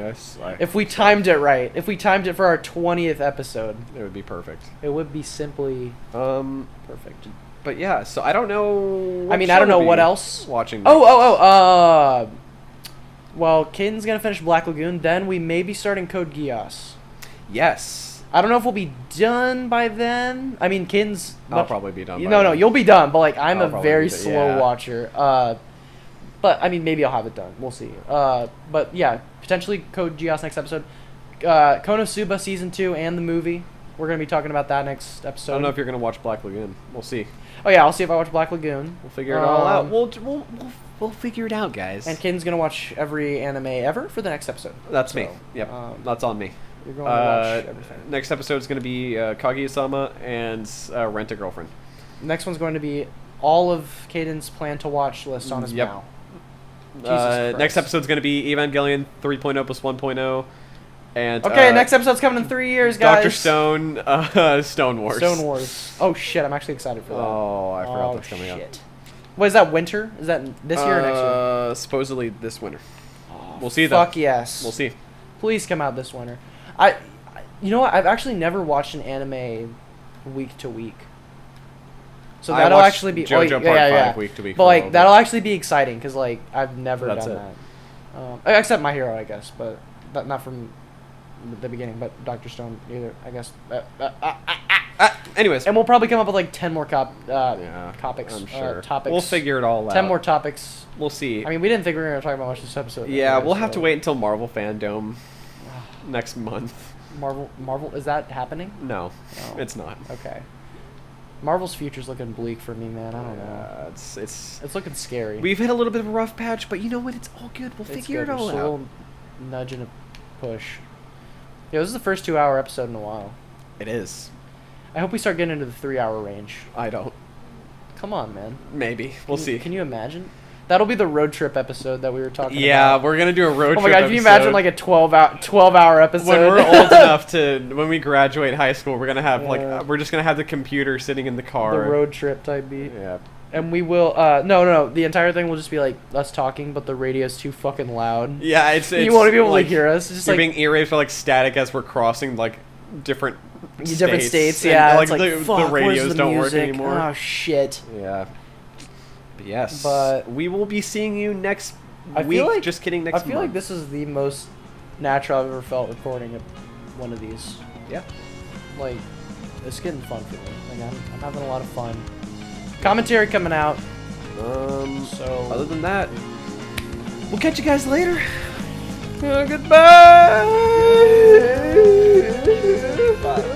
If we timed it right, if we timed it for our 20th episode, it would be perfect. it would be simply perfect. But yeah, so I don't know. I mean, I don't know what else. Watching. Well, Caden's gonna finish Black Lagoon. Then we may be starting Code Geass. Yes. I don't know if we'll be done by then. I mean, Caden's. I'll probably be done. No, you'll be done. But like, I'm I'll a probably very be done, slow yeah. watcher. But I mean, maybe I'll have it done. We'll see. But yeah, potentially Code Geass next episode. Konosuba season 2 and the movie. We're gonna be talking about that next episode. I don't know if you're gonna watch Black Lagoon. We'll see. Oh yeah, I'll see if I watch Black Lagoon. We'll figure it all out. We'll figure it out, guys. And Caden's gonna watch every anime ever for the next episode. That's me. So, Yep. That's on me. You're going to watch everything. Next episode is going to be Kaguya-sama and Rent a Girlfriend. Next one's going to be all of Caden's plan to watch list on his Yep. now. Jesus Next Christ. episode is going to be Evangelion 3.0 plus 1.0 and Okay, next episode's coming in 3 years, guys. Dr. Stone, Stone Wars. Stone Wars. Oh shit, I'm actually excited for that. Oh, I forgot that's coming up. What is that? Winter? Is that this year or next year? Supposedly this winter. Oh, We'll see though. Fuck yes. We'll see. Please come out this winter. You know what? I've actually never watched an anime week to week. So I that'll watched actually be JoJo Part 5 week to week But for a like little that'll bit. actually be exciting because like I've never That's done it. that. Except My Hero, I guess, but not from the beginning. But Dr. Stone either, I guess. Anyways, And we'll probably come up with like 10 more topics. I'm sure. Topics. We'll figure it all out. 10 more topics. We'll see. I mean, we didn't think we were gonna talk about much this episode. Yeah, anyway, we'll have so- to wait until Marvel Fandome next month. Marvel, is that happening? No, No. it's not. Okay. Marvel's future's looking bleak for me, man. I don't know. It's It's looking scary. we've hit a little bit of a rough patch, but you know what? It's all good. We'll It's figure good. it all There's a out. little nudge and a push. Yeah, this is the first 2-hour episode in a while. It is. I hope we start getting into the 3-hour range. I don't. Come on, man. Maybe we'll see. Can you imagine? That'll be the road trip episode that we were talking Yeah, about. we're gonna do a road Oh my trip. god, can you imagine like a 12-hour episode? when we're old enough to when we graduate high school, we're gonna have Yeah. we're just gonna have the computer sitting in the car. The road trip type beat. Yeah. And we will no, the entire thing will just be like us talking, but the radio's too fucking loud. Yeah, it's You won't be able like, to hear us. It's just you're like being ear raped by like static as we're crossing like different states, and, yeah. like, It's like the fuck, where's radios the don't work music? anymore. Oh shit. Yeah. But yes. But- we will be seeing you next I week. feel like Just kidding. Next I feel like month. this is the most natural I've ever felt recording one of these. Yeah. Like, it's getting fun for me. Like, I'm having a lot of fun. Commentary coming out. So Other than that, we'll catch you guys later. goodbye. Bye.